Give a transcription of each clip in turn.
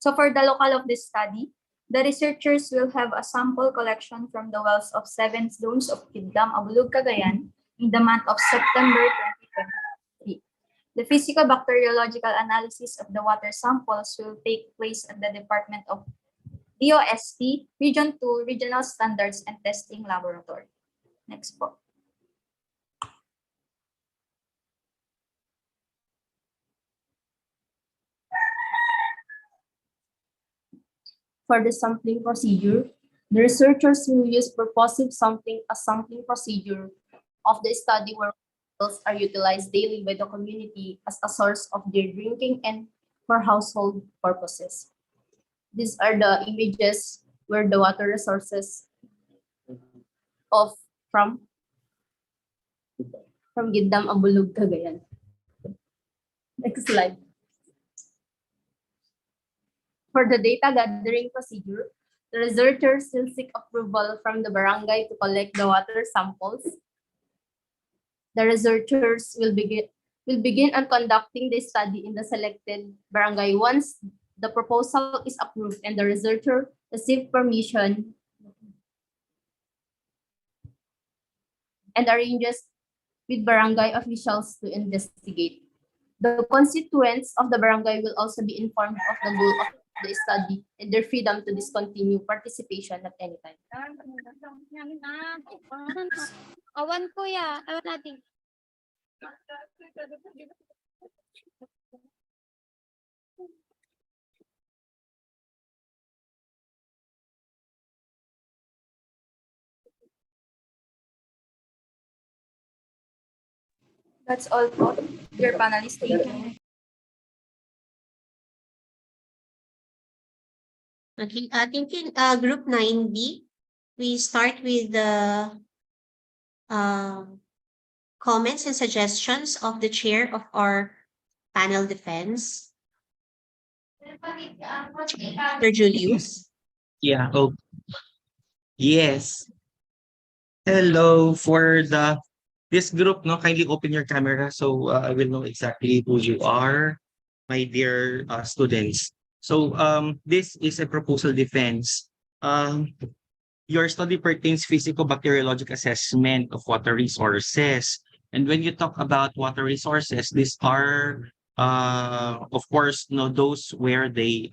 So for the local of this study, the researchers will have a sample collection from the wells of 7 zones of Kidlam, Abulug, Cagayan in the month of September 2023. The physico-bacteriological analysis of the water samples will take place at the Department of DOST, Region 2, Regional Standards and Testing Laboratory. Next po. For the sampling procedure, the researchers will use purposive sampling as sampling procedure of the study where wells are utilized daily by the community as a source of their drinking and for household purposes. These are the images where the water resources from Gindam, Abulug, Cagayan. Next slide. For the data gathering procedure, the researchers will seek approval from the barangay to collect the water samples. The researchers will begin on conducting the study in the selected barangay once the proposal is approved and the researcher receives permission and arranges with barangay officials to investigate. The constituents of the barangay will also be informed of the goal of the study and their freedom to discontinue participation at any time. Awan kuya, awan natin. That's all po, dear panelists. Thank you. Okay, thinking group 9B, we start with the comments and suggestions of the chair of our panel defense, Sir Julius. Yeah. Oh, yes. Hello for this group. No, kindly open your camera so I will know exactly who you are, my dear students. So this is a proposal defense. Your study pertains physico-bacteriologic assessment of water resources. And when you talk about water resources, these are of course, those where they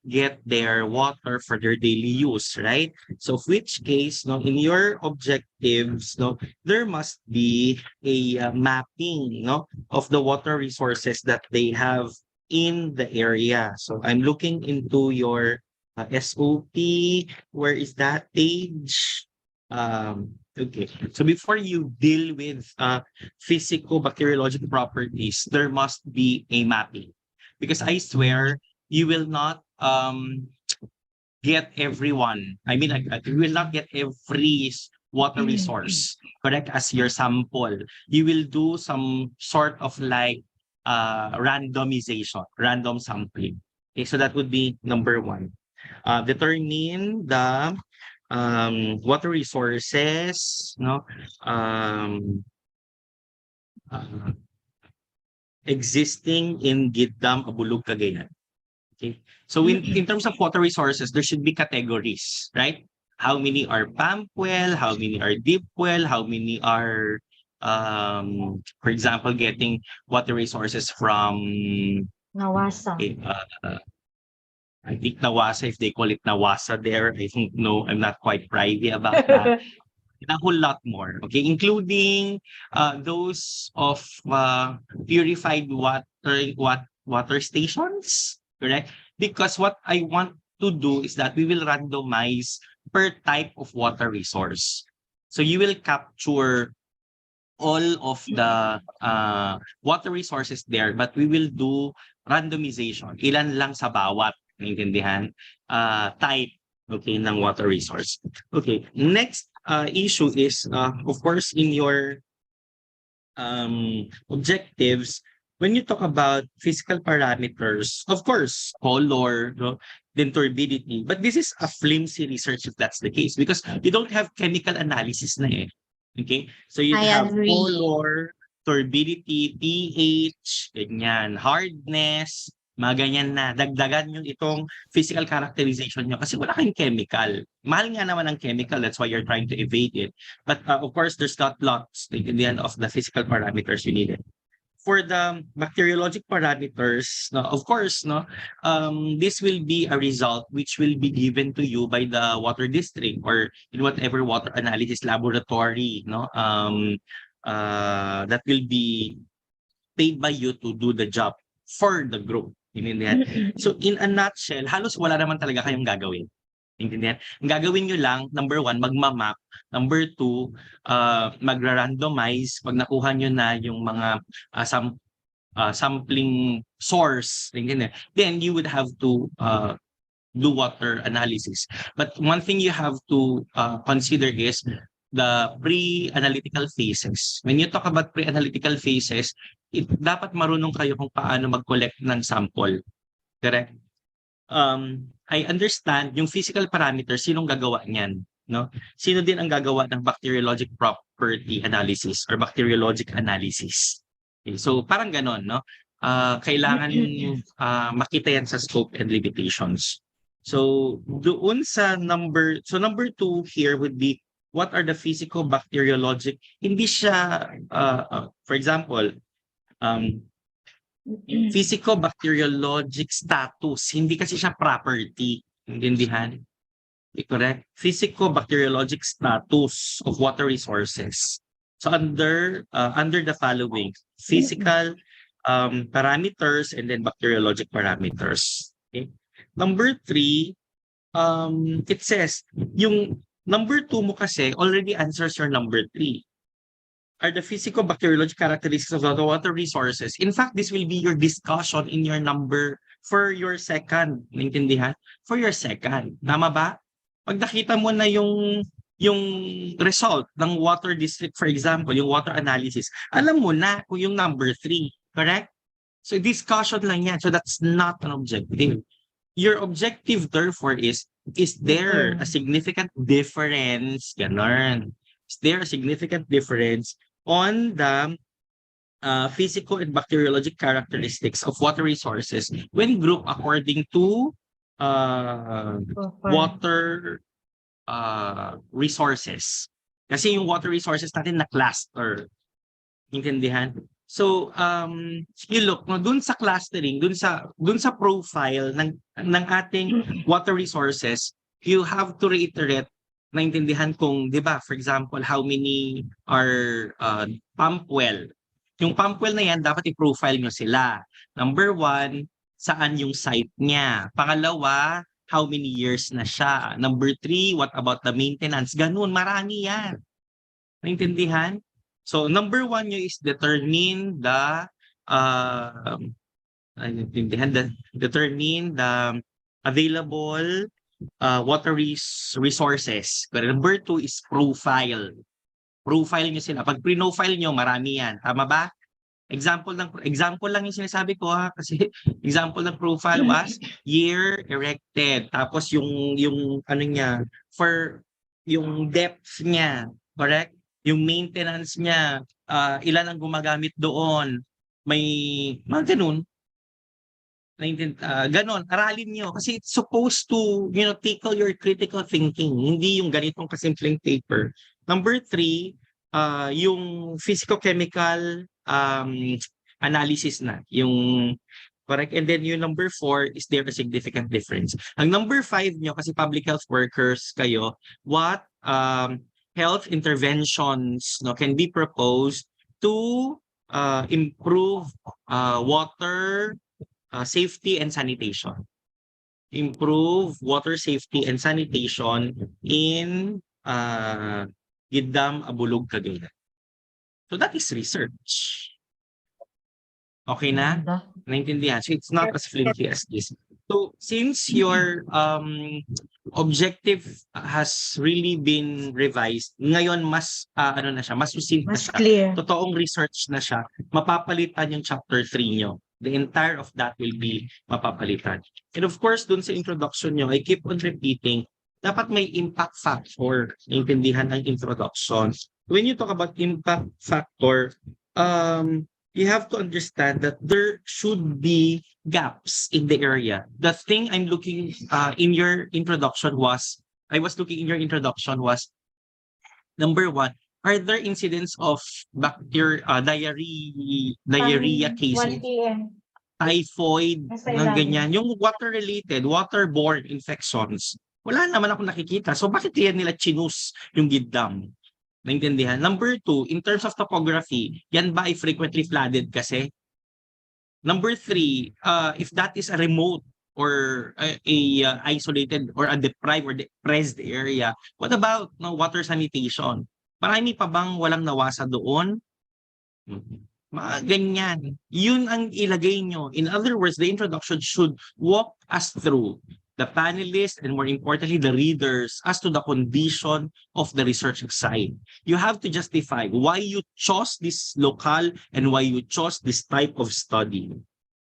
get their water for their daily use, right? So which case, in your objectives, there must be a mapping, of the water resources that they have in the area. So I'm looking into your SOP. Where is that page? Okay. So before you deal with physico-bacteriological properties, there must be a mapping. Because I swear, you will not get everyone. I mean, you will not get every water resource, correct, as your sample. You will do some sort of like randomization, random sampling. Okay, so that would be number one. Determine the water resources, existing in Gitdam, Abulug, Cagayan. Okay. So in terms of water resources, there should be categories, right? How many are pump well? How many are deep well? How many are, for example, getting water resources from Nawasa. I think Nawasa, if they call it Nawasa there, I think no, I'm not quite privy about that. And a whole lot more, okay, including those of purified water stations, correct? Because what I want to do is that we will randomize per type of water resource. So you will capture all of the water resources there, but we will do randomization. Ilan lang sa bawat, naintindihan, type, okay, ng water resource. Okay, next issue is, of course, in your objectives, when you talk about physical parameters, of course, color, then turbidity, but this is a flimsy research if that's the case, because you don't have chemical analysis na eh. Okay, so you have color, turbidity, pH, ganyan, hardness, Mga ganyan na. Dagdagan yung itong physical characterization nyo kasi wala kayong chemical. Mahal nga naman ang chemical, that's why you're trying to evade it. But of course, there's not lots in the end of the physical parameters you needed. For the bacteriologic parameters, no, of course, no, this will be a result which will be given to you by the water district or in whatever water analysis laboratory, no, that will be paid by you to do the job for the group. Intindihan? So in a nutshell, halos wala naman talaga kayong gagawin. Intindihan? Ang gagawin nyo lang, number 1, magmamap. Number 2, magra-randomize. Pag nakuha nyo na yung mga sampling source, then you would have to do water analysis. But one thing you have to consider is the pre-analytical phases. When you talk about pre-analytical phases, dapat marunong kayo kung paano mag-collect ng sample. Correct? I understand yung physical parameters, sinong gagawa niyan, no? Sino din ang gagawa ng bacteriologic property analysis or bacteriologic analysis? Okay, so parang ganon, no? Kailangan makita yan sa scope and limitations. So doon sa number 2 here would be what are the physico-bacteriologic, hindi siya for example, physico-bacteriologic status, hindi kasi siya property. Intindihan? Correct? Physico-bacteriologic status of water resources. So under the following, physical parameters and then bacteriologic parameters. Okay? Number 3, it says, yung number 2 mo kasi already answers your number 3. Are the physico-bacteriologic characteristics of the water resources. In fact, this will be your discussion in your number for your second. Naintindihan? For your second. Tama ba? Pag nakita mo na yung result ng water district, for example, yung water analysis, alam mo na kung yung number 3. Correct? So discussion lang yan. So that's not an objective. Your objective, therefore, is there a significant difference? Ganon. Is there a significant difference on the physical and bacteriologic characteristics of water resources when grouped according to water resources? Kasi yung water resources natin na cluster. Intindihan? So you look no, dun sa clustering, dun sa profile ng ating water resources, you have to reiterate, naintindihan kung, di ba, for example, how many are pump well. Yung pump well na yan, dapat i-profile nyo sila. Number 1, saan yung site niya. Pangalawa, how many years na siya. Number 3, what about the maintenance? Ganun, marami yan. Naintindihan? So number 1 nyo is determine the available water resources. But number 2 is profile. Profile nyo sila. Pag pre-profile nyo, marami yan. Tama ba? Example lang yung sinasabi ko ha, kasi example ng profile was year erected. Tapos yung ano niya, for yung depth niya, correct? Yung maintenance niya, ilan ang gumagamit doon. May mga ganun. Ganon, aralin nyo. Kasi it's supposed to, tickle your critical thinking. Hindi yung ganitong kasimpleng paper. Number 3, yung physicochemical analysis na. Yung, correct? And then yung number 4, is there a significant difference? Ang number 5 nyo, kasi public health workers kayo, what health interventions can be proposed to improve water safety and sanitation. Improve water safety and sanitation in Gidam, Abulog, Cagayan. So that is research. Okay na? Naintindihan? So it's not as flimsy as this. So since your objective has really been revised, ngayon mas na siya, mas succinct na Mas siya. clear. Totoong research na siya. Mapapalitan yung chapter 3 nyo. The entire of that will be mapapalitan. And of course, dun sa introduction nyo, I keep on repeating, dapat may impact factor. Naintindihan ang introduction. When you talk about impact factor, you have to understand that there should be gaps in the area. The thing I'm looking in your introduction was, I was looking in your introduction was, number one, are there incidents of diarrhea 1 cases, PM. typhoid, Nasa ng ilalim. ganyan, yung water-related, waterborne infections? Wala naman ako nakikita. So bakit kaya nila chinus yung Gidam? Naintindihan? Number two, in terms of topography, yan ba ay frequently flooded kasi? Number three, if that is a remote or isolated or a deprived or depressed area, what about no, water sanitation? Marami pa bang walang nawasa doon? Mga ganyan. Yun ang ilagay nyo. In other words, the introduction should walk us through the panelists and more importantly, the readers as to the condition of the research site. You have to justify why you chose this locale and why you chose this type of study.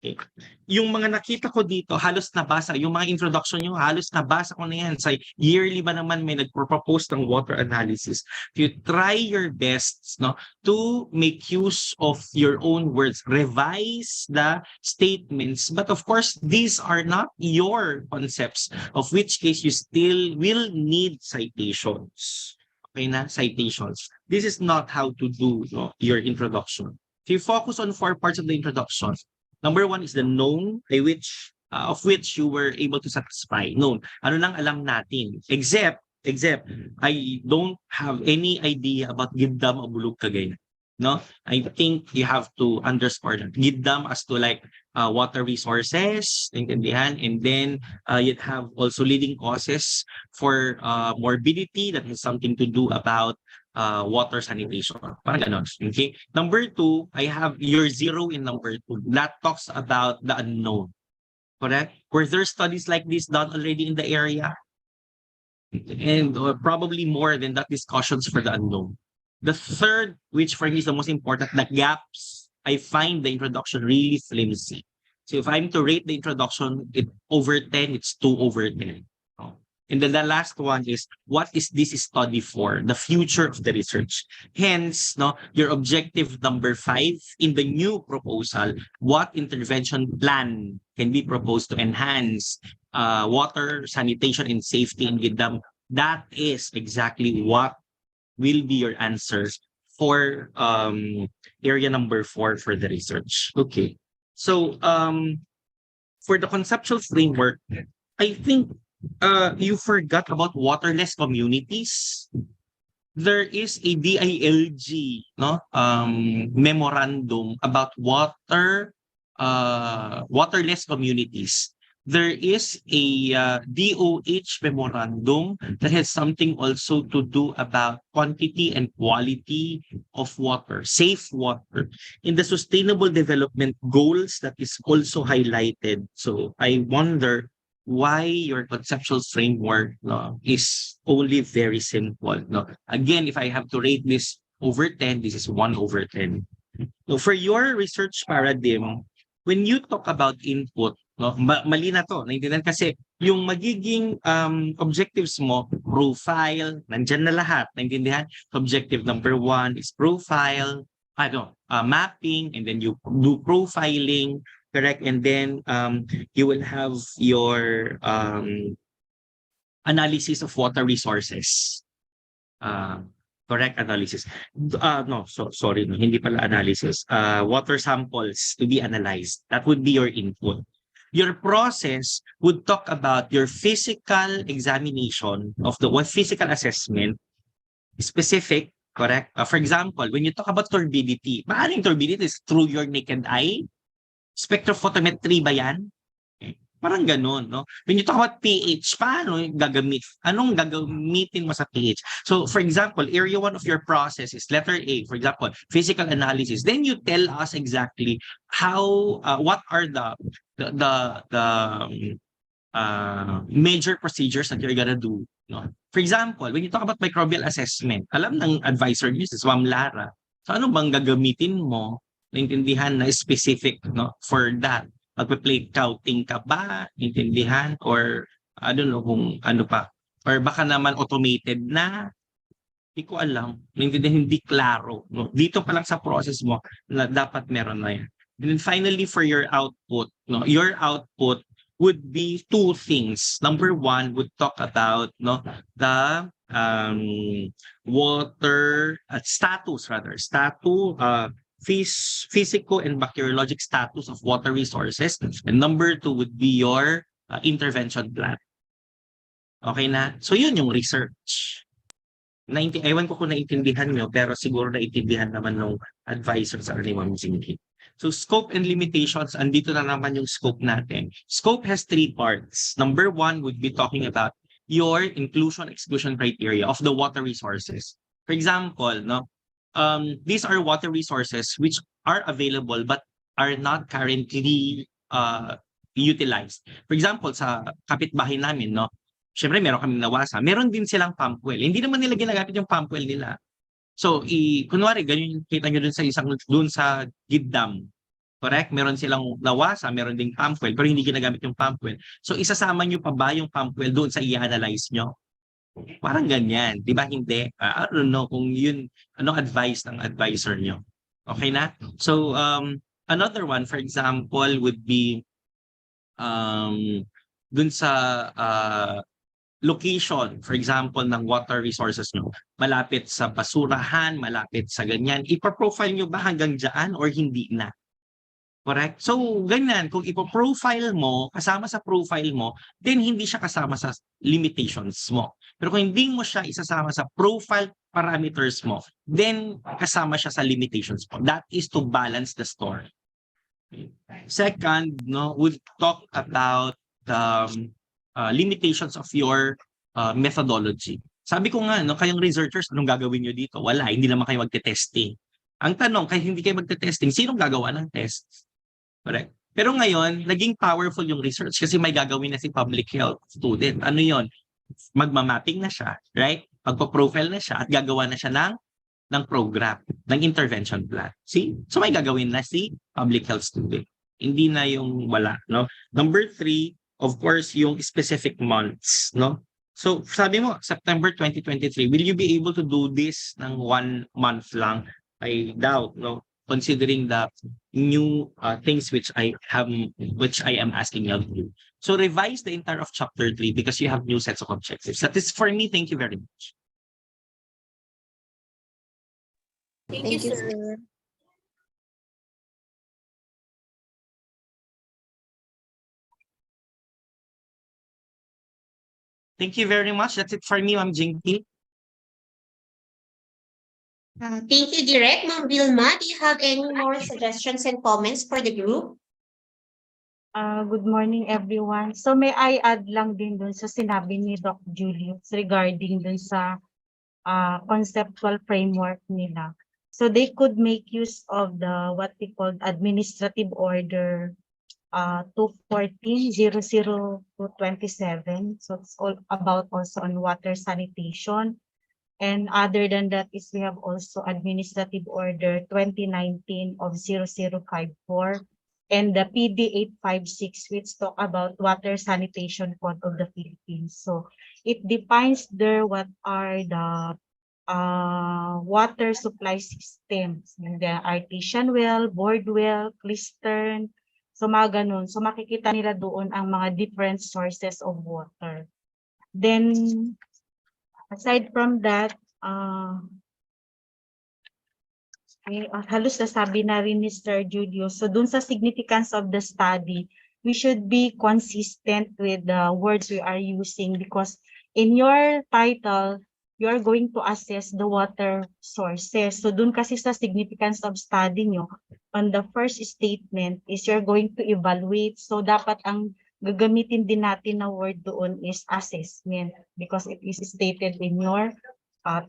Okay. Yung mga nakita ko dito, halos nabasa. Yung mga introduction nyo, halos nabasa ko na yan. Sa yearly ba naman may nagpropose ng water analysis. You try your best no, to make use of your own words. Revise the statements. But of course, these are not your concepts, of which case you still will need citations. Okay na? Citations. This is not how to do no, your introduction. If you focus on 4 parts of the introduction, number 1 is the known, of which you were able to satisfy. Known. Ano lang alam natin. Except, I don't have any idea about Gidam o Bulog Cagayan. No? I think you have to underscore that. Gidam as to like water resources, intindihan, and then you have also leading causes for morbidity that has something to do about water sanitation. Parang ganon. Okay. Number 2, I have your 0 in number 2. That talks about the unknown. Correct? Were there studies like this done already in the area? And probably more than that, discussions for the unknown. The third, which for me is the most important, the gaps. I find the introduction really flimsy. So if I'm to rate the introduction, over 10, it's 2 over 10. And then the last one is, what is this study for? The future of the research. Hence, no, your objective number 5 in the new proposal, what intervention plan can be proposed to enhance water sanitation and safety in Gidam? That is exactly what will be your answers for area number 4 for the research. Okay. So for the conceptual framework, I think you forgot about waterless communities. There is a DILG no memorandum about waterless communities. There is a DOH memorandum that has something also to do about quantity and quality of water, safe water. In the Sustainable Development Goals that is also highlighted. So I wonder why your conceptual framework no, is only very simple. No? Again, if I have to rate this over 10, this is 1 over 10. So for your research paradigm, when you talk about input, no, mali na to, naintindihan kasi yung magiging objectives mo, profile, nandyan na lahat, naintindihan? Objective number 1 is profile, mapping, and then you do profiling, correct? And then you will have your analysis of water resources. Correct analysis. Sorry, no, hindi pala analysis. Water samples to be analyzed. That would be your input. Your process would talk about your physical examination of the physical assessment, specific, correct? For example, when you talk about turbidity, paano yung turbidity is through your naked eye? Spectrophotometry ba yan? Parang ganun, no? When you talk about pH, paano gagamit? Anong gagamitin mo sa pH? So, for example, area 1 of your process is letter A, for example, physical analysis. Then you tell us exactly how, what are the major procedures that you're gonna do. No? For example, when you talk about microbial assessment, alam ng advisor niyo, si Swam Lara, so ano bang gagamitin mo naintindihan na specific no for that? Magpe-plate counting ka ba? Intindihan? Or I don't know kung ano pa. Or baka naman automated na. Hindi ko alam. Hindi klaro. No? Dito pa lang sa process mo na dapat meron na yan. And then finally, for your output, no, your output would be two things. Number one would talk about the water status rather physical and bacteriologic status of water resources. And number two would be your intervention plan. Okay na? So yun yung research. Ewan ko kung naintindihan nyo, pero siguro naintindihan naman nung advisor sa ni Ma'am Jinky. So scope and limitations, andito na naman yung scope natin. Scope has three parts. Number one would be talking about your inclusion-exclusion criteria of the water resources. For example, these are water resources which are available but are not currently utilized. For example, sa kapitbahay namin, syempre meron kaming nawasa. Meron din silang pump well. Hindi naman nila ginagamit yung pump well nila. So, kunwari, ganyan kita nyo dun sa Giddam. Correct? Meron silang nawasa, meron ding pump well, pero hindi ginagamit yung pump well. So, isasama nyo pa ba yung pump well doon sa i-analyze nyo? Parang ganyan. Di ba? Hindi. I don't know kung yun, anong advice ng advisor nyo. Okay na? So, another one, for example, would be dun sa location, for example, ng water resources nyo, malapit sa basurahan, malapit sa ganyan, ipaprofile nyo ba hanggang dyan or hindi na? Correct? So, ganyan, kung ipaprofile mo, kasama sa profile mo, then hindi siya kasama sa limitations mo. Pero kung hindi mo siya isasama sa profile parameters mo, then kasama siya sa limitations mo. That is to balance the story. Second, we'll talk about the limitations of your methodology. Sabi ko nga, kayong researchers, anong gagawin nyo dito? Wala, hindi naman kayo magte-testing. Ang tanong, kahit hindi kayo magte-testing, sinong gagawa ng tests? Correct? Pero ngayon, naging powerful yung research kasi may gagawin na si public health student. Ano yon? Magmamapping na siya, right? Magpo-profile na siya at gagawa na siya ng program, ng intervention plan. See? So may gagawin na si public health student. Hindi na yung wala, Number 3, of course, yung specific months, So, sabi mo, September 2023, will you be able to do this ng 1 month lang? I doubt, considering the new things which I am asking you to do. So, revise the entire of chapter 3 because you have new sets of objectives. That is for me. Thank you very much. Thank you, sir. Thank you very much. That's it for me, Ma'am Jinky. Thank you, Direk. Ma'am Vilma, do you have any more suggestions and comments for the group? Good morning, everyone. So may I add lang din dun sa sinabi ni Doc Julius regarding dun sa conceptual framework nila. So they could make use of the what we call administrative order 214-00-27. So it's all about also on water sanitation. And other than that is we have also Administrative Order 2019 of 0054 and the PD 856 which talk about Water Sanitation Code of the Philippines. So it defines there what are the water supply systems, the artesian well, bored well, cistern, so mga ganun. So makikita nila doon ang mga different sources of water. Then aside from that, halos nasabi na rin ni Mr. Julio. So dun sa significance of the study, we should be consistent with the words we are using because in your title, you are going to assess the water sources. So dun kasi sa significance of study nyo, on the first statement is you're going to evaluate. So dapat ang gagamitin din natin na word doon is assessment because it is stated in your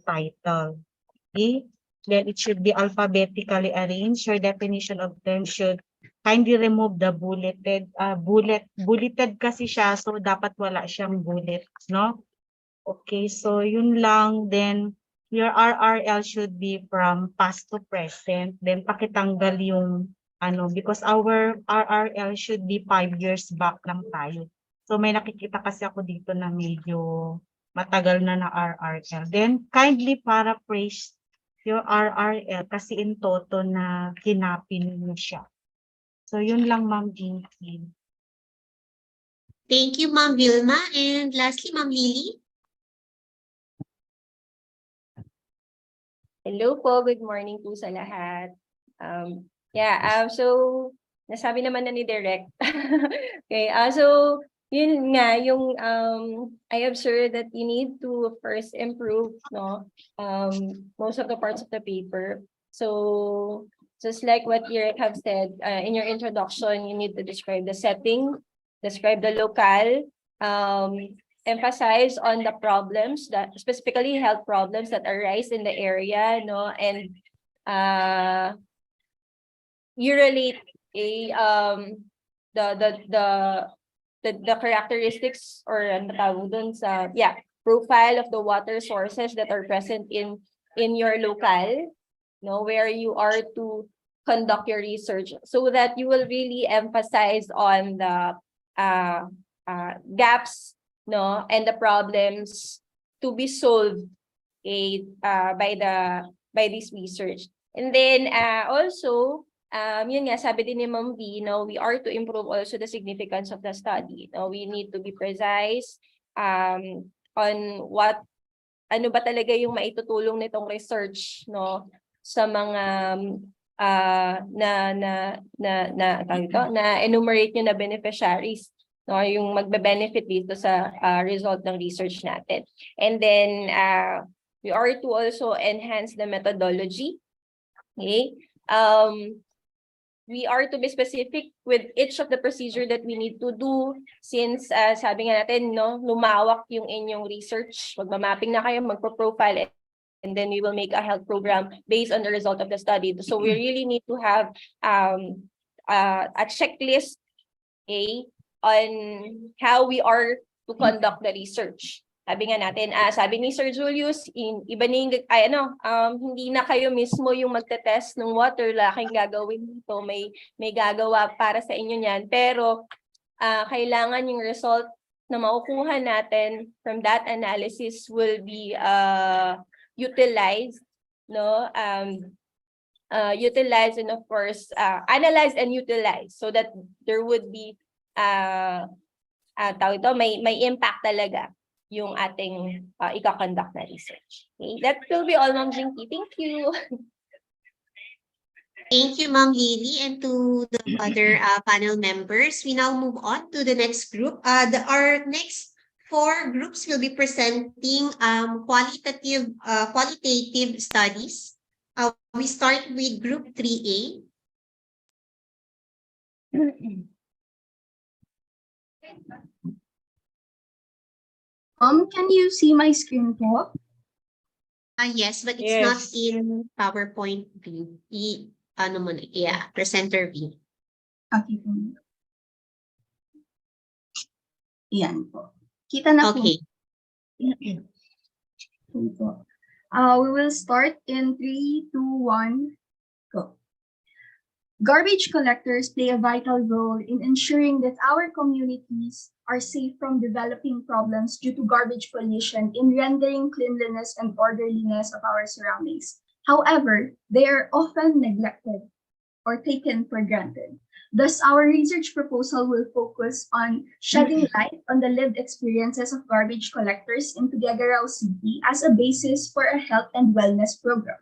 title. Okay? Then it should be alphabetically arranged. Your definition of term should kindly remove the bulleted. Bulleted kasi siya, so dapat wala siyang bullet, no? Okay, so yun lang. Then your RRL should be from past to present. Then pakitanggal yung because our RRL should be 5 years back lang tayo. So may nakikita kasi ako dito na medyo matagal na RRL. Then kindly paraphrase your RRL kasi in toto na kinapin mo siya. So yun lang, Ma'am Jinky. Thank you, Ma'am Vilma. And lastly, Ma'am Lily. Hello po, good morning po sa lahat. So nasabi naman na ni Direk. Okay, so yun nga yung I observed that you need to first improve most of the parts of the paper. So just like what you have said in your introduction, you need to describe the setting, describe the locale, emphasize on the problems that specifically health problems that arise in the area, and you relate the characteristics or ano tawag dun sa profile of the water sources that are present in your locale, where you are to conduct your research, so that you will really emphasize on the gaps and the problems to be solved by this research. And then also yun nga sabi din ni Ma'am V, we are to improve also the significance of the study. We need to be precise on ano ba talaga yung maitutulong nitong research sa mga na enumerate nyo na beneficiaries, yung magbe-benefit dito sa result ng research natin. And then we are to also enhance the methodology. Okay? We are to be specific with each of the procedure that we need to do, since sabi nga natin, lumawak yung inyong research. Magmamapping na kayo, magpo-profile, and then we will make a health program based on the result of the study. So we really need to have a checklist on how we are to conduct the research. Sabi nga natin, sabi ni Sir Julius, iba na hindi na kayo mismo yung magte-test ng water, laking gagawin dito, may gagawa para sa inyo niyan. Pero kailangan yung result na makukuha natin from that analysis will be utilized, utilized, and of course analyzed and utilized, so that there would be may impact talaga yung ating ika-conduct na research. Okay? That will be all, Ma'am Jinky. Thank you. Thank you, Ma'am Lily, and to the other panel members. We now move on to the next group. Our next 4 groups will be presenting qualitative studies. We start with Group 3A. Can you see my screen po? Yes, but it's not in PowerPoint view. Presenter view. Okay po. Yan po. Kita na po. Okay. We will start in 3, 2, 1, go. Garbage collectors play a vital role in ensuring that our communities are safe from developing problems due to garbage pollution in rendering cleanliness and orderliness of our surroundings. However, they are often neglected or taken for granted. Thus, our research proposal will focus on shedding light on the lived experiences of garbage collectors in Tuguegarao City as a basis for a health and wellness program.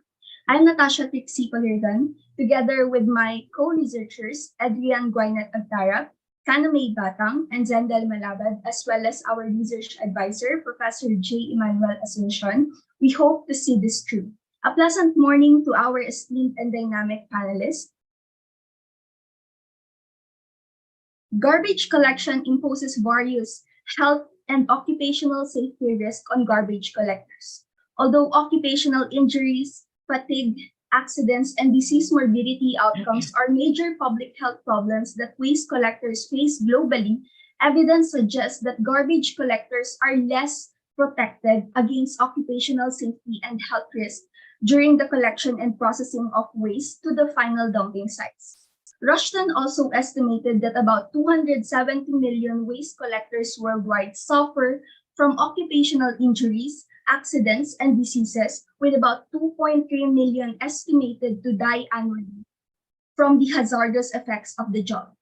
I'm Natasha Tixi-Colirgan, together with my co-researchers, Adrian Guaynet Agtara, Kanamay Batang, and Zendel Malabad, as well as our research advisor, Professor J. Emmanuel Asuncion. We hope to see this through. A pleasant morning to our esteemed and dynamic panelists. Garbage collection imposes various health and occupational safety risks on garbage collectors. Although occupational injuries, fatigue, accidents, and disease morbidity outcomes are major public health problems that waste collectors face globally, evidence suggests that garbage collectors are less protected against occupational safety and health risks during the collection and processing of waste to the final dumping sites. Rushton also estimated that about 270 million waste collectors worldwide suffer from occupational injuries, accidents, and diseases, with about 2.3 million estimated to die annually from the hazardous effects of the job.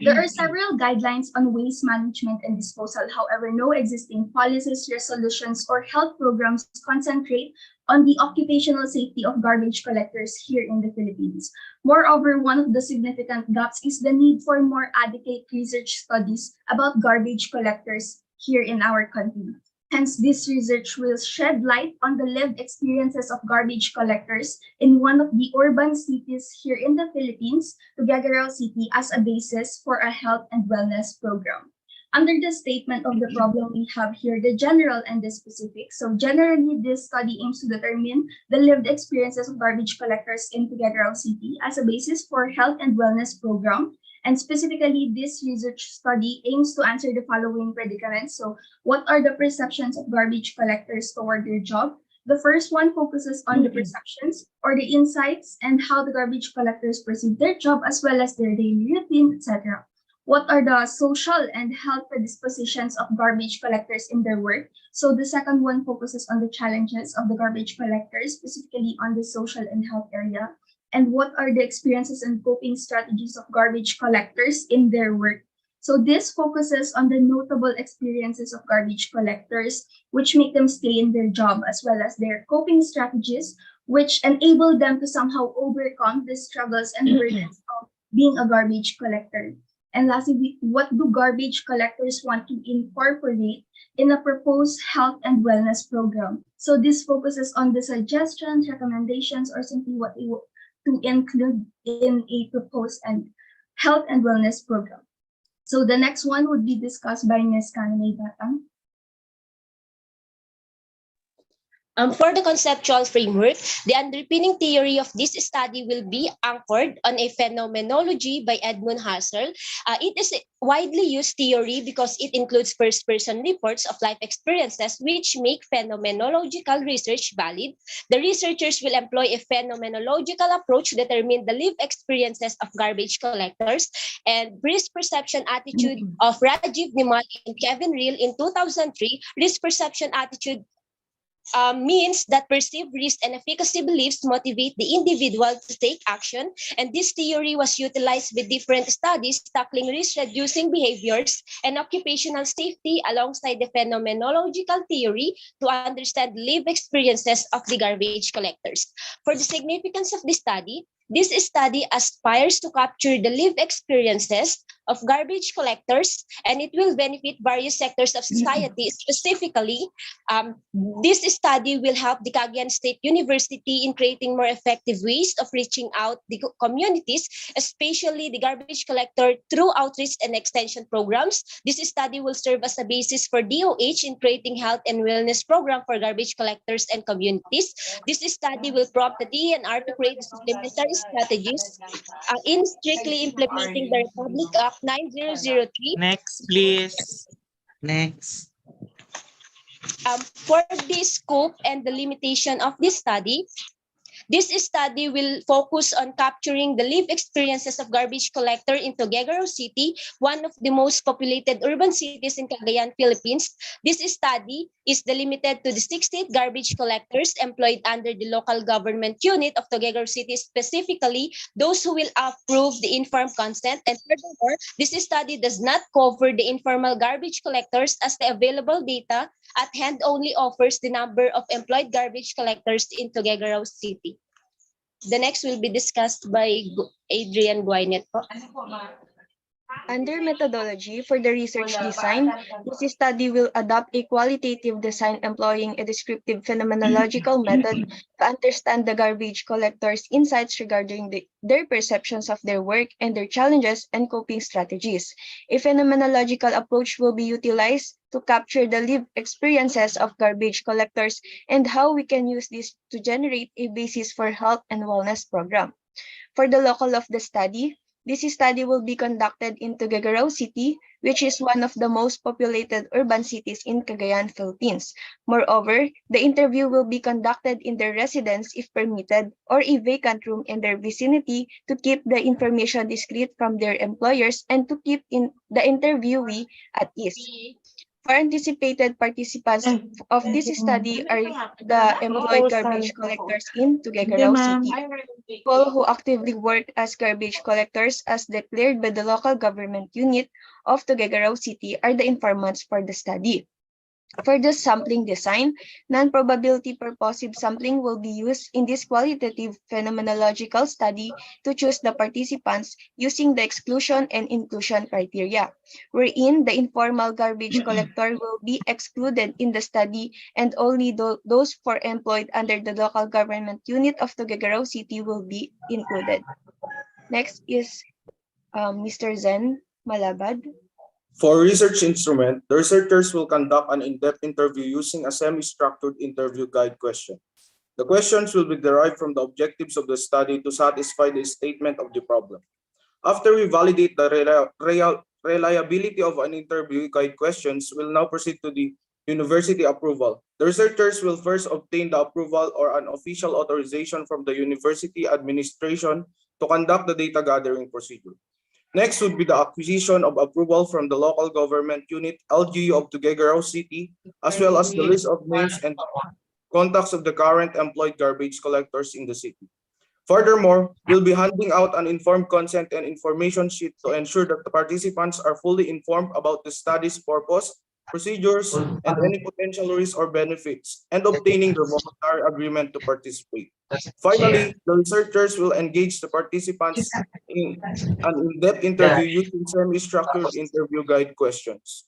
There are several guidelines on waste management and disposal. However, no existing policies, resolutions, or health programs concentrate on the occupational safety of garbage collectors here in the Philippines. Moreover, one of the significant gaps is the need for more adequate research studies about garbage collectors here in our country. Hence, this research will shed light on the lived experiences of garbage collectors in one of the urban cities here in the Philippines, Tuguegarao City, as a basis for a health and wellness program. Under the statement of the problem, we have here the general and the specific. So generally, this study aims to determine the lived experiences of garbage collectors in Tuguegarao City as a basis for health and wellness program. And specifically, this research study aims to answer the following predicaments. So what are the perceptions of garbage collectors toward their job? The first one focuses on the perceptions or the insights and how the garbage collectors perceive their job as well as their daily routine, etc. What are the social and health predispositions of garbage collectors in their work? So the second one focuses on the challenges of the garbage collectors, specifically on the social and health area. And what are the experiences and coping strategies of garbage collectors in their work? So this focuses on the notable experiences of garbage collectors, which make them stay in their job, as well as their coping strategies, which enable them to somehow overcome the struggles and burdens of being a garbage collector. And lastly, what do garbage collectors want to incorporate in a proposed health and wellness program? So this focuses on the suggestions, recommendations, or simply what they to include in a proposed and health and wellness program. So the next one would be discussed by Ms. Kanay Batang. For the conceptual framework, the underpinning theory of this study will be anchored on a phenomenology by Edmund Husserl. It is a widely used theory because it includes first-person reports of life experiences which make phenomenological research valid. The researchers will employ a phenomenological approach to determine the lived experiences of garbage collectors, and risk perception attitude of Rajiv Nimal and Kevin Reel in 2003. Risk perception attitude means that perceived risk and efficacy beliefs motivate the individual to take action, and this theory was utilized with different studies tackling risk-reducing behaviors and occupational safety alongside the phenomenological theory to understand lived experiences of the garbage collectors. For the significance of the study, this study aspires to capture the lived experiences of garbage collectors, and it will benefit various sectors of society. Specifically, this study will help the Cagayan State University in creating more effective ways of reaching out the communities, especially the garbage collector, through outreach and extension programs. This study will serve as a basis for DOH in creating health and wellness program for garbage collectors and communities. This study will prompt the DNR to create supplementary strategies in strictly implementing the Republic Act 9003. Next, please. Next. For the scope and the limitation of this study, this study will focus on capturing the lived experiences of garbage collector in Tuguegarao City, one of the most populated urban cities in Cagayan, Philippines. This study is delimited to the 68 garbage collectors employed under the local government unit of Tuguegarao City, specifically those who will approve the informed consent. And furthermore, this study does not cover the informal garbage collectors, as the available data at hand only offers the number of employed garbage collectors in Tuguegarao City. The next will be discussed by Adrian Guainet po. Under methodology for the research design, this study will adopt a qualitative design employing a descriptive phenomenological method to understand the garbage collectors' insights regarding their perceptions of their work and their challenges and coping strategies. A phenomenological approach will be utilized to capture the lived experiences of garbage collectors and how we can use this to generate a basis for health and wellness program. For the local of the study, this study will be conducted in Tuguegarao City, which is one of the most populated urban cities in Cagayan, Philippines. Moreover, the interview will be conducted in their residence if permitted, or a vacant room in their vicinity to keep the information discreet from their employers and to keep the interviewee at ease. For anticipated participants of this study are the employed garbage collectors in Hindi, Tuguegarao ma'am. City. People who actively work as garbage collectors as declared by the local government unit of Tuguegarao City are the informants for the study. For the sampling design, non-probability purposive sampling will be used in this qualitative phenomenological study to choose the participants using the exclusion and inclusion criteria, wherein the informal garbage collector will be excluded in the study and only those for employed under the local government unit of Tuguegarao City will be included. Next is Mr. Zen Malabad. For research instrument, the researchers will conduct an in-depth interview using a semi-structured interview guide question. The questions will be derived from the objectives of the study to satisfy the statement of the problem. After we validate the reliability of an interview guide questions, we'll now proceed to the university approval. The researchers will first obtain the approval or an official authorization from the university administration to conduct the data gathering procedure. Next would be the acquisition of approval from the local government unit LGU of Tuguegarao City, as well as the list of names and contacts of the current employed garbage collectors in the city. Furthermore, we'll be handing out an informed consent and information sheet to ensure that the participants are fully informed about the study's purpose, procedures, and any potential risks or benefits, and obtaining the voluntary agreement to participate. Finally, the researchers will engage the participants in an in-depth interview using semi-structured interview guide questions.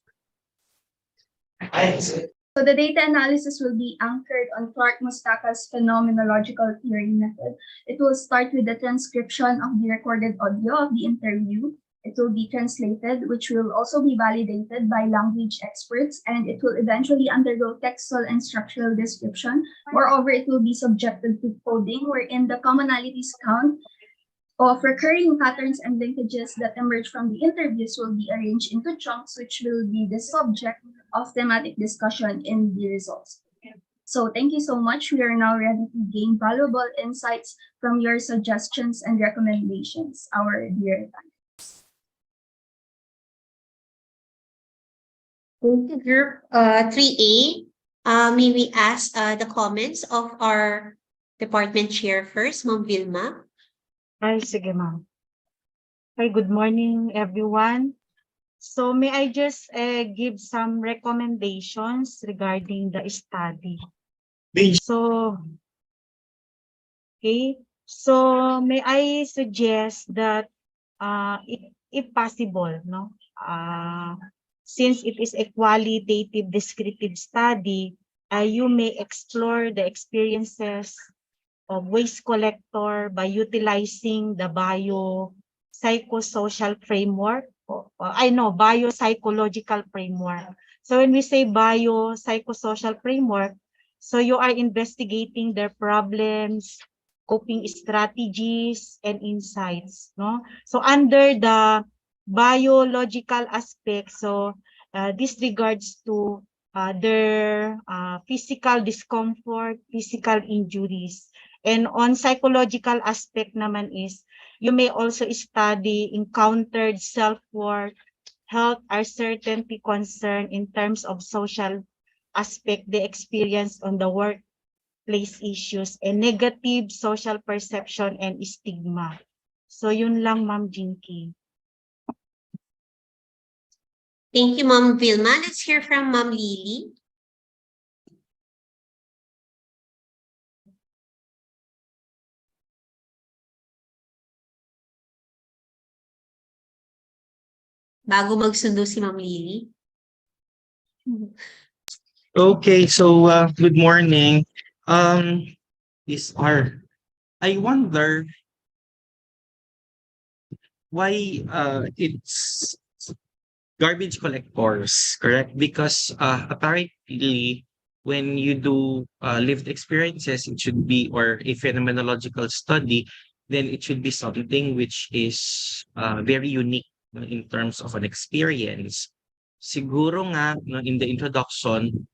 So the data analysis will be anchored on Clark Mustaka's phenomenological theory method. It will start with the transcription of the recorded audio of the interview. It will be translated, which will also be validated by language experts, and it will eventually undergo textual and structural description. Moreover, it will be subjected to coding, wherein the commonalities count of recurring patterns and linkages that emerge from the interviews will be arranged into chunks, which will be the subject of thematic discussion in the results. So thank you so much. We are now ready to gain valuable insights from your suggestions and recommendations, our dear panelists. Thank you, Group 3A. May we ask the comments of our department chair first, Ma'am Vilma? Ay, sige, ma'am. Hi, good morning, everyone. So may I just give some recommendations regarding the study? So, okay. So may I suggest that if possible, no? Since it is a qualitative descriptive study, you may explore the experiences of waste collector by utilizing the biopsychosocial framework, biopsychological framework. So when we say biopsychosocial framework, so you are investigating their problems, coping strategies, and insights, no? So under the biological aspect, so this regards to their physical discomfort, physical injuries. And on psychological aspect naman is, you may also study encountered self-worth, health, or certainty concern in terms of social aspect they experience on the workplace issues, and negative social perception and stigma. So yun lang, Ma'am Jinky. Thank you, Ma'am Vilma. Let's hear from Ma'am Lily. Bago magsundo si Ma'am Lily. Okay, so good morning. These are, I wonder why it's garbage collectors, correct? Because apparently when you do lived experiences, it should be, or a phenomenological study, then it should be something which is very unique, no, in terms of an experience. Siguro nga, no, in the introduction,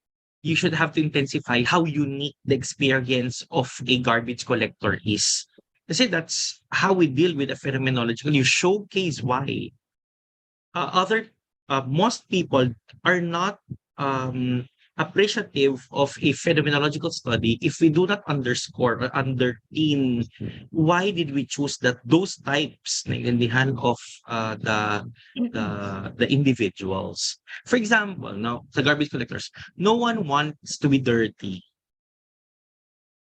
you should have to intensify how unique the experience of a garbage collector is. Kasi that's how we deal with a phenomenological. You showcase why most people are not appreciative of a phenomenological study if we do not underscore or underpin why did we choose those types naiintindihan of the individuals. For example, no, the garbage collectors, no one wants to be dirty.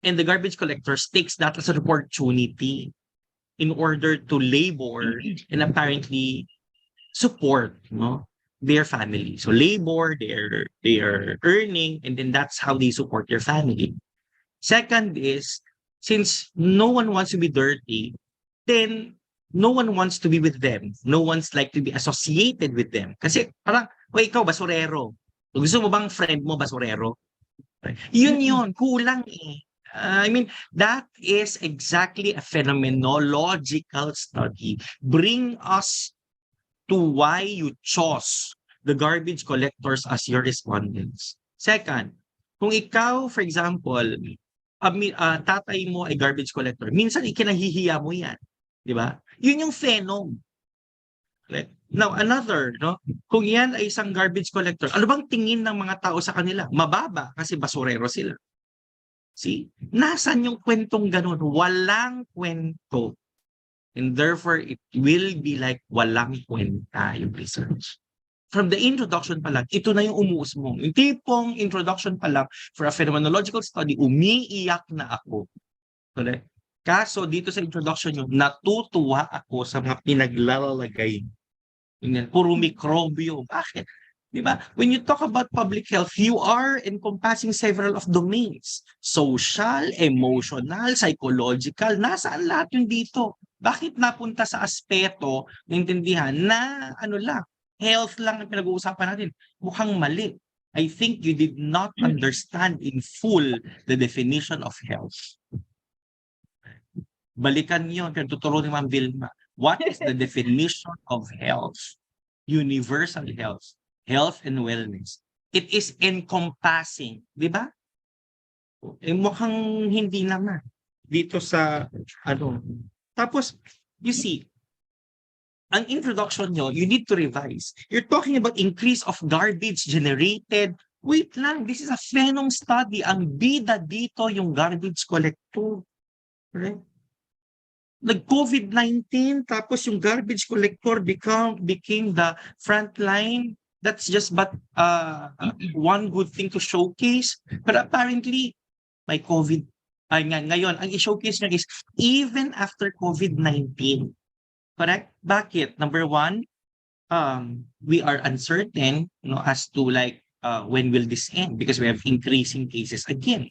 And the garbage collectors takes that as an opportunity in order to labor and apparently support, no, their family. So labor, they're earning, and then that's how they support their family. Second is, since no one wants to be dirty, then no one wants to be with them. No one's like to be associated with them. Kasi parang, o ikaw, basurero. Gusto mo bang friend mo, basurero? Yun, kulang eh. I mean, that is exactly a phenomenological study. Bring us to why you chose the garbage collectors as your respondents. Second, kung ikaw, for example, tatay mo ay garbage collector, minsan ikinahihiya mo yan. Di ba? Yun yung phenom. Right? Now, another, no? Kung yan ay isang garbage collector, ano bang tingin ng mga tao sa kanila? Mababa kasi basurero sila. See? Nasaan yung kwentong ganun? Walang kwento. And therefore, it will be like walang kwenta yung research. From the introduction pa lang, ito na yung umuusmong. Yung tipong introduction pa lang for a phenomenological study, umiiyak na ako. Correct? Kaso dito sa introduction yun, natutuwa ako sa mga pinaglalagay. Puro mikrobyo. Bakit? Diba? When you talk about public health, you are encompassing several of domains. Social, emotional, psychological. Nasaan lahat yun dito? Bakit napunta sa aspeto, naintindihan, na ano lang, health lang ang pinag-uusapan natin? Mukhang mali. I think you did not understand in full the definition of health. Balikan yun, kaya tuturo ni Ma'am Vilma. What is the definition of health? Universal health. Health and wellness. It is encompassing. Di ba? Eh, mukhang hindi naman. Dito sa, ano. Tapos, you see, ang introduction nyo, you need to revise. You're talking about increase of garbage generated. Wait lang, this is a phenom study. Ang bida dito yung garbage collector. Right? Nag-COVID-19, tapos yung garbage collector became the front line. That's just but one good thing to showcase. But apparently, may COVID. Ngayon, ang i-showcase nyo is even after COVID-19. Correct? Bakit? Number one, we are uncertain, as to like when will this end, because we have increasing cases again.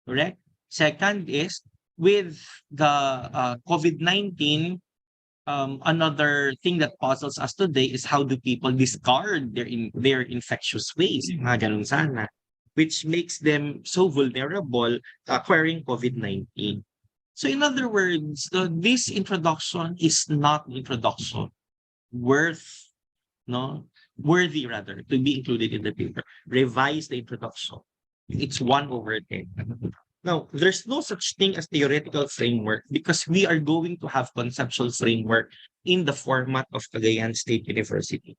Correct? Second is, with the COVID-19, another thing that puzzles us today is how do people discard their infectious waste, mga ganun sana, which makes them so vulnerable acquiring COVID-19. So in other words, this introduction is not introduction worthy rather to be included in the paper. Revise the introduction. It's 1/10. Now, there's no such thing as theoretical framework because we are going to have conceptual framework in the format of Cagayan State University.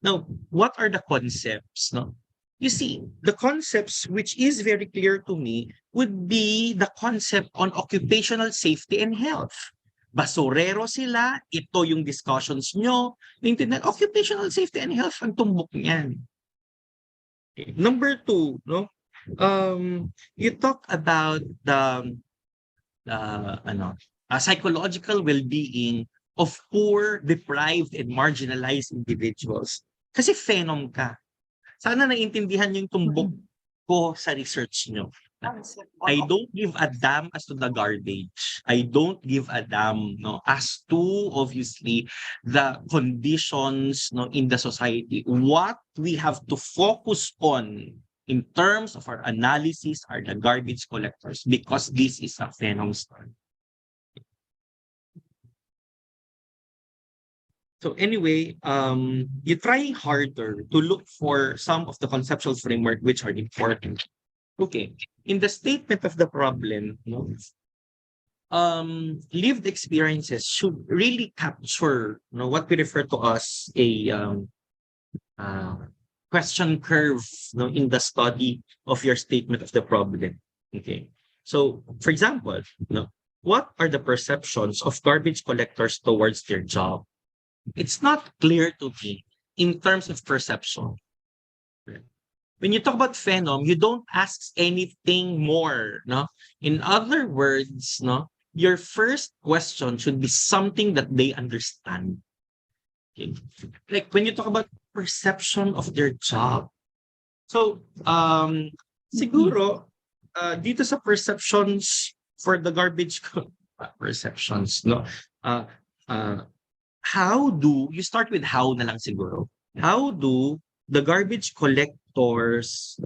Now, what are the concepts? No? You see, the concepts which is very clear to me would be the concept on occupational safety and health. Basurero sila, ito yung discussions nyo. Occupational safety and health ang tumbok niyan. Okay. Number 2, no? You talk about the psychological well-being of poor, deprived, and marginalized individuals. Kasi phenom ka. Sana naiintindihan yung tumbok ko sa research nyo. I don't give a damn as to the garbage. I don't give a damn as to obviously the conditions in the society. What we have to focus on in terms of our analysis are the garbage collectors because this is a phenom study. So anyway, you try harder to look for some of the conceptual framework which are important. Okay, in the statement of the problem, lived experiences should really capture what we refer to as a question curve, no, in the study of your statement of the problem. Okay. So, for example, no, what are the perceptions of garbage collectors towards their job? It's not clear to me in terms of perception. When you talk about phenom, you don't ask anything more, no? In other words, no, your first question should be something that they understand. Okay. Like when you talk about perception of their job. So, siguro, dito sa perceptions for the garbage perceptions, no? Uh, uh, how do, you start with how na lang siguro. How do the garbage collectors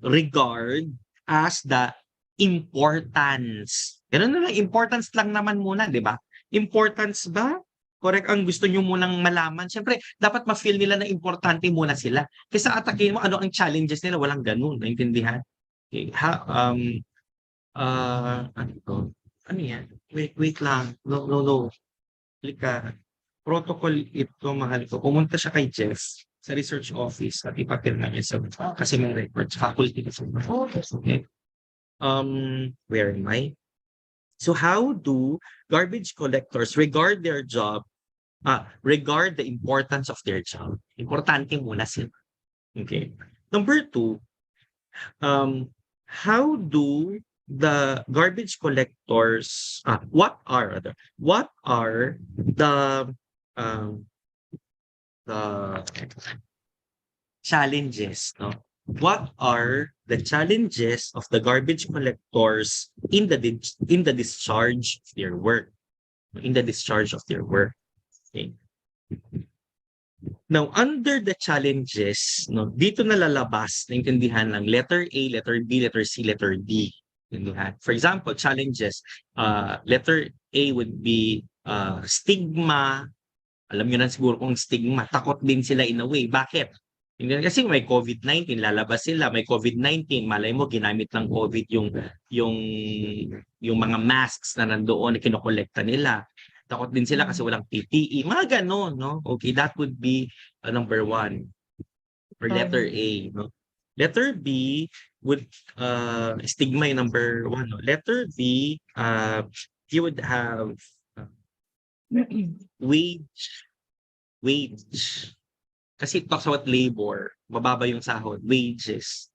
regard as the importance? Ganun na lang, importance lang naman muna, di ba? Importance ba? Correct ang gusto nyo munang malaman. Siyempre, dapat ma-feel nila na importante muna sila. Kasi sa atakin mo, ano ang challenges nila? Walang ganun. Naintindihan? Okay. Ano to? Ano yan? Wait lang. No. Lika. Protocol ito, mahal ko. Pumunta siya kay Jeff sa research office at ipapirma niya sa kasi may records. Faculty kasi. Okay. Where am I? So how do garbage collectors regard their job, regard the importance of their job? Importante muna sila. Okay. Number 2, how do the garbage collectors, what are the challenges, no? What are the challenges of the garbage collectors in the discharge of their work? In the discharge of their work. Okay. Now, under the challenges, no, dito na lalabas, naintindihan lang, letter A, letter B, letter C, letter D. For example, challenges, letter A would be stigma. Alam nyo na siguro kung stigma, takot din sila in a way. Bakit? Kasi may COVID-19, lalabas sila, may COVID-19, malay mo ginamit ng COVID yung mga masks na nandoon na kinokolekta nila. Takot din sila kasi walang PPE, mga ganon, no? Okay, that would be number 1 for letter A, no? Letter B would stigma yung number 1, no? Letter B, you would have wage. Kasi it talks about labor, mababa yung sahod, wages.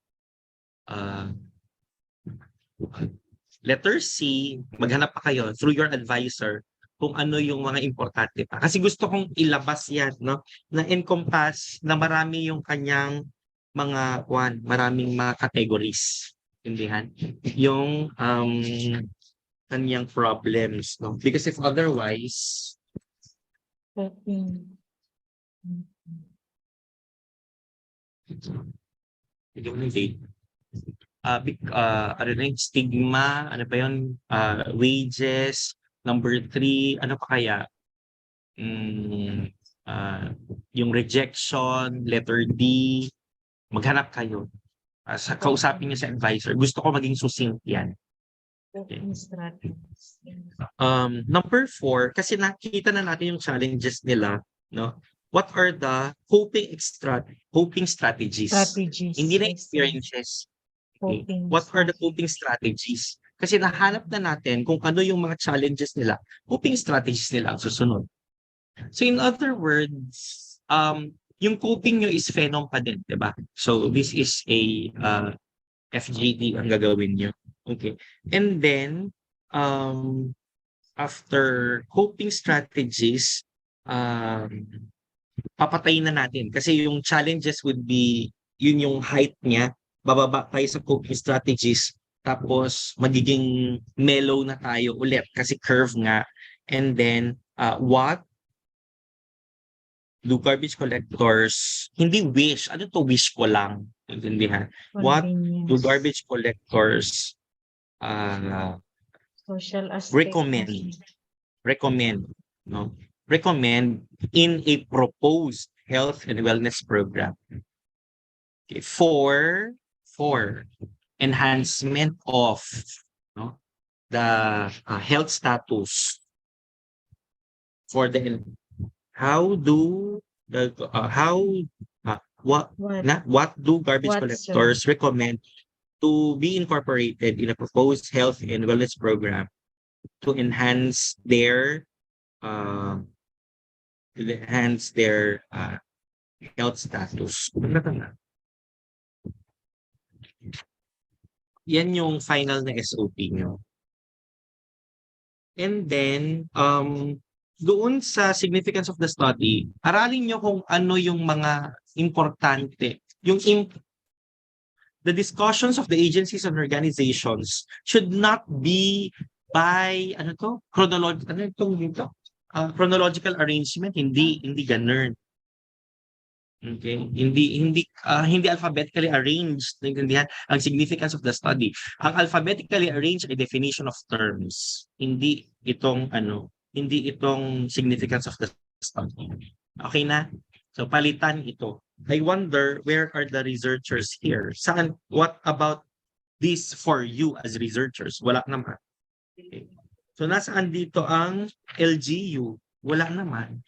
Letter C, maghanap pa kayo through your advisor kung ano yung mga importante pa. Kasi gusto kong ilabas yan, no? Na encompass na marami yung kanyang maraming mga categories. Intindihan? Yung kanyang problems, no? Because if otherwise, ano na yung stigma, ano pa yun, wages, number 3, ano pa kaya? Yung rejection, letter D, maghanap kayo. Kausapin niyo sa advisor. Gusto ko maging succinct yan. Okay. Number 4, kasi nakita na natin yung challenges nila, no? What are the coping strategies? Hindi na experiences. Okay. What are the coping strategies? Kasi nahanap na natin kung ano yung mga challenges nila, coping strategies nila ang susunod. So in other words, yung coping nyo is phenom pa din, di ba? So this is a FGD ang gagawin nyo. Okay. And then, after coping strategies, papatayin na natin. Kasi yung challenges would be, yun yung height niya, bababa tayo sa coping strategies, tapos magiging mellow na tayo ulit kasi curve nga. And then, what do garbage collectors, hindi wish, ano to wish ko lang, intindihan? What do garbage collectors social recommend, no? Recommend in a proposed health and wellness program. Okay, for enhancement of, no, the health status for the, how do what do garbage What, sir? collectors recommend to be incorporated in a proposed health and wellness program to uh, enhance their health status. Ano na? Yan yung final na SOP nyo. And then, doon sa significance of the study, aralin nyo kung ano yung mga importante. The discussions of the agencies and organizations should not be by, chronological arrangement, hindi ganun. Okay, hindi alphabetically arranged, naintindihan ang significance of the study. Ang alphabetically arranged ay definition of terms, hindi itong significance of the study. Okay na? So palitan ito. I wonder, where are the researchers here? What about this for you as researchers? Wala naman. Okay. So nasaan dito ang LGU? Wala naman.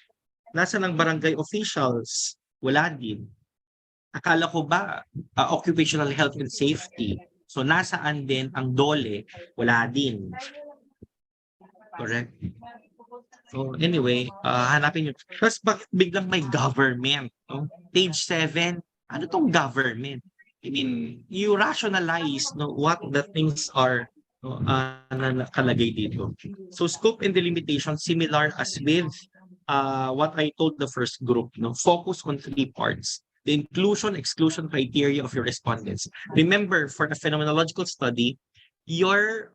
Nasaan ang barangay officials? Wala din. Akala ko ba occupational health and safety? So nasaan din ang DOLE? Wala din. Correct? So anyway, hanapin nyo. Tapos bakit biglang may government? No? Page 7, ano tong government? I mean, you rationalize what the things are na nakalagay dito. So scope and delimitation similar as with what I told the first group, focus on 3 parts. The inclusion-exclusion criteria of your respondents. Remember, for a phenomenological study, your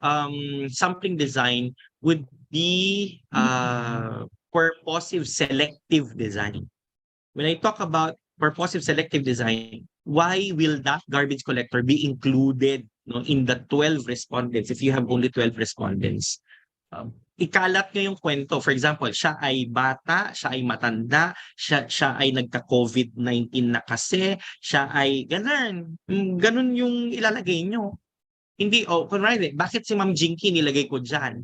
sampling design would be purposive selective design. When I talk about purposive selective design, why will that garbage collector be included in the 12 respondents if you have only 12 respondents? Ikalat nyo yung kwento. For example, siya ay bata, siya ay matanda, siya ay nagka-COVID-19 na kasi, siya ay ganun. Ganun yung ilalagay nyo. Hindi, kunwari, bakit si Ma'am Jinky nilagay ko dyan?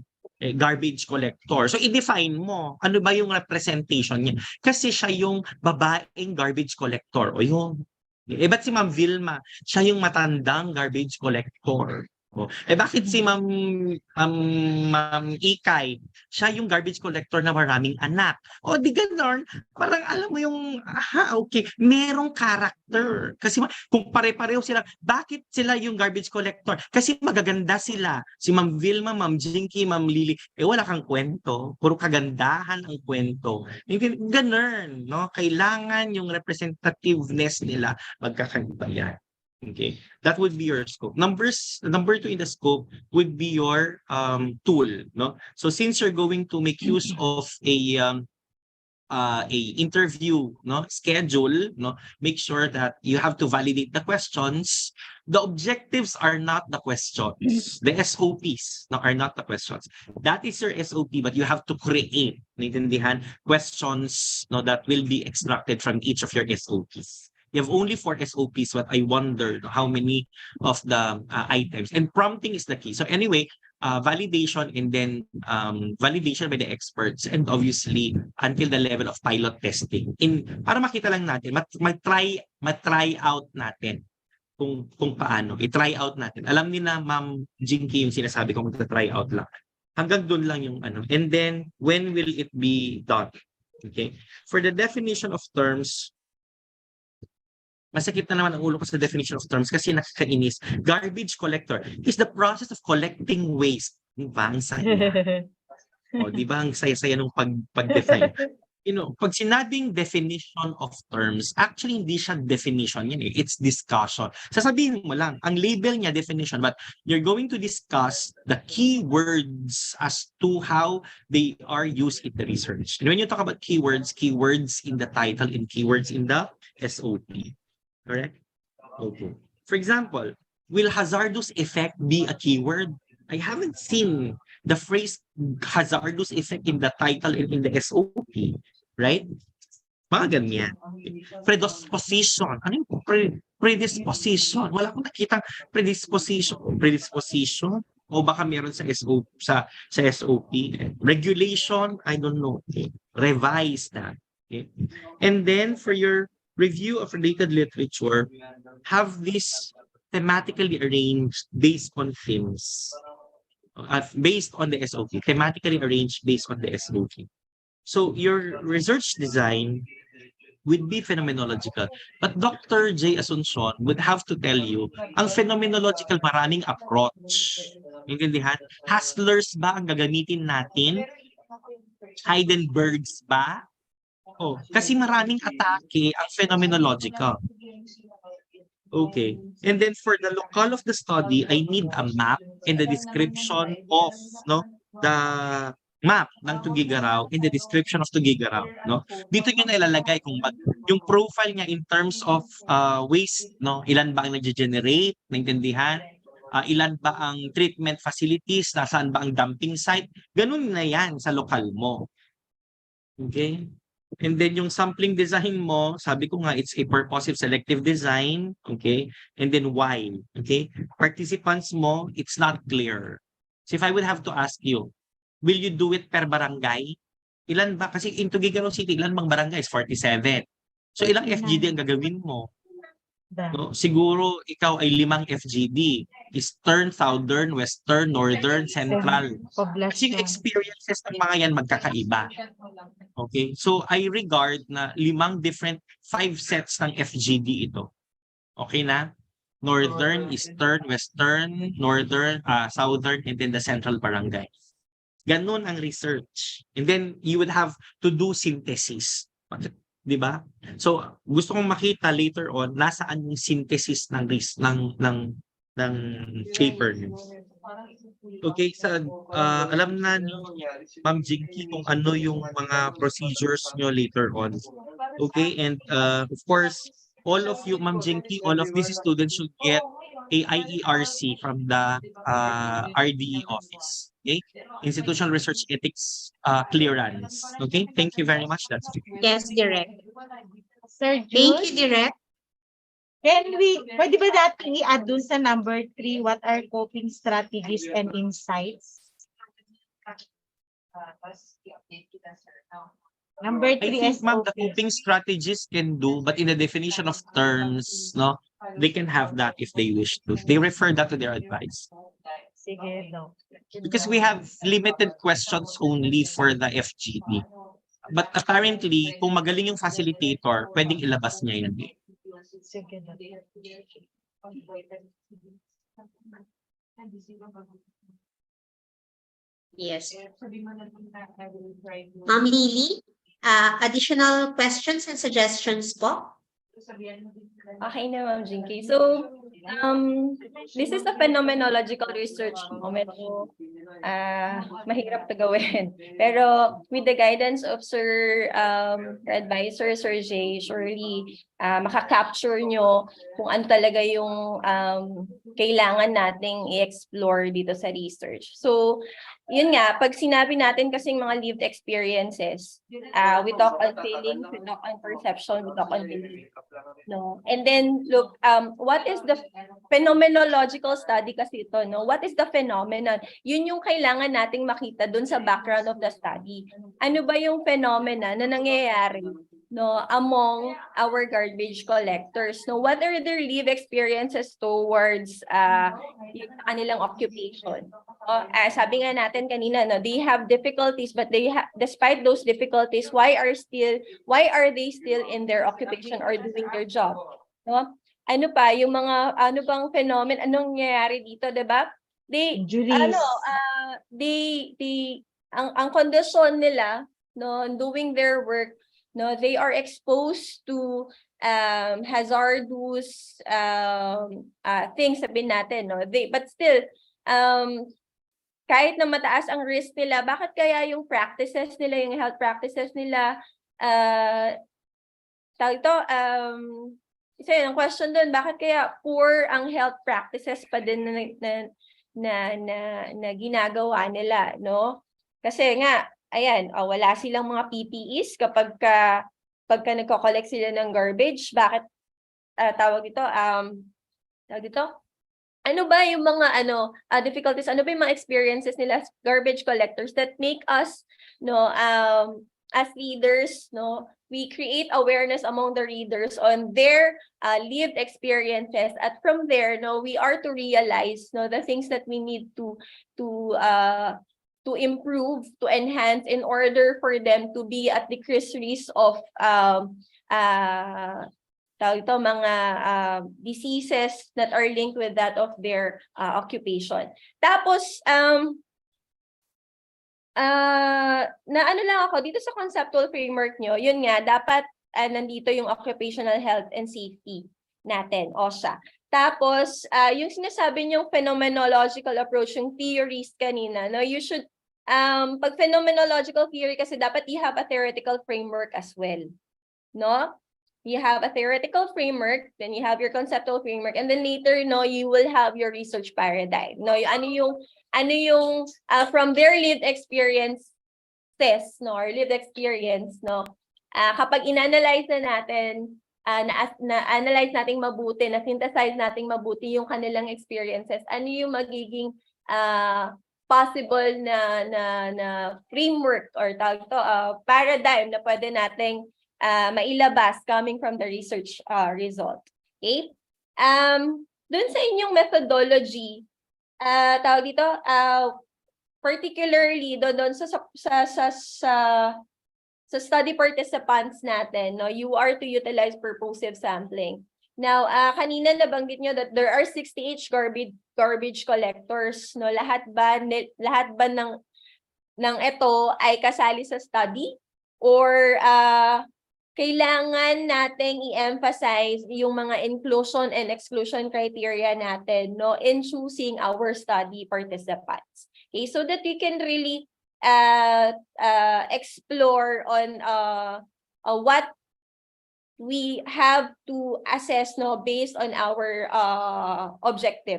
Garbage collector. So, i-define mo, ano ba yung representation niya? Kasi siya yung babaeng garbage collector. O yun. Ba't si Ma'am Vilma? Siya yung matandang garbage collector. Bakit si Ma'am Ikay? Siya yung garbage collector na maraming anak. Di ganon. Parang alam mo yung, okay, merong character. Kasi kung pare-pareho sila, bakit sila yung garbage collector? Kasi magaganda sila. Si Ma'am Vilma, Ma'am Jinky, Ma'am Lily, wala kang kwento. Puro kagandahan ang kwento. Ganon, no? Kailangan yung representativeness nila magkakaiba yan. Okay, that would be your scope. Number 2 in the scope would be your tool, no? So since you're going to make use of a interview, no, schedule, no, make sure that you have to validate the questions. The objectives are not the questions. The SOPs are not the questions. That is your SOP, but you have to create, naintindihan, questions, no, that will be extracted from each of your SOPs. You have only 4 SOPs, but I wonder how many of the items. And prompting is the key. So anyway, validation and then validation by the experts and obviously until the level of pilot testing. Para makita lang natin, mat-try out natin kung paano. I-try out natin. Alam niyo na Ma'am Jinky yung sinasabi ko mag-try out lang. Hanggang doon lang yung ano. And then, when will it be done? Okay? For the definition of terms, masakit na naman ang ulo ko sa definition of terms kasi nakakainis. Garbage collector is the process of collecting waste. Diba? Ang saya. Diba? Ang saya-saya nung pag-define. Pag sinabing definition of terms, actually hindi siya definition yan. It's discussion. Sasabihin mo lang, ang label niya definition, but you're going to discuss the keywords as to how they are used in the research. And when you talk about keywords in the title and keywords in the SOP. Correct? Okay. For example, will hazardous effect be a keyword? I haven't seen the phrase hazardous effect in the title and in the SOP. Right? Mga ganyan. Predisposition. Ano yung predisposition? Wala akong nakitang predisposition. Predisposition? O baka meron sa SOP, sa SOP. Regulation, I don't know. Revise na. Okay? And then for your review of related literature, have this thematically arranged based on themes. Based on the SOP, thematically arranged based on the SOP. So your research design would be phenomenological. But Dr. J. Asuncion would have to tell you, ang phenomenological maraming approach. Intindihan? Hustlers ba ang gagamitin natin? Heidenbergs ba? Oh, kasi maraming atake ang phenomenological. Okay. And then for the locale of the study, I need a map and the description of the map ng Tugigaraw in the description of Tugigaraw, no? Dito niyo na ilalagay kung yung profile niya in terms of waste, no? Ilan ba ang nage-generate, naintindihan? Ilan ba ang treatment facilities, nasaan ba ang dumping site? Ganun na yan sa lokal mo. Okay? And then yung sampling design mo, sabi ko nga, it's a purposive selective design. Okay? And then why? Okay? Participants mo, it's not clear. So if I would have to ask you, will you do it per barangay? Ilan ba? Kasi in Tuguegarao City, ilan bang barangay? 47. So ilang FGD ang gagawin mo? No? Siguro ikaw ay 5 FGD. Eastern, Southern, Western, Northern, Central. Kasi yung experiences ng mga yan magkakaiba. Okay? So I regard na 5 sets ng FGD ito. Okay na? Northern, Eastern, Western, Northern, Southern, and then the Central Barangay. Ganun ang research. And then you would have to do synthesis. Di ba? So gusto kong makita later on nasaan yung synthesis ng paper niyo. Okay, alam na ni Ma'am Jinky kung ano yung mga procedures niyo later on. Okay, and of course, all of you, Ma'am Jinky, all of these students should get a IERC from the RDE office. Okay? Institutional Research Ethics clearance. Okay? Thank you very much. That's it. Yes, Direct. Sir Thank you, Jules, Direct. pwede ba natin i-add dun sa number 3, what are coping strategies and insights? Number I 3 think, ma'am, the SOP. coping strategies can do, but in the definition of terms, no, they can have that if they wish to. They refer that to their advice. Sige, no. Because we have limited questions only for the FGD. But apparently, kung magaling yung facilitator, pwedeng ilabas niya yan. Sige, no. Yes. Ma'am Lily, additional questions and suggestions po? Okay na, Ma'am Jinky. So, this is a phenomenological research mo. Medyo mahirap to gawin. Pero with the guidance of Sir Advisor, Sir Jay, surely makakapture nyo kung ano talaga yung kailangan nating i-explore dito sa research. So, yun nga, pag sinabi natin kasing mga lived experiences, we talk on feelings, we talk on perception, we talk on belief. No? And then, look, what is the phenomenological study kasi ito, no? What is the phenomenon? Yun yung kailangan nating makita dun sa background of the study. Ano ba yung phenomena na nangyayari, no, among our garbage collectors? No, what are their lived experiences towards yung kanilang occupation? Sabi nga natin kanina, no, they have difficulties, but despite those difficulties, why are they still in their occupation or doing their job? No? Ano pa yung mga bang phenomenon, anong nangyayari dito, 'di ba? Ang kondisyon nila, no, doing their work, no, they are exposed to hazardous things, sabihin natin, no. But still kahit na mataas ang risk nila, bakit kaya yung practices nila, yung health practices nila, isa yun, ang question doon, bakit kaya poor ang health practices pa din na ginagawa nila, no? Kasi nga, ayan, wala silang mga PPEs pagka nagko-collect sila ng garbage. Bakit tawag dito? Ano ba yung mga difficulties, ano ba yung mga experiences nila as garbage collectors that make us, no, as leaders, no, we create awareness among the readers on their lived experiences. At from there, no, we are to realize, no, the things that we need to improve, to enhance in order for them to be at decreased risk of mga diseases that are linked with that of their occupation. Tapos, na ano lang ako, dito sa conceptual framework nyo, yun nga, dapat nandito yung occupational health and safety natin, OSHA. Tapos, yung sinasabi nyong phenomenological approach, yung theories kanina, no, you should, pag phenomenological theory kasi dapat you have a theoretical framework as well, no? You have a theoretical framework, then you have your conceptual framework, and then later, no, you will have your research paradigm. No, ano yung from their lived experiences, no, or lived experience, no, kapag inanalyze na natin, na-analyze nating mabuti, na-synthesize nating mabuti yung kanilang experiences, ano yung magiging possible na framework or paradigm na pwede nating mailabas coming from the research result. Okay? Dun sa inyong methodology, tawag dito, particularly doon sa study participants natin, no, you are to utilize purposive sampling. Now, kanina nabanggit nyo that there are 68 garbage collectors, no? Lahat ba ng ito ay kasali sa study, or kailangan nating i-emphasize yung mga inclusion and exclusion criteria natin, no, in choosing our study participants. Okay, so that we can really explore on what we have to assess, no, based on our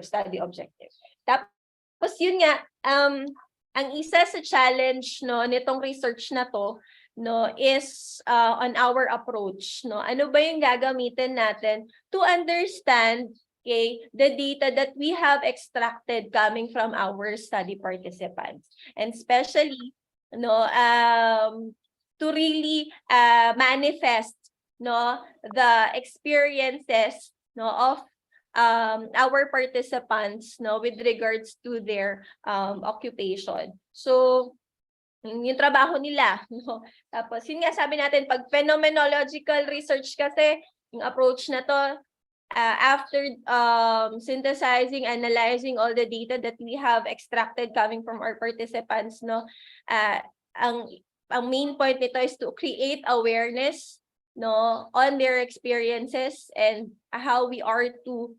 study objectives. Tapos yun nga, ang isa sa challenge, no, nitong research na to, no, is on our approach, no, ano ba yung gagamitin natin to understand, okay, the data that we have extracted coming from our study participants, and especially, no, to really manifest, no, the experiences, no, of our participants, no, with regards to their occupation. So yung trabaho nila, no? Tapos yun nga, sabi natin, pag phenomenological research kasi, yung approach na to, after synthesizing, analyzing all the data that we have extracted coming from our participants, no, ang main point nito is to create awareness, no, on their experiences and how we are to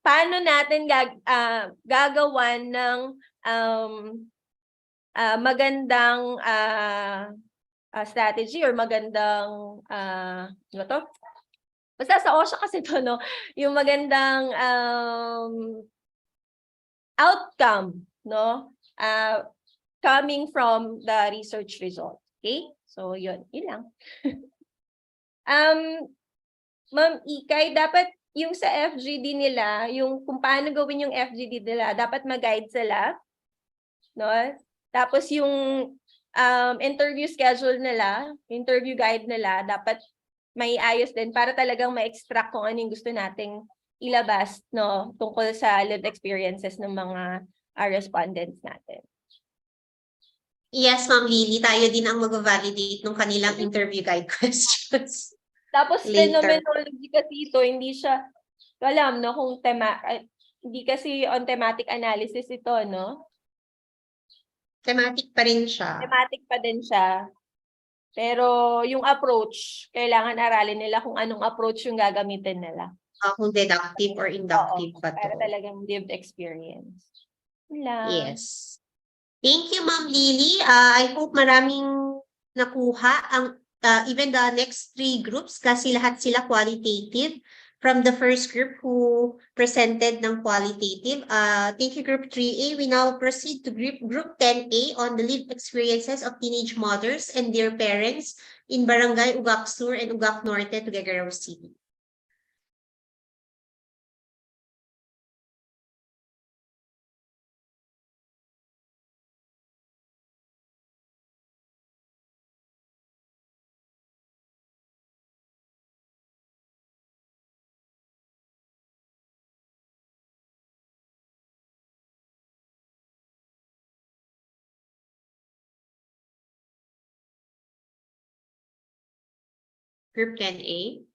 paano natin gagawan ng magandang strategy or magandang ano to? Basta sa OSHA kasi to, no, yung magandang outcome, no, coming from the research result. Okay? So yun lang. Ma'am Ikay, dapat yung sa FGD nila, yung kung paano gawin yung FGD nila, dapat mag-guide sila, no? Tapos yung interview schedule nila, interview guide nila, dapat may ayos din para talagang ma-extract kung ano yung gusto nating ilabas, no, tungkol sa lived experiences ng mga respondents natin. Yes, Ma'am Lily, tayo din ang mag-validate ng kanilang interview guide questions. Tapos Later. phenomenology kasi ito, hindi siya, alam, no, kung hindi kasi on thematic analysis ito, no? Thematic pa rin siya. Thematic pa din siya. Pero yung approach, kailangan aralin nila kung anong approach yung gagamitin nila. Kung deductive or inductive ba to. Para talagang lived experience. Lang. Yes. Thank you, Ma'am Lily. I hope maraming nakuha ang even the next 3 groups kasi lahat sila qualitative. From the first group who presented ng qualitative. Thank you, Group 3A. We now proceed to Group 10A on the lived experiences of teenage mothers and their parents in Barangay Ugak Sur and Ugak Norte, Tuguegarao City. Group 10A.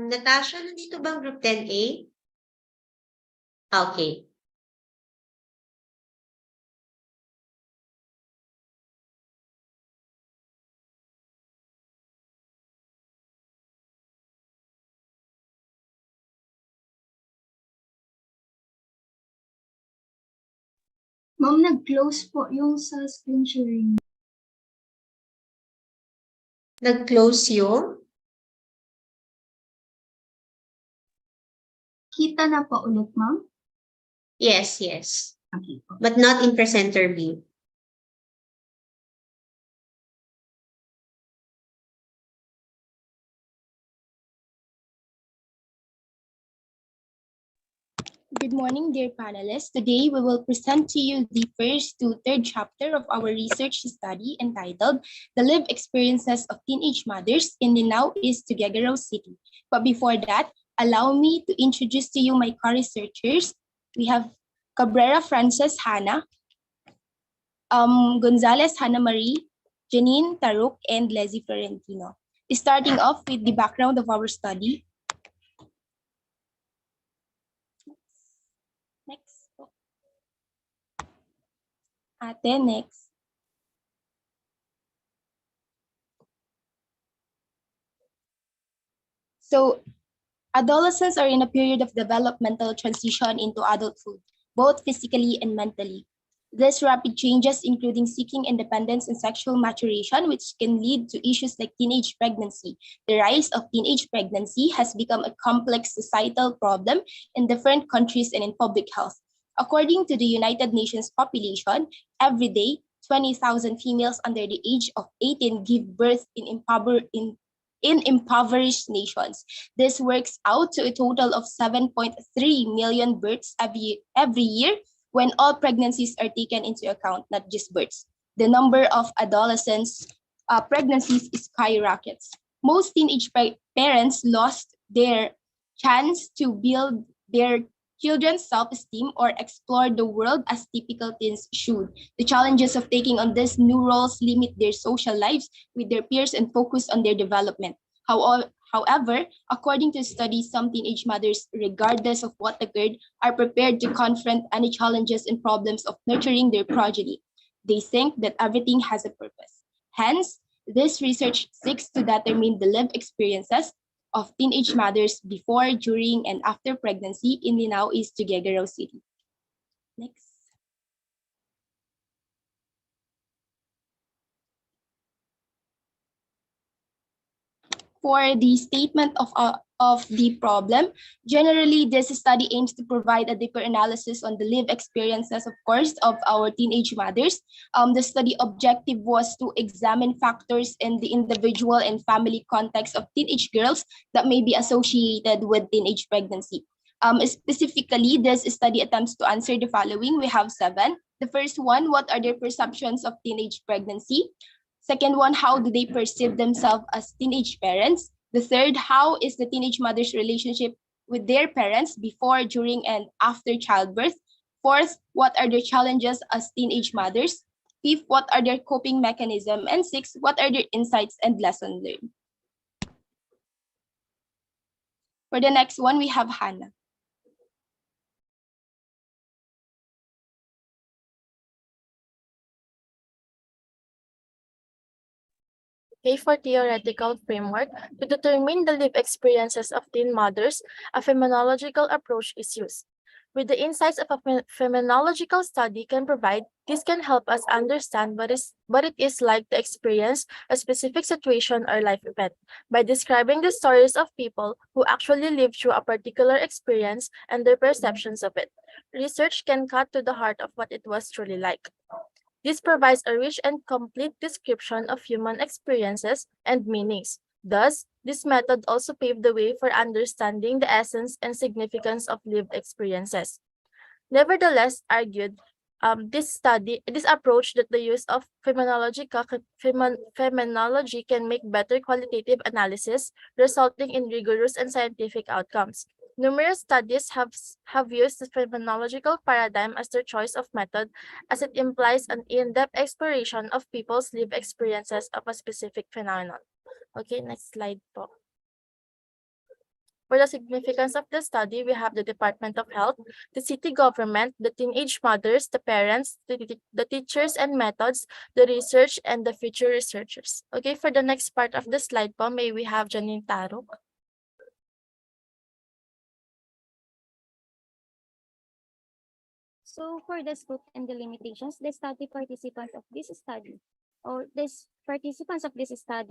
Natasha, nandito bang Group 10A? Okay. Ma'am, nag-close po yung sa screen sharing. Nag-close yung? Kita na po ulit, ma'am? Yes, yes. Okay po. But not in presenter view. Good morning, dear panelists. Today, we will present to you the first to third chapter of our research study entitled The Lived Experiences of Teenage Mothers in the Now East Tuguegarao City. But before that, allow me to introduce to you my co-researchers. We have Cabrera Frances Hannah, Gonzalez Hannah Marie, Janine Taruk, and Leslie Florentino. Starting off with the background of our study. Next. Ate, next. So, adolescents are in a period of developmental transition into adulthood, both physically and mentally. These rapid changes, including seeking independence and sexual maturation, which can lead to issues like teenage pregnancy. The rise of teenage pregnancy has become a complex societal problem in different countries and in public health. According to the United Nations population, every day, 20,000 females under the age of 18 give birth in impoverished nations. This works out to a total of 7.3 million births every year when all pregnancies are taken into account, not just births. The number of adolescents pregnancies skyrockets. Most teenage parents lost their chance to build their children's self-esteem or explore the world as typical teens should. The challenges of taking on these new roles limit their social lives with their peers and focus on their development. However, according to studies, some teenage mothers, regardless of what occurred, are prepared to confront any challenges and problems of nurturing their progeny. They think that everything has a purpose. Hence, this research seeks to determine the lived experiences of teenage mothers before, during, and after pregnancy in the now East Tuguegarao City. Next. For the statement of the problem, generally, this study aims to provide a deeper analysis on the lived experiences, of course, of our teenage mothers. The study objective was to examine factors in the individual and family context of teenage girls that may be associated with teenage pregnancy. Specifically, this study attempts to answer the following. We have 7. The first one, what are their perceptions of teenage pregnancy? Second one, how do they perceive themselves as teenage parents? The third, how is the teenage mother's relationship with their parents before, during, and after childbirth? Fourth, what are their challenges as teenage mothers? Fifth, what are their coping mechanisms? And sixth, what are their insights and lessons learned? For the next one, we have Hannah. A for theoretical framework to determine the lived experiences of teen mothers, a phenomenological approach is used. With the insights of a phenomenological study can provide, this can help us understand what it is like to experience a specific situation or life event by describing the stories of people who actually lived through a particular experience and their perceptions of it. Research can cut to the heart of what it was truly like. This provides a rich and complete description of human experiences and meanings. Thus, this method also paved the way for understanding the essence and significance of lived experiences. nevertheless argued this approach that the use of phenomenology can make better qualitative analysis, resulting in rigorous and scientific outcomes. Numerous studies have used the phenomenological paradigm as their choice of method, as it implies an in-depth exploration of people's lived experiences of a specific phenomenon. Okay, next slide po. For the significance of the study, we have the Department of Health, the city government, the teenage mothers, the parents, the teachers and methods, the research, and the future researchers. Okay, for the next part of the slide po, may we have Janine Taro. So for the scope and the limitations, the study participants of this study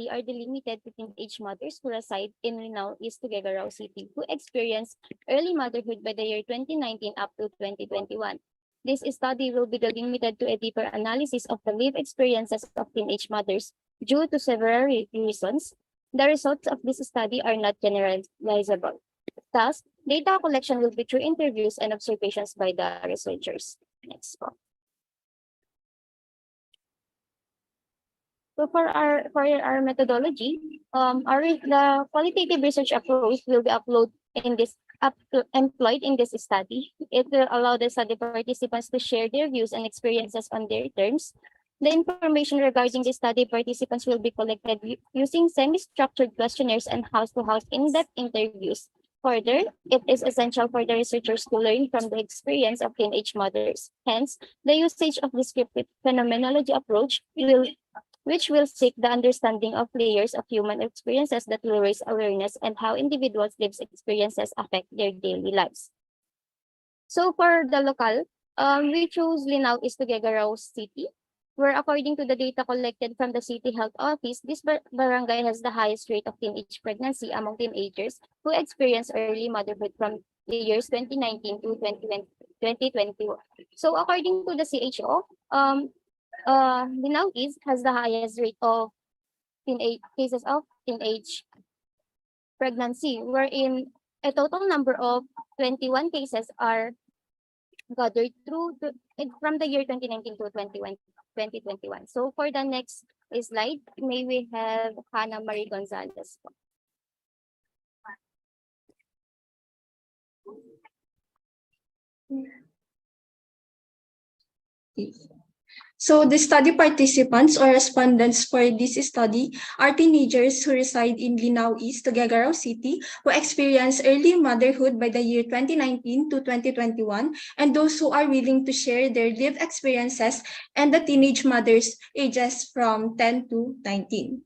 are delimited to teenage mothers who reside in Linao East Tuguegarao City, who experience early motherhood by the year 2019 up to 2021. This study will be delimited to a deeper analysis of the lived experiences of teenage mothers due to several reasons. The results of this study are not generalizable. Thus, data collection will be through interviews and observations by the researchers. Next po. So for our methodology, the qualitative research approach will be employed in this study. It will allow the study participants to share their views and experiences on their terms. The information regarding the study participants will be collected using semi-structured questionnaires and house-to-house in-depth interviews. Further, it is essential for the researchers to learn from the experience of teenage mothers. Hence, the usage of descriptive phenomenology approach which will seek the understanding of layers of human experiences that will raise awareness and how individuals' lived experiences affect their daily lives. So for the local, we chose Linao East Tuguegarao City, where according to the data collected from the City Health Office, this barangay has the highest rate of teenage pregnancy among teenagers who experience early motherhood from the years 2019 to 2021. So according to the CHO, Linao East has the highest rate of cases of teenage pregnancy, wherein a total number of 21 cases are gathered from the year 2019 to 2021. So for the next slide, may we have Hannah Marie Gonzalez. So the study participants or respondents for this study are teenagers who reside in Linao East, Tuguegarao City, who experience early motherhood by the year 2019 to 2021, and those who are willing to share their lived experiences, and the teenage mothers ages from 10 to 19.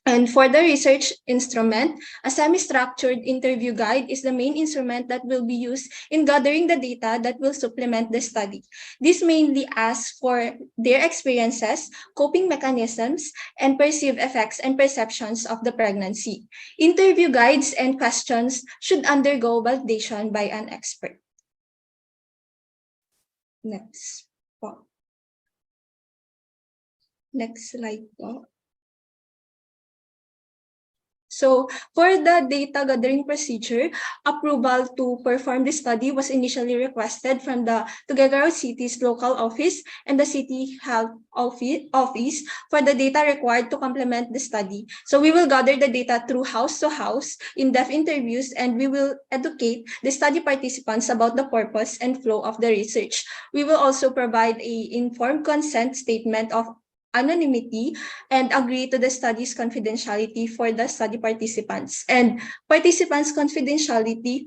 And for the research instrument, a semi-structured interview guide is the main instrument that will be used in gathering the data that will supplement the study. This mainly asks for their experiences, coping mechanisms, and perceived effects and perceptions of the pregnancy. Interview guides and questions should undergo validation by an expert. Next slide po. So for the data gathering procedure, approval to perform the study was initially requested from the Tuguegarao City's local office and the City Health Office for the data required to complement the study. So we will gather the data through house-to-house in-depth interviews, and we will educate the study participants about the purpose and flow of the research. We will also provide an informed consent statement of anonymity and agree to the study's confidentiality for the study participants. And participants' confidentiality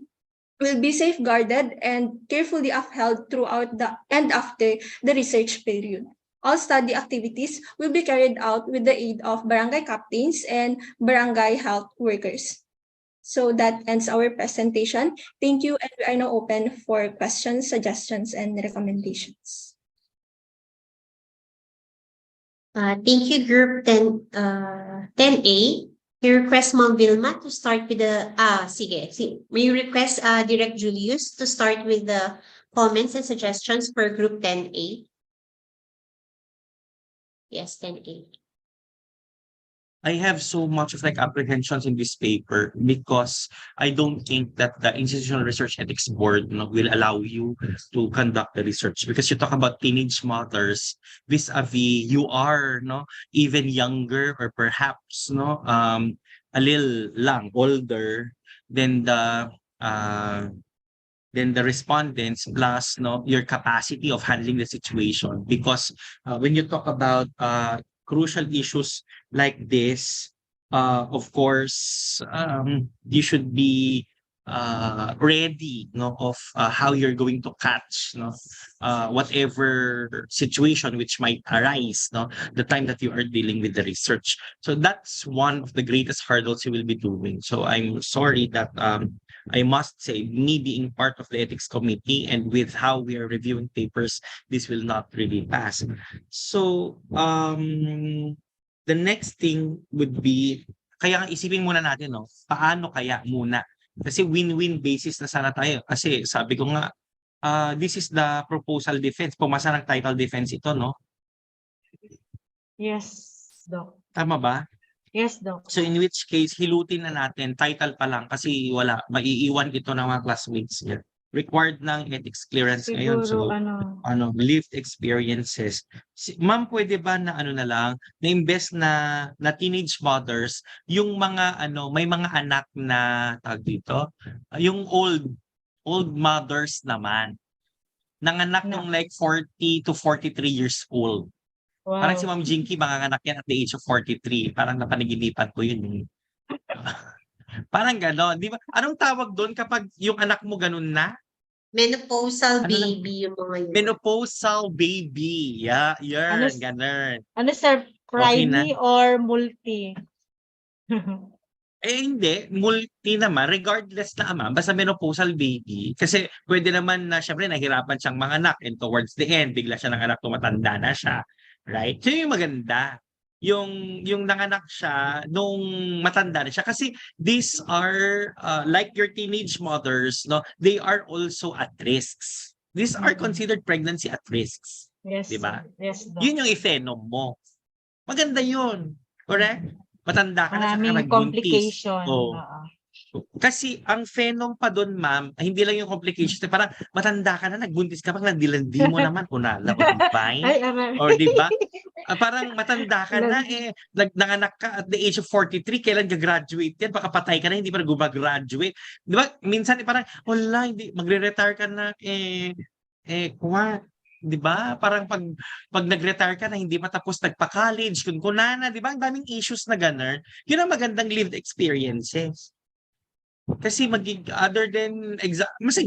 will be safeguarded and carefully upheld throughout the and after the research period. All study activities will be carried out with the aid of barangay captains and barangay health workers. So that ends our presentation. Thank you, and we are now open for questions, suggestions, and recommendations. Thank you, Group 10A. You request Ma'am Vilma to start with the, may you request Direct Julius to start with the comments and suggestions for Group 10A? Yes, 10A. I have so much of like apprehensions in this paper because I don't think that the Institutional Research Ethics Board will allow you to conduct the research because you talk about teenage mothers vis-a-vis you are even younger or perhaps a little lang older than uh the respondents plus your capacity of handling the situation because when you talk about crucial issues like this of course you should be ready of how you're going to catch whatever situation which might arise the time that you are dealing with the research. So that's one of the greatest hurdles you will be doing. So I'm sorry that I must say, me being part of the ethics committee and with how we are reviewing papers, this will not really pass. So, the next thing would be, kaya isipin muna natin, paano kaya muna? Kasi win-win basis na sana tayo. Kasi sabi ko nga, this is the proposal defense. Pumasa ng title defense ito, no? Yes, Doc. Tama ba? Yes, Doc. So in which case, hilutin na natin, title pa lang kasi wala, maiiwan ito ng mga classmates niya. Required ng ethics clearance ngayon. Siguro, So, lived experiences. Ma'am, pwede ba na na lang, na-invest na teenage mothers, yung mga may mga anak na, tag dito, yung old mothers naman. Nanganak nung like 40 to 43 years old. Wow. Parang si Ma'am Jinky, manganganak yan at the age of 43. Parang napanaginipan ko yun. Parang gano'n. Di ba? Anong tawag doon kapag yung anak mo ganun na? Menopausal baby yung mga yun. Menopausal baby. Yeah, yun. Ganun. Ano, sir? Primary or multi? Hindi. Multi naman. Regardless na ama. Basta menopausal baby. Kasi pwede naman na syempre nahirapan siyang manganak and towards the end, bigla siya ng anak tumatanda na siya. Right? So yung maganda. Yung nanganak siya nung matanda na siya. Kasi these are like your teenage mothers, they are also at risks. These are considered pregnancy at risks. Yes. Diba? Yes, Doc. Yun yung i-phenom mo. Maganda yun. Correct? Matanda ka na saka Maraming nagbuntis. complication. Oh. Kasi ang phenom pa doon, ma'am, hindi lang yung complications. Parang matanda ka na, nagbuntis ka pa, nagdilandi mo naman, unala, o divine. Or di ba? Parang matanda ka na, nanganak ka at the age of 43, kailan ka-graduate yan? Baka patay ka na, hindi pa nag-graduate. Di ba? Minsan, parang, wala, hindi, magre-retire ka na, di ba? Parang pag nag-retire ka na, hindi pa tapos nagpa-college, kung kunana, di ba? Ang daming issues na gano'n. Yun ang magandang lived experiences. Kasi other than mas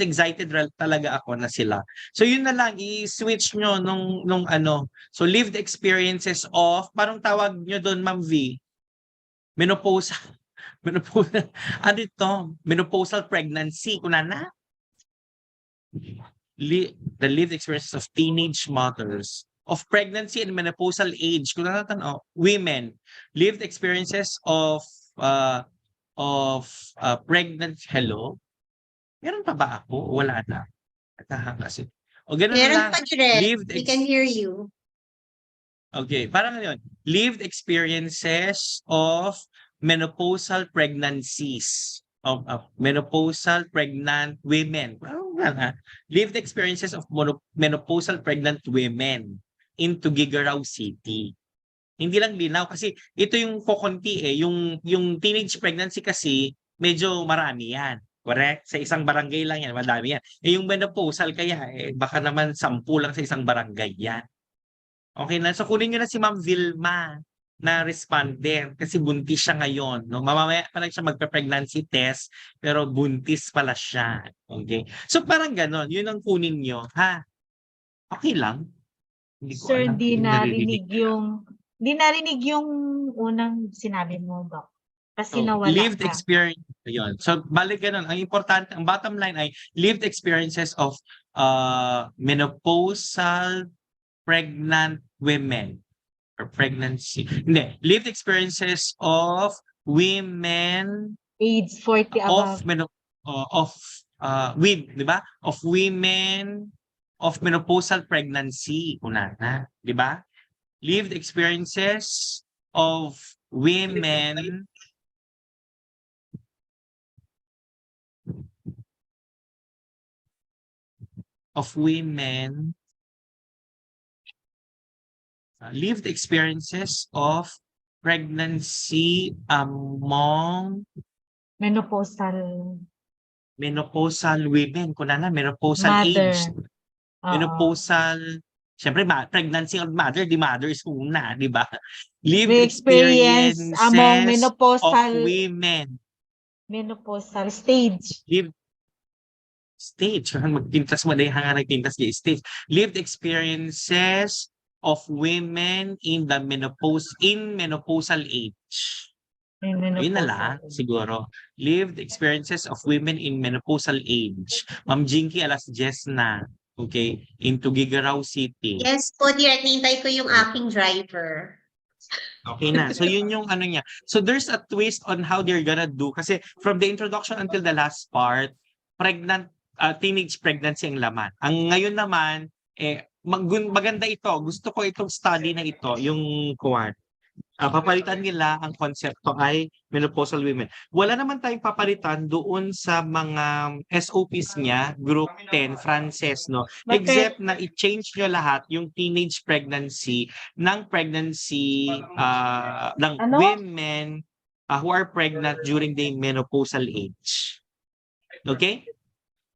excited talaga ako na sila. So yun na lang, i-switch nyo nung So lived experiences of, parang tawag nyo doon, Ma'am V, menopausal menopausal pregnancy, kunana? The lived experiences of teenage mothers of pregnancy and menopausal age, kunana women, lived experiences of pregnant. Hello? Meron pa ba ako? Wala na. Kasi. O ganun Meron lang. pa, Direk. We can hear you. Okay. Parang yun. Lived experiences of menopausal pregnancies. Of menopausal pregnant women. Lived experiences of menopausal pregnant women in Tuguegarao City. Hindi lang linaw kasi ito yung kukunti yung teenage pregnancy kasi medyo marami yan. Correct? Sa isang barangay lang yan, madami yan. Yung menopausal kaya baka naman 10 lang sa isang barangay yan. Okay na. So kunin niyo na si Ma'am Vilma na respondent kasi buntis siya ngayon. No? Mamamaya pa lang siya magpe-pregnancy test pero buntis pala siya. Okay? So parang ganon. Yun ang kunin niyo. Ha? Okay lang. Hindi ko Sir, alam di kung narinig yung unang sinabi mo, Doc. Kasi nawala lived ka. experience. Ayun. So, balik ganun. Ang importante, ang bottom line ay lived experiences of menopausal pregnant women or pregnancy. Hindi. Lived experiences of women Age 40 above. di ba? Of women of menopausal pregnancy. Una na. Di ba? Lived experiences of women lived experiences of pregnancy among Menopausal menopausal women. Kuna na, menopausal age. mother. Oo. Menopausal, syempre, pregnancy of mother, the mother is una, di ba? Lived The experience among experiences of women. menopausal stage. Lived stage. Magtintas mo na yung hanga nagtintas yung stage. Lived experiences of women in the menopausal age. In Ayun na menopausal lang, age. siguro. Lived experiences of women in menopausal age. Ma'am Jinky, alas 10 na. Okay? In Tuguegarao City. Yes po, dear. Nintay ko yung aking driver. Okay na. So yun yung ano niya. So there's a twist on how they're gonna do. Kasi from the introduction until the last part, teenage pregnancy ang laman. Ang ngayon naman, maganda ito. Gusto ko itong study na ito, yung kuwan. Papalitan nila ang konsepto ay menopausal women. Wala naman tayong papalitan doon sa mga SOPs niya, Group 10, Frances, no? Except na i-change nyo lahat yung teenage pregnancy ng pregnancy ng women who are pregnant during the menopausal age. Okay?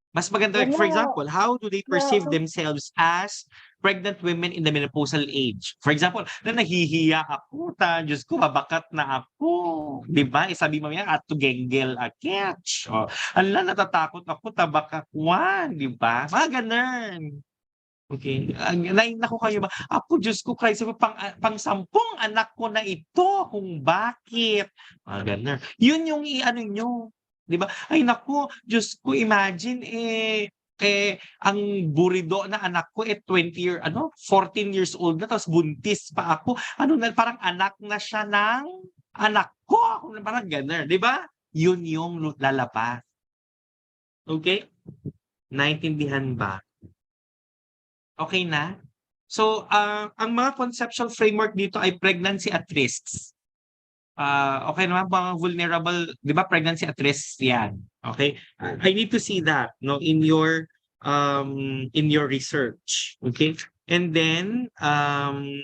Mas maganda, for example, how do they perceive themselves as pregnant women in the menopausal age? For example, na nahihiya ako, Diyos ko, mabakat na ako. Di ba? Sabi mo yan, ato genggel aketch. Ala, natatakot ako, tabakakwan. Di ba? Mga ganun. Okay. Naku kayo ba? Ako, Diyos ko, Christ, pang 10 anak ko na ito. Kung bakit? Mga ganun. Yun yung i-ano nyo. Di ba? Ay naku, Diyos ko, imagine ang burido na anak ko 14 years old na tapos buntis pa ako. Ano na parang anak na siya ng anak ko. Parang ganun, di ba? Yun yung lalabas. Okay? Naintindihan ba? Okay na? So, ang mga conceptual framework dito ay pregnancy at risks. Okay naman, mga vulnerable, di ba, pregnancy at risk yan. Okay? I need to see that, no, in your research. Okay? And then, ano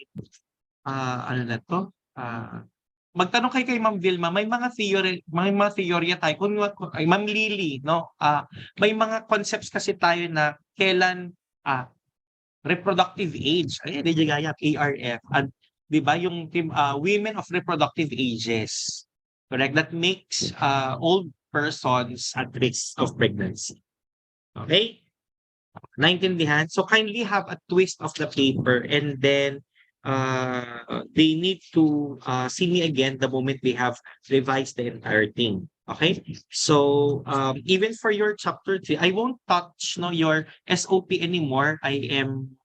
na to? Magtanong kay Ma'am Vilma, may mga theory tayo. Ay, Ma'am Lily, no? May mga concepts kasi tayo na kailan, reproductive age. Ay, hindi gaya, ARF. At di ba yung women of reproductive ages, correct, that makes old persons at risk of pregnancy. Okay, naintindihan? So kindly have a twist of the paper and then they need to see me again the moment they have revised the entire thing. Okay, so even for your chapter 3, I won't touch your SOP anymore. I am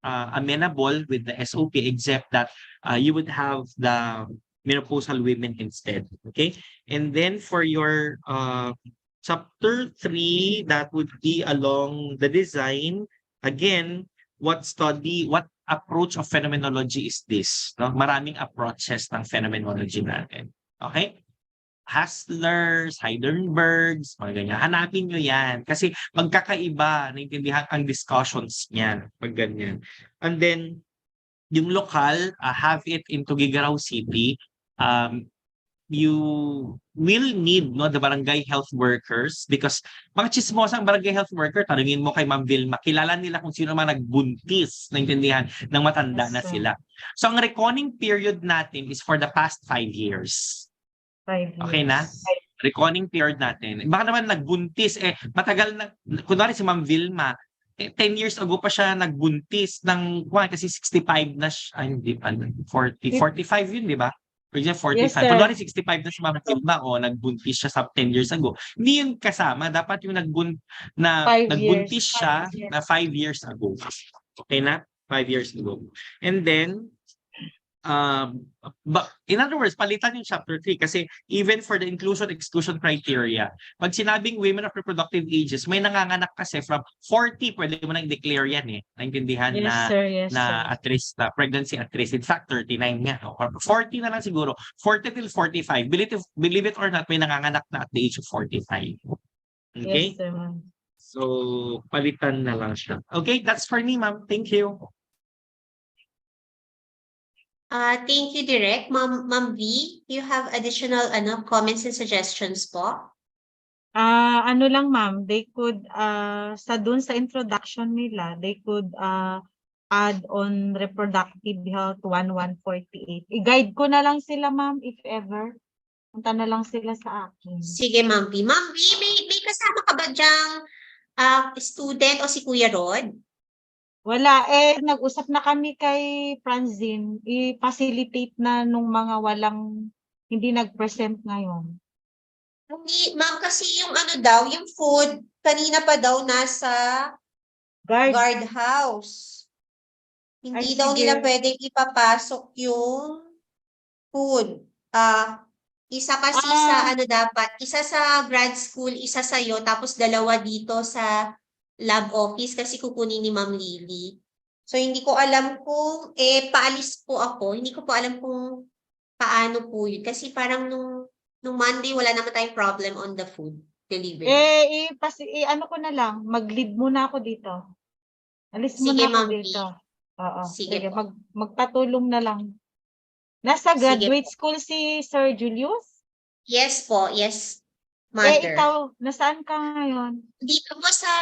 amenable with the SOP, except that you would have the menopausal women instead. Okay, and then for your chapter 3, that would be along the design. Again, what approach of phenomenology is this? No? Maraming approaches ng phenomenology natin. Okay? Haslers, Heidenbergs, mga ganyan. Hanapin nyo yan. Kasi magkakaiba, naintindihan ang discussions niyan. Pag ganyan. And then, yung lokal, have it in Tuguegarao City. You will need the barangay health workers because mga chismosang barangay health worker, tanungin mo kay Ma'am Vilma, kilala nila kung sino man nagbuntis, naintindihan, ng matanda na sila. So ang reckoning period natin is for the past 5 years. 5 years. Okay na? Reckoning period natin. Baka naman nagbuntis, matagal na, kunwari si Ma'am Vilma, 10 years ago pa siya nagbuntis ng, kasi 65 na siya, hindi pa, 45 yun, di ba? For example, 45. Yes, sir. Kunwari 65 na si Ma'am Vilma, nagbuntis siya sa 10 years ago. Hindi yun kasama. Dapat yung nagbuntis siya na 5 years ago. Okay na? 5 years ago. And then, but in other words, palitan yung chapter 3 kasi even for the inclusion-exclusion criteria, pag sinabing women of reproductive ages, may nanganganak kasi from 40, pwede mo nang declare yan eh. Naintindihan Yes, sir. Yes, na sir. at risk, na pregnancy at risk. In fact, 39 nga. No? Or 40 na lang siguro. 40 till 45. Believe it or not, may nanganganak na at the age of 45. Okay? Yes, sir, ma'am. So, palitan na lang siya. Okay, that's for me, ma'am. Thank you. Thank you, Direk. Ma'am V, you have additional comments and suggestions po? Ano lang ma'am, they could sa dun sa introduction nila, they could add on reproductive health 1148. I-guide ko na lang sila ma'am if ever. Punta na lang sila sa akin. Sige, Ma'am V. Ma'am V, may kasama ka ba dyang student o si Kuya Rod? Wala nag-usap na kami kay Franzine, i-facilitate na nung mga hindi nag-present ngayon. Hindi, ma'am, kasi yung daw, yung food, kanina pa daw nasa guard house. Hindi Ay, daw sige. nila pwedeng ipapasok yung food. Isa kasi sa dapat, isa sa grad school, isa sa'yo, tapos dalawa dito sa lab office kasi kukunin ni Ma'am Lily. So hindi ko alam kung, paalis po ako, hindi ko po alam kung paano po yun. Kasi parang nung Monday, wala naman tayong problem on the food delivery. Ano ko na lang, mag-leave muna ako dito. Alis Sige, muna ako Ma'am V. dito. Oo, Sige sige, po. magpatulong na lang. Nasa Sige graduate po. school si Sir Julius? Yes po, yes, mother. Ikaw, nasaan ka ngayon? Dito po sa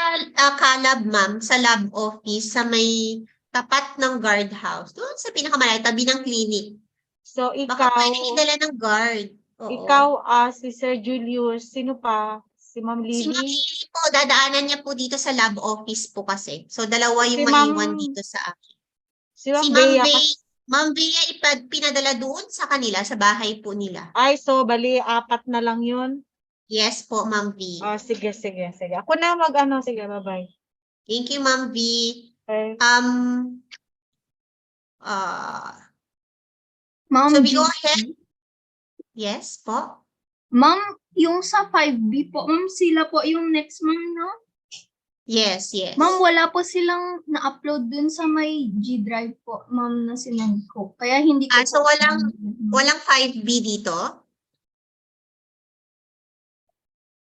Calab, ma'am, sa lab office, sa may tapat ng guard house. Doon sa pinakamalayo, tabi ng clinic. So, Baka ikaw, pwedeng idala ng guard. Oo. ikaw, si Sir Julius, sino pa? Si Ma'am Si Ma'am Lily? Lily po, dadaanan niya po dito sa lab office po kasi. So, dalawa Si yung Ma'am- maiwan dito sa akin. Si Ma'am Si Ma'am Bea. Bea, Ma'am Bea pinadala doon sa kanila, sa bahay po nila. Ay, so, bali, 4 na lang yun? Yes po, Ma'am V. Sige. Ako na sige, bye-bye. Thank you, Ma'am V. Okay. Ma'am So we go G. ahead. Yes po. Ma'am, yung sa 5B po, ma'am, sila po yung next, ma'am, no? Yes. Ma'am, wala po silang na-upload dun sa may G Drive po, ma'am, na sinend ko. Kaya hindi ko So po- walang 5B dito?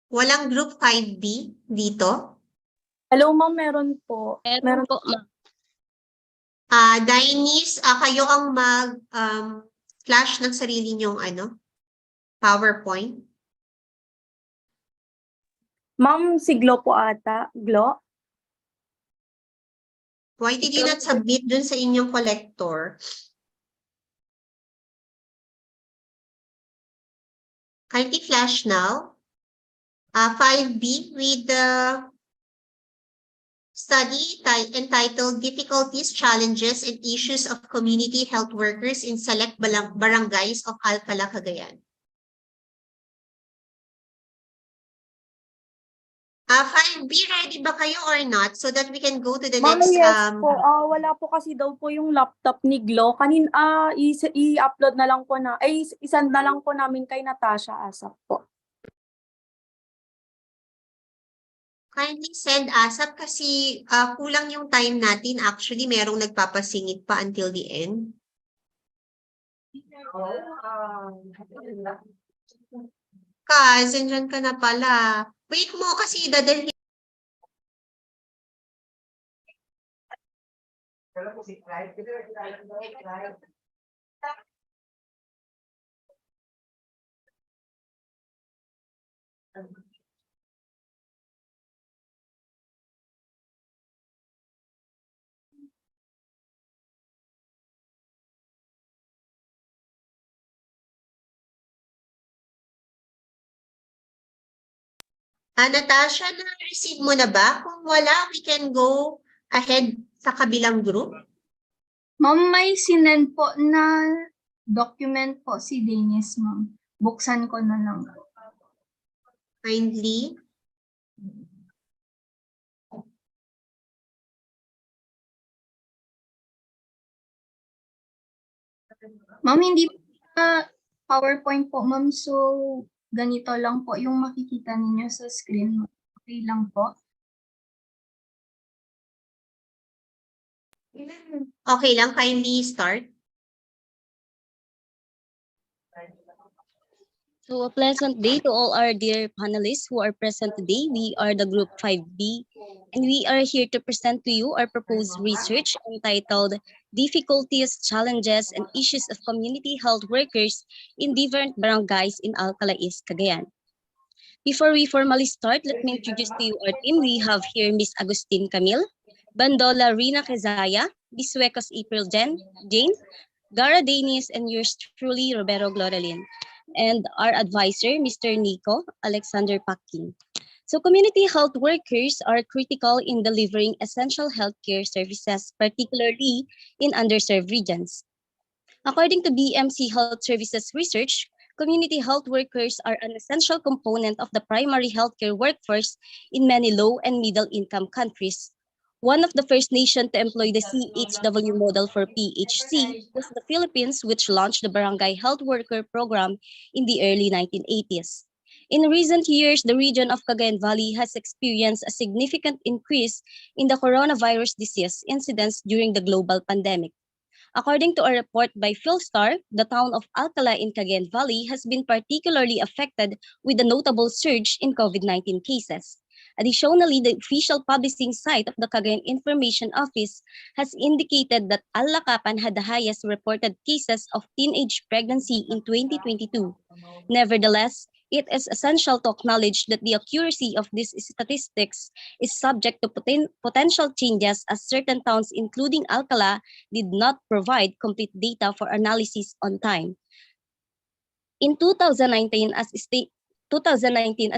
Walang group 5B dito? Hello, ma'am, meron po. Meron po, ma'am. Dainis, kayo ang flash ng sarili niyong PowerPoint. Ma'am, si Glo po ata. Glo? Why did you not submit dun sa inyong collector? Kindly flash now. 5B with the study entitled Difficulties, Challenges, and Issues of Community Health Workers in Select Barangays of Alcala, Cagayan. 5B, ready ba kayo or not? So that we can go to the Ma'am, next... yes po. Wala po kasi daw po yung laptop ni Glo. I-upload na lang po isend na lang po namin kay Natasha Asap po. Kindly send ASAP kasi kulang yung time natin. Actually, merong nagpapasingit pa until the end. Kaz, andyan ka na pala. Wait mo kasi dadalhin. Natasha, na-receive mo na ba? Kung wala, we can go ahead sa kabilang group. Ma'am, may sinend po na document po si Dennis, ma'am. Buksan ko na lang. Kindly. Ma'am, hindi PowerPoint po, ma'am. So, ganito lang po yung makikita ninyo sa screen. Okay lang po. Okay lang, kindly start. So a pleasant day to all our dear panelists who are present today. We are the group 5B and we are here to present to you our proposed research entitled Difficulties, Challenges, and Issues of Community Health Workers in Different Barangays in Alcala East, Cagayan. Before we formally start, let me introduce to you our team. We have here Miss Agustin Camille, Bandola Rina Quezaya, Bisuecos April Jane, Gara Danis, and yours truly, Roberto Gloralin. And our advisor, Mr. Nico Alexander Pakin. So community health workers are critical in delivering essential healthcare services, particularly in underserved regions. According to BMC Health Services research, community health workers are an essential component of the primary healthcare workforce in many low and middle income countries. One of the first nations to employ the CHW model for PHC was the Philippines, which launched the Barangay Health Worker Program in the early 1980s. In recent years, the region of Cagayan Valley has experienced a significant increase in the coronavirus disease incidence during the global pandemic. According to a report by Philstar, the town of Alcala in Cagayan Valley has been particularly affected with a notable surge in COVID-19 cases. Additionally, the official publishing site of the Cagayan Information Office has indicated that Alacapan had the highest reported cases of teenage pregnancy in 2022. Nevertheless, it is essential to acknowledge that the accuracy of these statistics is subject to potential changes as certain towns, including Alcala, did not provide complete data for analysis on time. In 2019, as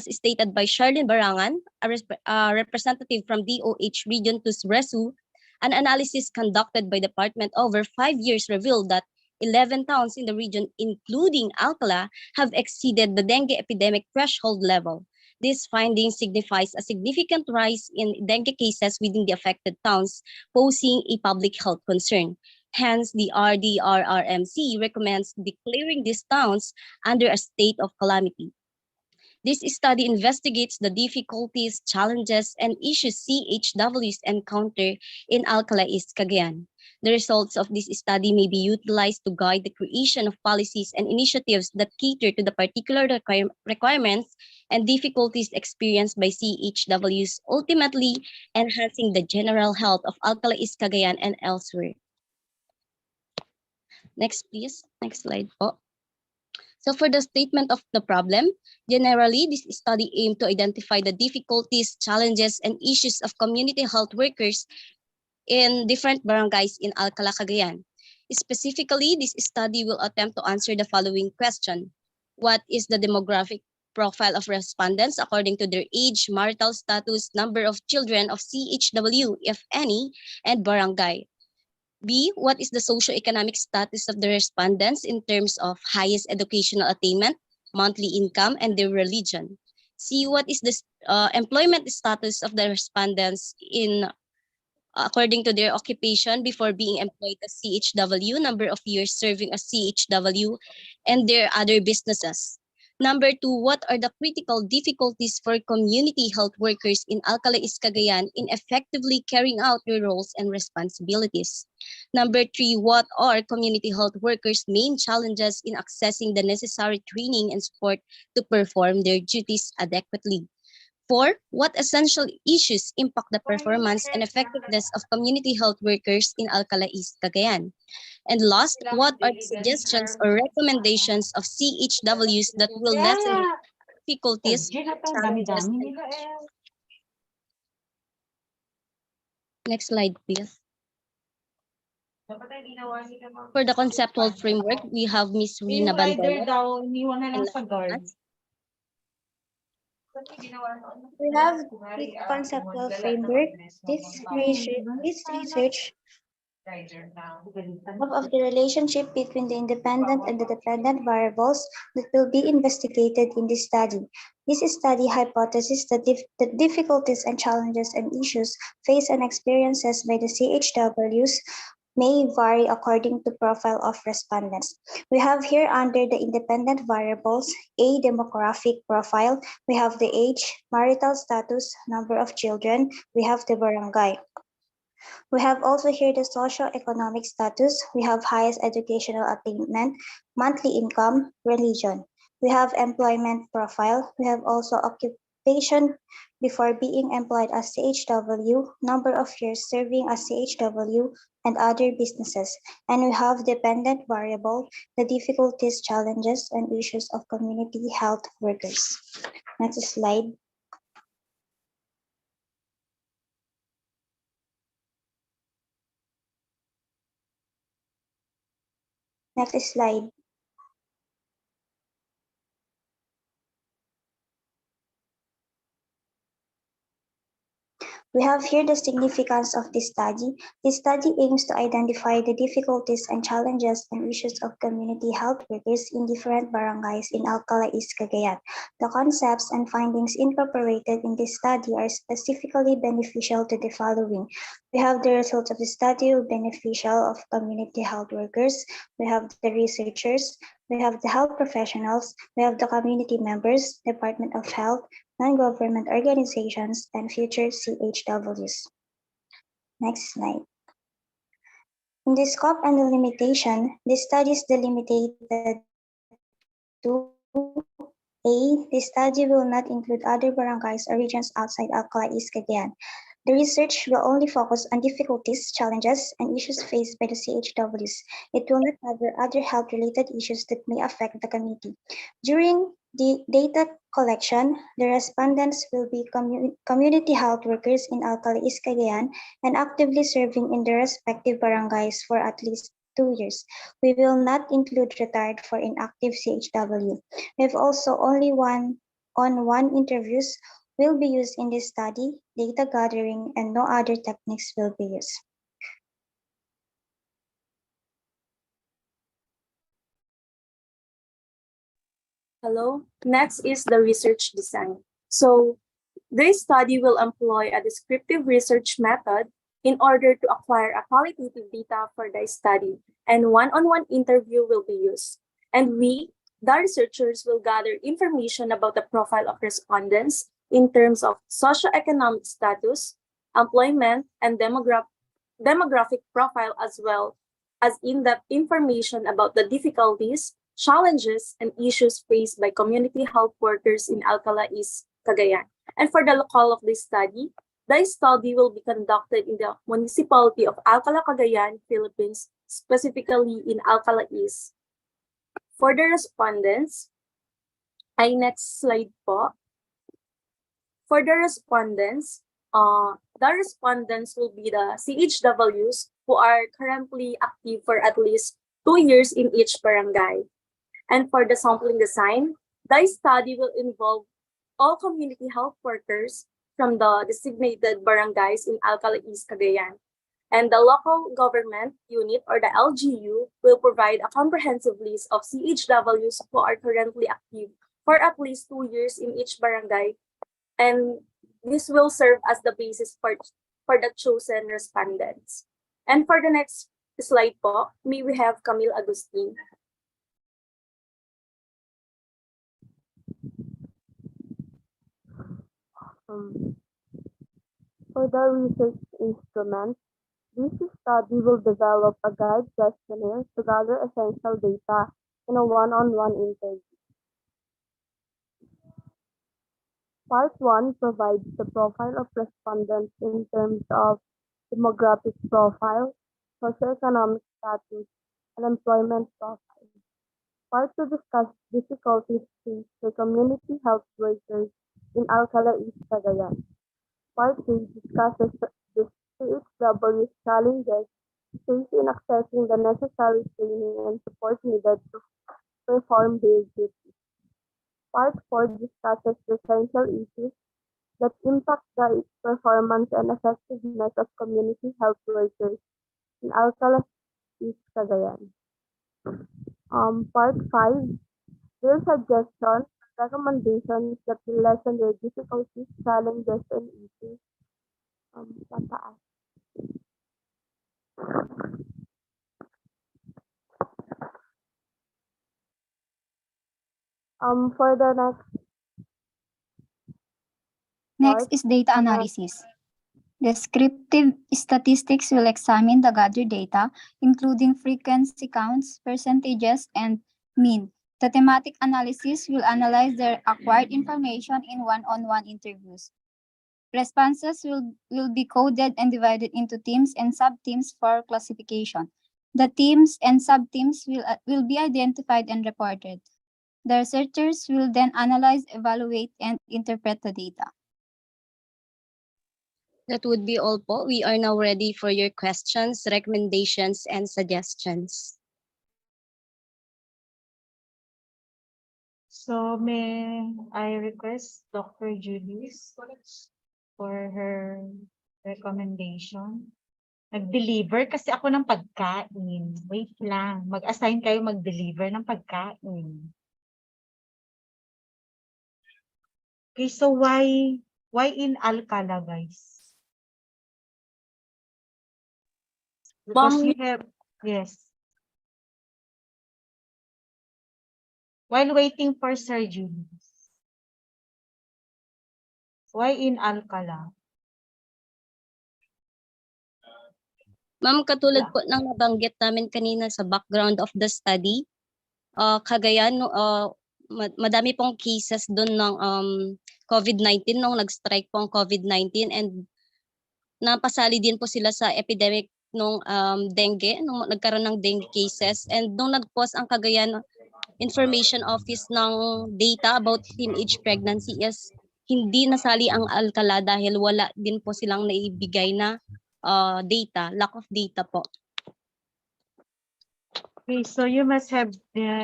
stated by Charlene Barangan, a representative from DOH Region 2's RESU, an analysis conducted by Department over 5 years revealed that 11 towns in the region, including Alcala, have exceeded the dengue epidemic threshold level. This finding signifies a significant rise in dengue cases within the affected towns, posing a public health concern. Hence, the RDRRMC recommends declaring these towns under a state of calamity. This study investigates the difficulties, challenges, and issues CHWs encounter in Alcala East Cagayan. The results of this study may be utilized to guide the creation of policies and initiatives that cater to the particular requirements and difficulties experienced by CHWs, ultimately enhancing the general health of Alcala East Cagayan and elsewhere. Next, please. Next slide po. So for the statement of the problem, generally, this study aimed to identify the difficulties, challenges, and issues of community health workers in different barangays in Alcala, Cagayan. Specifically, this study will attempt to answer the following question. What is the demographic profile of respondents according to their age, marital status, number of children of CHW, if any, and barangay? B, what is the socioeconomic status of the respondents in terms of highest educational attainment, monthly income, and their religion? C, what is the employment status of the respondents in according to their occupation before being employed as CHW, number of years serving as CHW, and their other businesses. Number two, what are the critical difficulties for community health workers in Alcala East Cagayan in effectively carrying out their roles and responsibilities? Number three, what are community health workers' main challenges in accessing the necessary training and support to perform their duties adequately? Four, what essential issues impact the performance and effectiveness of community health workers in Alcala East Cagayan? And last, what are the suggestions or recommendations of CHWs that will lessen the difficulties, challenges, and next slide, please. For the conceptual framework, we have Ms. Rina Bandola. We have the conceptual framework. This research of the relationship between the independent and the dependent variables that will be investigated in this study. This study hypothesis that the difficulties and challenges and issues faced and experiences by the CHWs may vary according to profile of respondents. We have here under the independent variables, a demographic profile, we have the age, marital status, number of children, we have the barangay. We have also here the socio-economic status, we have highest educational attainment, monthly income, religion. We have employment profile, we have also occupation before being employed as CHW, number of years serving as CHW, and other businesses. And we have dependent variable, the difficulties, challenges, and issues of community health workers. Next slide. Next slide. We have here the significance of this study. This study aims to identify the difficulties and challenges and issues of community health workers in different barangays in Alcala East, Cagayan. The concepts and findings incorporated in this study are specifically beneficial to the following. We have the results of the study beneficial of community health workers. We have the researchers. We have the health professionals. We have the community members, Department of Health, non-government organizations, and future CHWs. Next slide. In the scope and the limitation, the study is delimited to A. The study will not include other barangays or regions outside Alcala East, Cagayan. The research will only focus on difficulties, challenges, and issues faced by the CHWs. It will not cover other health-related issues that may affect the community. During the data collection, the respondents will be community health workers in Alcala East, Cagayan and actively serving in their respective barangays for at least 2 years. We will not include retired for inactive CHW. We have also only one-on-one interviews will be used in this study, data gathering, and no other techniques will be used. Hello. Next is the research design. So this study will employ a descriptive research method in order to acquire a qualitative data for the study, and one-on-one interview will be used. And we, the researchers, will gather information about the profile of respondents in terms of socioeconomic status, employment, and demographic profile, as well as in-depth information about the difficulties, challenges, and issues faced by community health workers in Alcala East, Cagayan. And for the locale of this study, the study will be conducted in the municipality of Alcala, Cagayan, Philippines, specifically in Alcala East. For the respondents, ay next slide po. For the respondents will be the CHWs who are currently active for at least 2 years in each barangay. And for the sampling design, the study will involve all community health workers from the designated barangays in Alcala East, Cagayan. And the local government unit, or the LGU, will provide a comprehensive list of CHWs who are currently active for at least 2 years in each barangay. And this will serve as the basis for the chosen respondents. And for the next slide po, may we have Camille Agustin. For the research instrument, this study will develop a guide questionnaire to gather essential data in a one-on-one interview. Part 1 provides the profile of respondents in terms of demographic profile, socioeconomic status, and employment profile. Part 2 discusses difficulties faced by community health workers in Alcala East, Cagayan. Part 3 discusses the CHW's challenges faced in accessing the necessary training and support needed to perform their duties. Part 4 discusses the essential issues that impact the performance and effectiveness of community health workers in Alcala East, Cagayan. Part 5, their suggestions, recommendations that will lessen their difficulties, challenges, and issues. Pataas. For the Next is data analysis. Descriptive statistics will examine the gathered data, including frequency counts, percentages, and mean. The thematic analysis will analyze the acquired information in one-on-one interviews. Responses will be coded and divided into teams and sub-teams for classification. The teams and sub-teams will be identified and reported. The researchers will then analyze, evaluate, and interpret the data. That would be all po. We are now ready for your questions, recommendations, and suggestions. So may I request Dr. Julius for her recommendation? Nag-deliver kasi ako ng pagkain. Wait lang. Mag-assign kayo mag-deliver ng pagkain. Okay, so why in Alcala, guys? Because we have, yes. While waiting for Sir Julius. Why in Alcala? Ma'am, katulad po ng nabanggit namin kanina sa background of the study, Cagayan, madami pong cases doon ng COVID-19 nung nag-strike po ang COVID-19 and napasali din po sila sa epidemic nung dengue, nung nagkaroon ng dengue cases and nung nag-post ang Cagayan Information Office ng data about teenage pregnancy is hindi nasali ang Alcala dahil wala din po silang naibigay na data, lack of data po. Okay, so you must have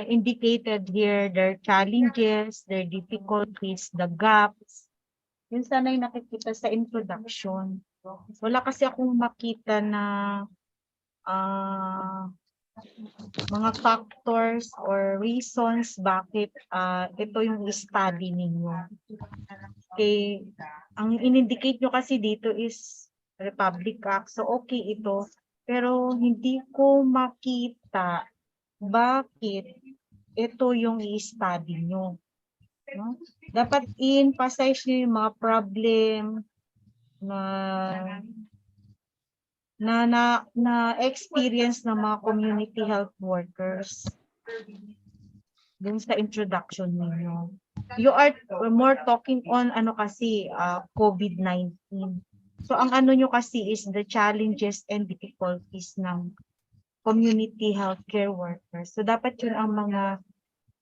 indicated here their challenges, their difficulties, the gaps. Yun sana yung nakikita sa introduction. Wala kasi akong makita na mga factors or reasons bakit ito yung study ninyo. Okay, ang in-indicate nyo kasi dito is Republic Act. So okay ito, pero hindi ko makita bakit ito yung i-study nyo. No? Dapat i-emphasize nyo yung mga problem na experience ng mga community health workers dun sa introduction ninyo. You are more talking on COVID-19. So ang ano nyo kasi is the challenges and difficulties ng community healthcare workers. So dapat yun ang mga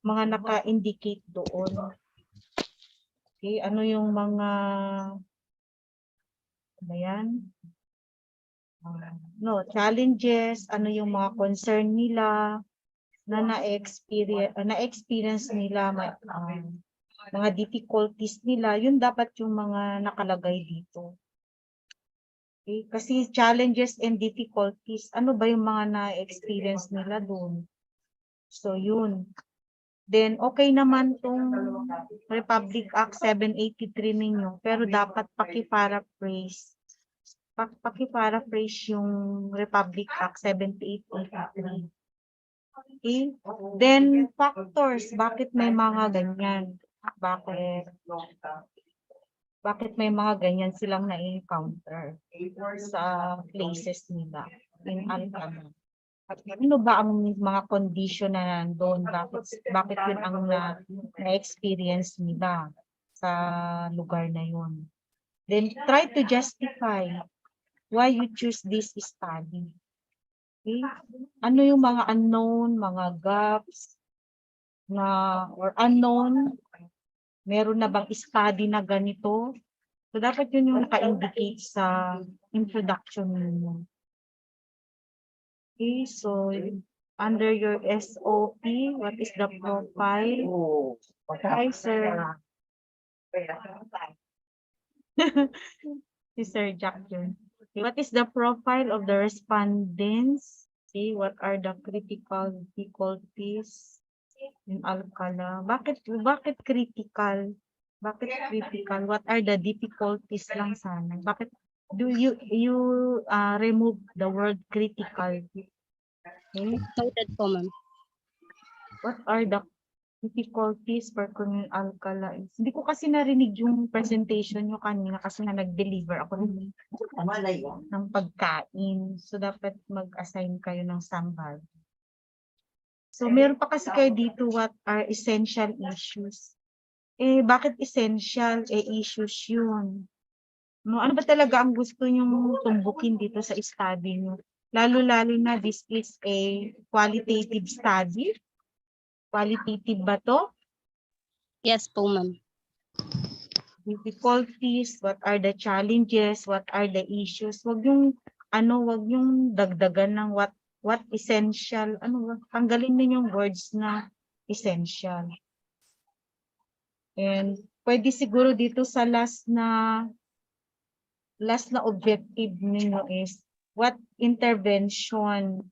naka-indicate doon. Okay, ano yung mga challenges, ano yung mga concern nila na na-experience nila, mga difficulties nila, yun dapat yung mga nakalagay dito. Okay? Kasi challenges and difficulties, ano ba yung mga na-experience nila doon? So yun. Then okay naman tong Republic Act 783 ninyo, pero dapat paki-paraphrase yung Republic Act 7883. Okay? Then factors, bakit may mga ganyan? Bakit may mga ganyan silang na-encounter sa places nila in Alcala? Ano ba ang mga condition na nandun? Bakit yun ang na-experience nila sa lugar na yun? Then try to justify why you choose this study. Okay? Ano yung mga unknown, mga gaps or unknown? Meron na bang study na ganito? So dapat yun yung naka-indicate sa introduction ninyo. Okay, so under your SOP, what is the profile? Hi, sir. Si Sir Jack yun. What is the profile of the respondents? Okay, what are the critical difficulties in Alcala? Bakit critical? Bakit critical? What are the difficulties lang sana? Bakit do you remove the word critical? Okay? Noted po, ma'am. What are the difficulties for communal alkalies. Hindi ko kasi narinig yung presentation nyo kanina kasi na nag-deliver ako ng pagkain. So, dapat mag-assign kayo ng sambal. So, meron pa kasi kayo dito what are essential issues. Bakit essential? Issues yun. No, ano ba talaga ang gusto nyong tumbukin dito sa study nyo? Lalo-lalo na this is a qualitative study. Qualitative ba to? Yes po, ma'am. Difficulties, what are the challenges, what are the issues. Wag yung dagdagan ng what essential, tanggalin din yung words na essential. And pwede siguro dito sa last na objective ninyo is what intervention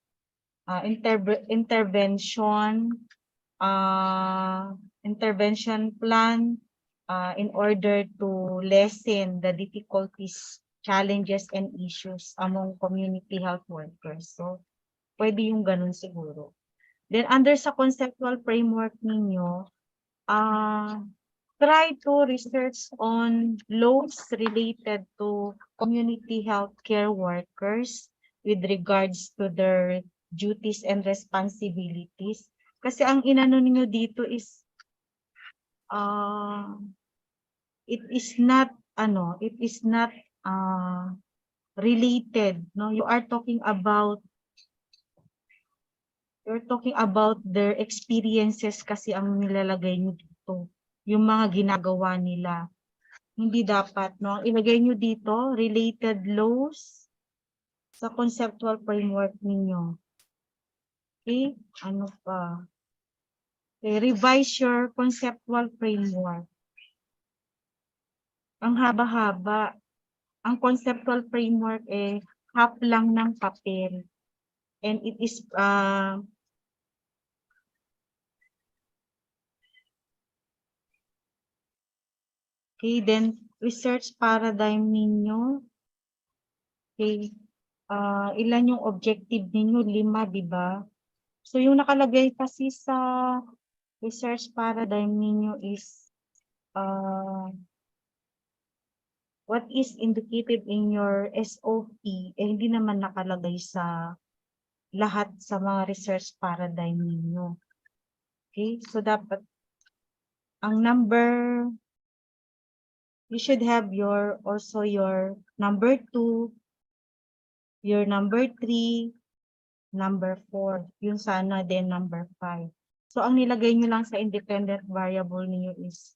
plan in order to lessen the difficulties, challenges, and issues among community health workers. So, pwede yung ganun siguro. Then, under sa conceptual framework ninyo, try to research on laws related to community health care workers with regards to their duties and responsibilities. Kasi ang inano ninyo dito is it is not related, no? You're talking about their experiences kasi ang nilalagay nyo dito, yung mga ginagawa nila. Hindi dapat, no? Ang ilagay nyo dito, related laws sa conceptual framework ninyo. Okay? Ano pa? Okay, revise your conceptual framework. Ang haba-haba. Ang conceptual framework half lang ng papel. And it is okay, then research paradigm ninyo. Okay. Ilan yung objective ninyo? 5, di ba? So yung nakalagay kasi sa research paradigm ninyo is what is indicated in your SOP, hindi naman nakalagay sa lahat sa mga research paradigm ninyo. Okay? So dapat ang number, you should have also your number 2, your number 3, number 4. Yung sana din number 5. So ang nilagay nyo lang sa independent variable niyo is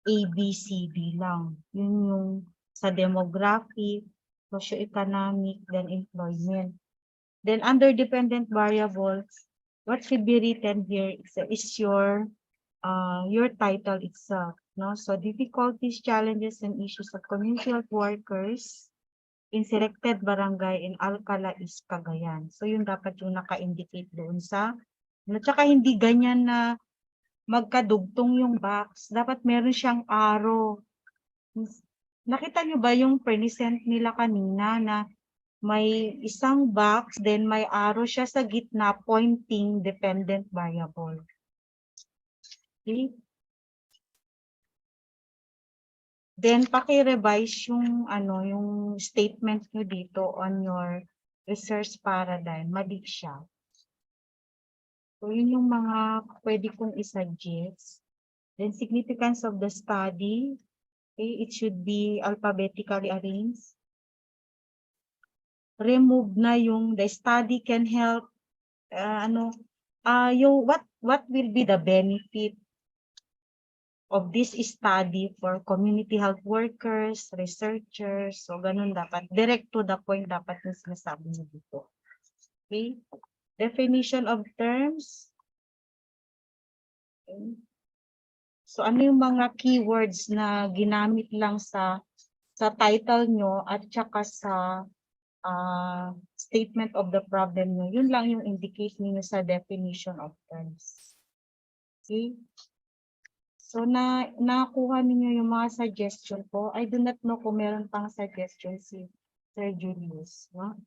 A, B, C, D lang. Yun yung sa demographic, socio-economic, then employment. Then under dependent variables, what should be written here is your title itself. No? So difficulties, challenges, and issues of community health workers in selected barangay in Alcala, East Cagayan. So yun dapat yung naka-indicate doon sa, at saka hindi ganyan na magkadugtong yung box. Dapat meron siyang arrow. Nakita nyo ba yung present nila kanina na may isang box, then may arrow siya sa gitna pointing dependent variable. Okay? Then paki-revise yung yung statement nyo dito on your research paradigm. Mali siya. So yun yung mga pwede kong i-suggest. Then significance of the study. Okay, it should be alphabetically arranged. Remove na yung the study can help yung what will be the benefit of this study for community health workers, researchers. So ganun dapat, direct to the point dapat yung sinasabi niyo dito. Okay? Definition of terms. Okay. So ano yung mga keywords na ginamit lang sa title nyo at saka sa statement of the problem nyo. Yun lang yung indicate niyo sa definition of terms. Okay? So nakuha niyo yung mga suggestion ko. I do not know kung meron pang suggestion si Sir Julius. No?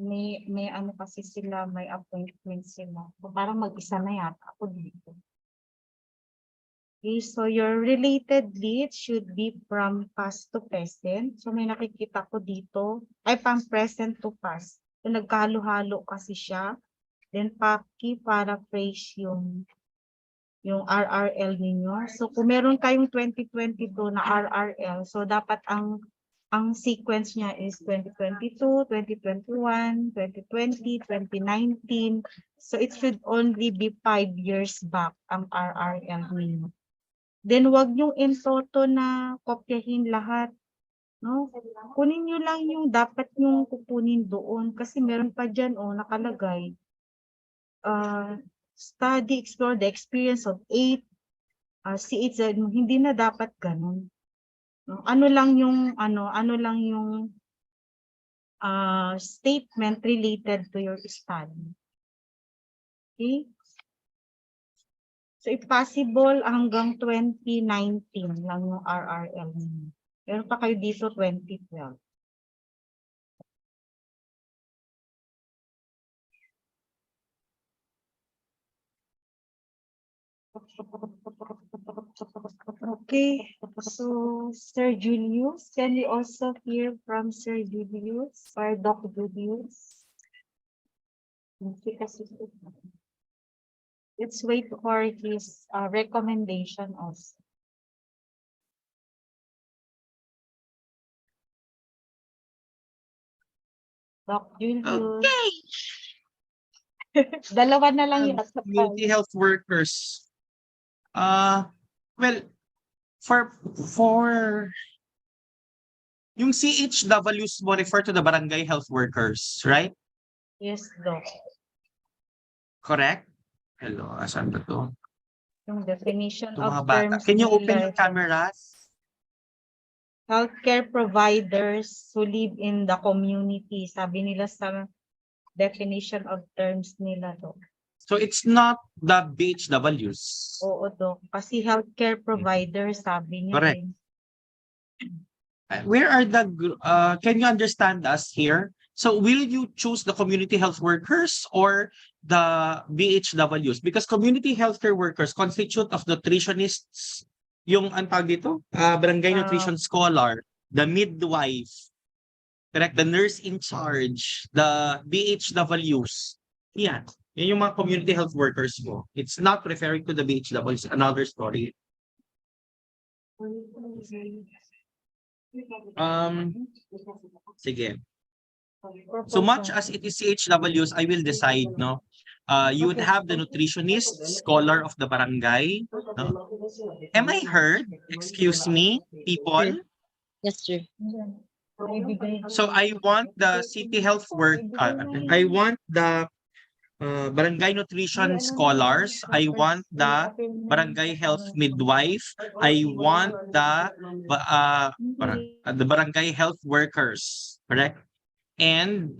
may ano kasi sila, may appointment sila. So, parang mag-isa na yata ako dito. Okay, so your related leads should be from past to present. So may nakikita ko dito, ay from present to past. So nagkahalo-halo kasi siya. Then paraphrase yung RRL ninyo. So kung meron kayong 2022 na RRL, so dapat ang sequence niya is 2022, 2021, 2020, 2019. So it should only be 5 years back ang RRL ninyo. Then wag yung in toto na kopyahin lahat. No? Kunin nyo lang yung dapat yung kukunin doon kasi meron pa dyan nakalagay. Study, explore the experience of 8 CH, hindi na dapat ganun. No? Ano lang yung statement related to your study. Okay? So if possible hanggang 2019 lang yung RRL niyo. Meron pa kayo dito 2012. Okay, so Sir Julius, can we also hear from Sir Julius or Doc Julius? Let's wait for his recommendation also. Doc Julius. Okay. Dalawa na lang yung Community health workers. Well, for yung CHWs mo refer to the barangay health workers, right? Yes, Doc. Correct? Hello, asan ba to? Yung definition Ito of mga bata. terms Can you open nila, your cameras? healthcare providers who live in the community. Sabi nila sa definition of terms nila, Doc. So it's not the BHWs. Oo, Doc. Kasi healthcare providers, sabi niya. Correct. Eh. Where are can you understand us here? So will you choose the community health workers or the BHWs? Because community healthcare workers constitute of nutritionists, yung antag dito, barangay nutrition scholar, the midwife, correct, the nurse in charge, the BHWs. Yan. Yan yung mga community health workers mo. It's not referring to the BHWs, another story. Sige. So much as it is CHWs, I will decide, no? You would have the nutritionist, scholar of the barangay. No? Am I heard? Excuse me, people? Yes, sir. So I want the city health work. I want the barangay nutrition scholars. I want the barangay health midwife. I want the barangay health workers. Correct? And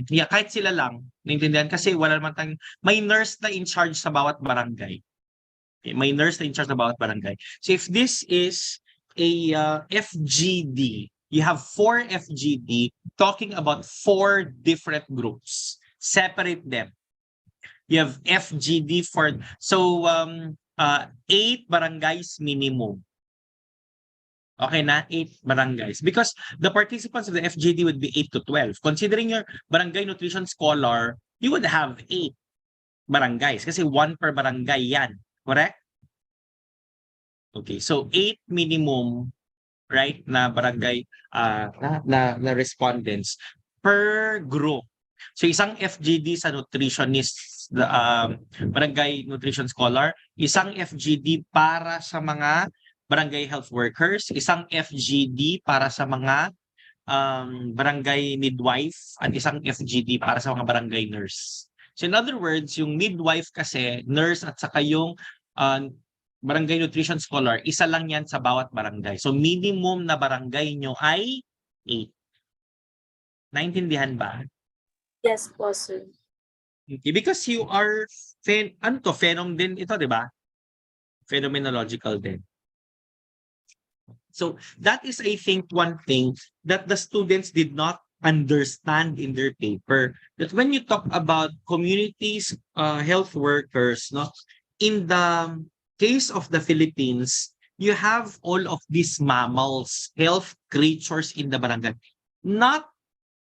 yeah, kahit sila lang, naintindihan kasi wala naman may nurse na in charge sa bawat barangay. Okay, may nurse na in charge sa bawat barangay. So if this is a FGD, you have 4 FGD talking about 4 different groups. Separate them. You have FGD for 8 barangays minimum. Okay na, 8 barangays. Because the participants of the FGD would be 8 to 12. Considering your barangay nutrition scholar, you would have 8 barangays. Kasi 1 per barangay yan. Correct? Okay, so 8 minimum, right, na barangay, na respondents per group. So isang FGD sa nutritionist, barangay nutrition scholar, isang FGD para sa mga barangay health workers, isang FGD para sa mga barangay midwife, at isang FGD para sa mga barangay nurse. So in other words, yung midwife kasi, nurse at saka yung barangay nutrition scholar, isa lang yan sa bawat barangay. So minimum na barangay nyo ay 8. Naintindihan ba? Yes po, sir. Okay, because you are, phenom din ito, di ba? Phenomenological din. So that is, I think, one thing that the students did not understand in their paper that when you talk about communities, health workers, no, in the case of the Philippines, you have all of these mammals, health creatures in the barangay. Not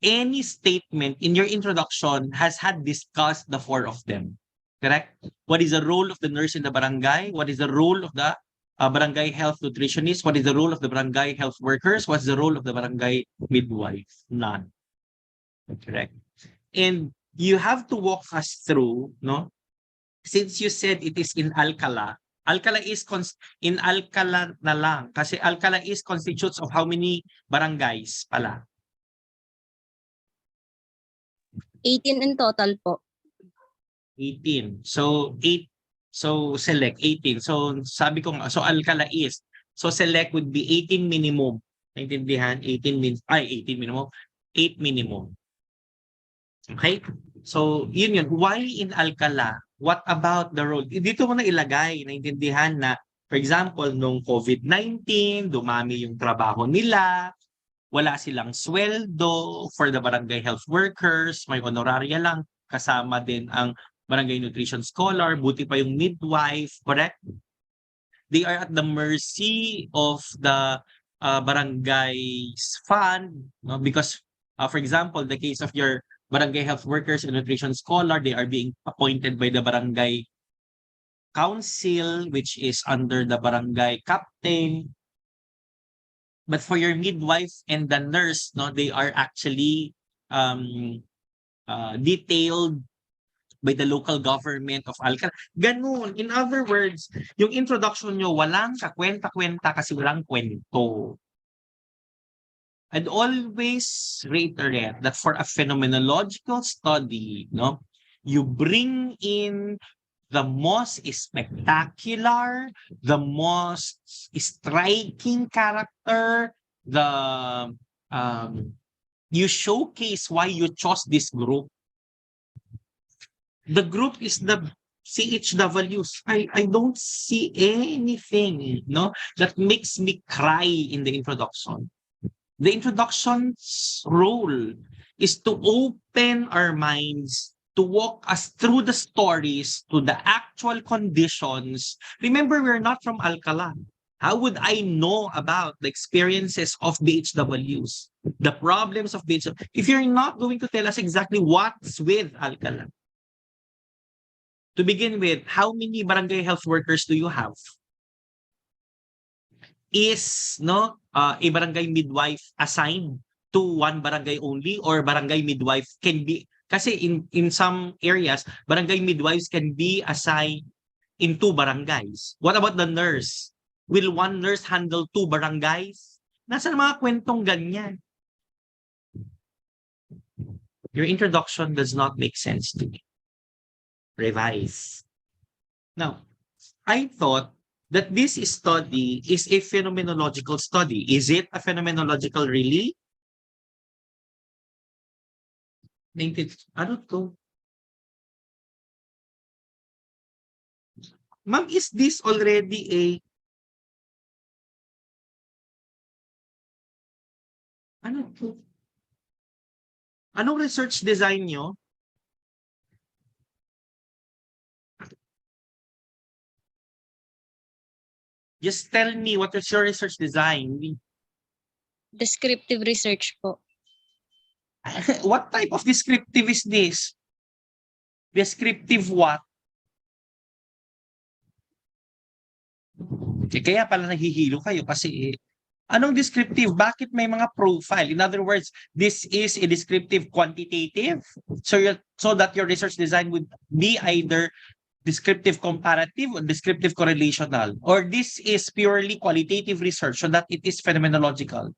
any statement in your introduction has had discussed the four of them. Correct? What is the role of the nurse in the barangay? What is the role of the barangay health nutritionist? What is the role of the barangay health workers? What's the role of the barangay midwife? None. Correct. And you have to walk us through, no? Since you said it is in Alcala, Alcala is in Alcala na lang kasi Alcala is constitutes of how many barangays pala? 18 in total po. 18. So 8, so select 18. So sabi ko nga, so Alcala is, so select would be 18 minimum. Naintindihan? 18 minimum, 8 minimum. Okay? So yun. Why in Alcala? What about the role? Dito mo na ilagay, naintindihan na, for example, nung COVID-19, dumami yung trabaho nila, wala silang sweldo for the barangay health workers, may honoraria lang, kasama din ang barangay nutrition scholar, buti pa yung midwife, correct? They are at the mercy of the barangay's fund, no? Because, for example, the case of your barangay health workers and nutrition scholar, they are being appointed by the barangay council, which is under the barangay captain. But for your midwife and the nurse, no, they are actually detailed by the local government of Alcala. Ganun. In other words, yung introduction nyo, walang kakwenta-kwenta kasi walang kwento. I'd always reiterate that for a phenomenological study, no, you bring in the most spectacular, the most striking character, you showcase why you chose this group. The group is the CHWs. I don't see anything, no, that makes me cry in the introduction. The introduction's role is to open our minds, to walk us through the stories, to the actual conditions. Remember, we're not from Alcala. How would I know about the experiences of BHWs, the problems of BHW, if you're not going to tell us exactly what's with Alcala? To begin with, how many barangay health workers do you have? Is a barangay midwife assigned to one barangay only, or barangay midwife can be, kasi in some areas barangay midwives can be assigned in 2 barangays. What about the nurse? Will one nurse handle 2 barangays? Nasaan mga kwentong ganyan? Your introduction does not make sense to me. Revise. Now, I thought that this study is a phenomenological study. Is it a phenomenological really? Ano to? Ma'am, is this already a ano to? Anong research design nyo? Just tell me what is your research design. Descriptive research po. What type of descriptive is this? Descriptive what? Kaya pala nahihilo kayo kasi anong descriptive? Bakit may mga profile? In other words, this is a descriptive quantitative. So that your research design would be either descriptive comparative or descriptive correlational, or this is purely qualitative research so that it is phenomenological.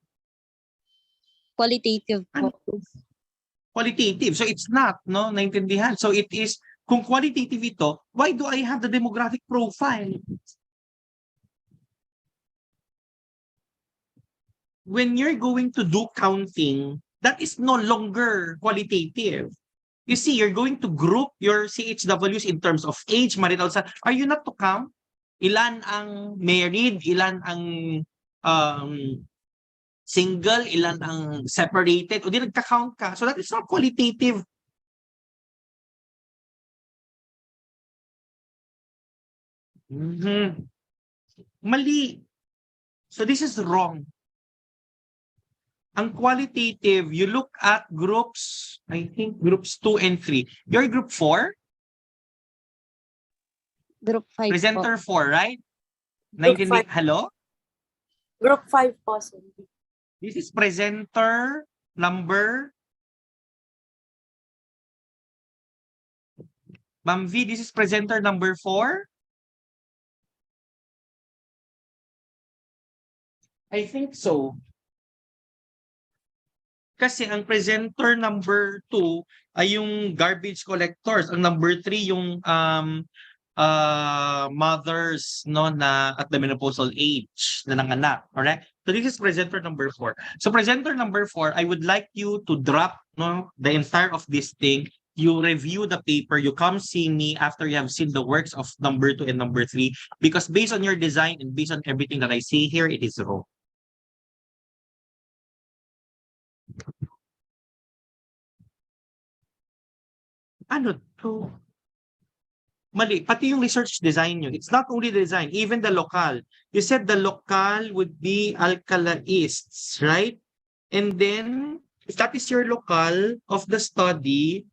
Qualitative po. Qualitative. So it's not, no? Naintindihan. So it is, kung qualitative ito, why do I have the demographic profile? When you're going to do counting, that is no longer qualitative. You see, you're going to group your CHWs in terms of age, marital status. Are you not to count? Ilan ang married, ilan ang single, ilan ang separated, o di nagka-count ka. So that is not qualitative. Mali. So this is wrong. Ang qualitative, you look at groups, I think groups 2 and 3. You're group 4? Group 5 Presenter 4, right? Group 5. Hello? Group 5 po, sir. This is presenter number. Ma'am V, this is presenter number 4? I think so. Kasi ang presenter number 2 ay yung garbage collectors. Ang number 3 yung mothers no na at the menopausal age na nanganak, correct? So this is presenter number 4. So presenter number 4, I would like you to drop no the entire of this thing. You review the paper, you come see me after you have seen the works of number 2 and number 3, because based on your design and based on everything that I see here, it is wrong. Ano to? Mali. Pati yung research design nyo. It's not only the design, even the local. You said the local would be alkalaists, right? And then, if that is your local of the study,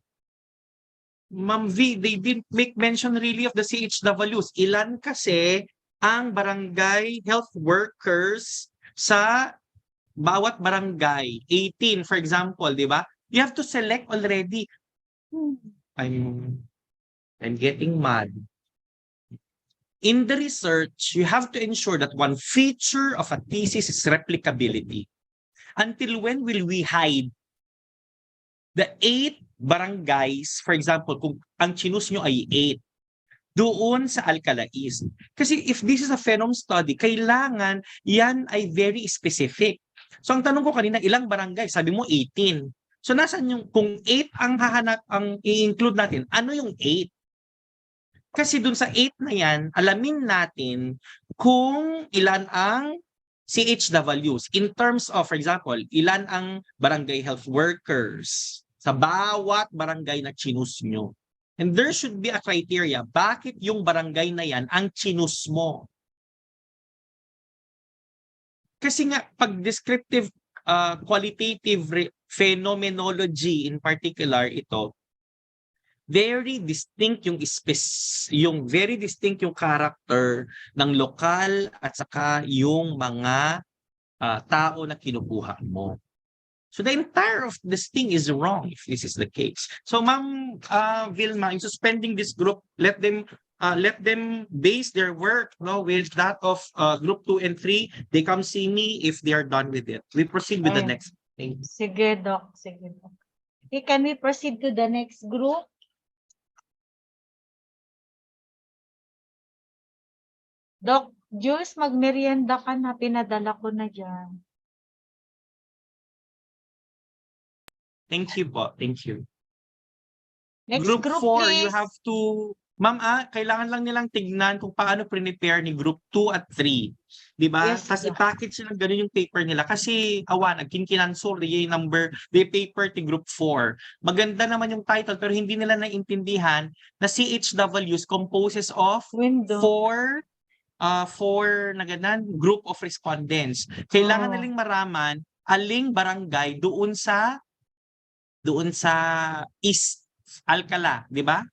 Ma'am V, they didn't make mention really of the CHWs. Ilan kasi ang barangay health workers sa bawat barangay? 18, for example, di ba? You have to select already. I'm getting mad. In the research, you have to ensure that one feature of a thesis is replicability. Until when will we hide the 8 barangays, for example, kung ang chinus nyo ay 8, doon sa alkalais? Kasi if this is a phenome study, kailangan yan ay very specific. So ang tanong ko kanina, ilang barangay? Sabi mo 18. So nasan yung, kung 8 ang hahanap, ang i-include natin, ano yung 8? Kasi dun sa 8 na yan, alamin natin kung ilan ang CHWs. In terms of, for example, ilan ang barangay health workers sa bawat barangay na chinus nyo. And there should be a criteria. Bakit yung barangay na yan ang chinus mo? Kasi nga, pag descriptive, qualitative phenomenology in particular, ito, very distinct yung very distinct yung character ng lokal at saka yung mga tao na kinukuha mo. So the entire of this thing is wrong if this is the case. So Ma'am Vilma, in suspending this group, let them base their work with that of group 2 and 3. They come see me if they are done with it. We proceed with the next thing. Sige, Doc. Sige, Doc. Okay, can we proceed to the next group? Doc, Jules, magmerienda ka na. Pinadala ko na dyan. Thank you po. Thank you. Next Group 4, please. you have to, Ma'am, kailangan lang nilang tignan kung paano prepare ni group 2 at 3. Diba? Yes, Tapos yeah. i-package nila ganun yung paper nila. Kasi, nagkinkinansol, the paper ti group 4. Maganda naman yung title, pero hindi nila naintindihan na CHWs composes of four group of respondents. Kailangan nilang maraman aling barangay doon sa East Alcala, di ba?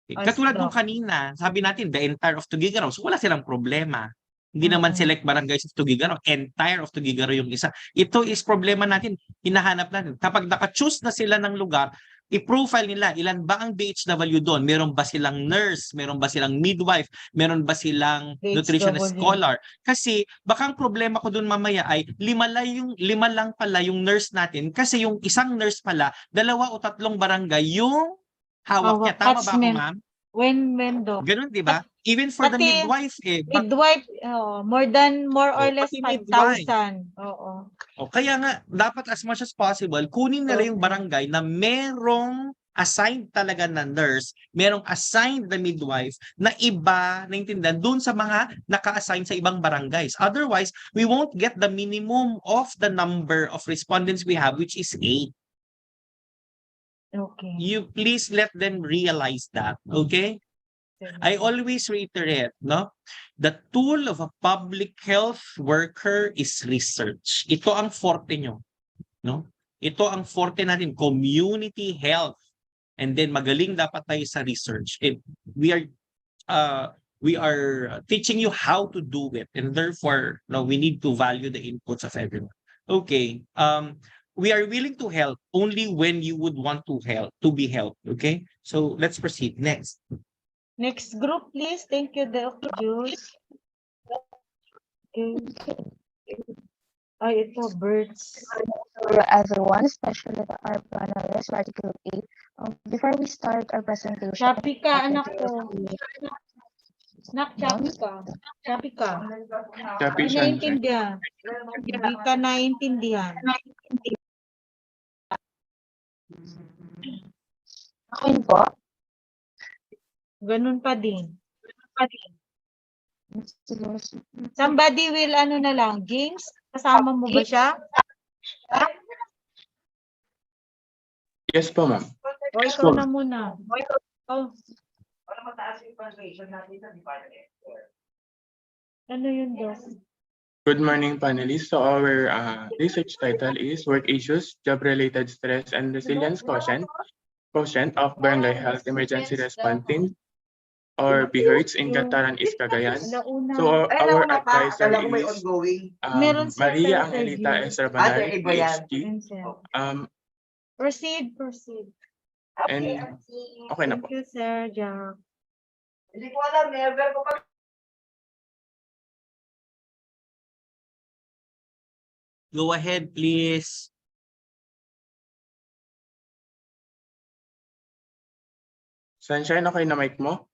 Katulad nung kanina, sabi natin, the entire of Tugigaraw. So wala silang problema. Hindi naman select barangays of Tugigaraw. Entire of Tugigaraw yung isa. Ito is problema natin, hinahanap natin. Kapag naka-choose na sila ng lugar, i-profile nila, ilan ba ang BHW doon? Meron ba silang nurse? Meron ba silang midwife? Meron ba silang nutritionist scholar? Kasi baka ang problema ko doon mamaya ay lima lang pala yung nurse natin. Kasi yung isang nurse pala, 2 o 3 barangay yung hawak niya. Tama ba ako, ma'am? When, Doc? Ganun, di ba? Even for the midwife, midwife, more or less pati midwife. 5,000. Oo. Kaya nga, dapat as much as possible, kunin nila yung barangay na merong assigned talaga na nurse, merong assigned na midwife na iba, naintindihan, dun sa mga naka-assign sa ibang barangays. Otherwise, we won't get the minimum of the number of respondents we have, which is 8. Okay. You please let them realize that, okay? I always reiterate, no? The tool of a public health worker is research. Ito ang forte nyo, no? Ito ang forte natin, community health. And then magaling dapat tayo sa research. And we are teaching you how to do it, and therefore, no, we need to value the inputs of everyone. Okay. We are willing to help only when you would want to be helped. Okay. So let's proceed. Next. Next group, please. Thank you, Dr. Jules. Okay. Ay, ito, birds. For everyone, especially our panelists, for Article 8. Before we start our presentation, Chapi ka, anak ko. Nak, chapi ka. Chapi ka. Chapi Hindi siya. naintindihan. Hindi ka naintindihan. Okay po. Ganun pa din. Somebody will, na lang, James, kasama mo ba siya? Yes po, ma'am. O, ikaw na muna. Oh. Ano yun, Doc? Good morning, panelists. So our research title is Work Issues, Job-Related Stress and Resilience Quotient of Barangay Health Emergency Response Team, or BHERTS in Cagayan is Cagayan. So our advisor is Maria Angelita S. Rabanal, PhD. Proceed. And okay na Thank po. you, Sir Jack. Go ahead, please. Sunshine, okay na mic mo?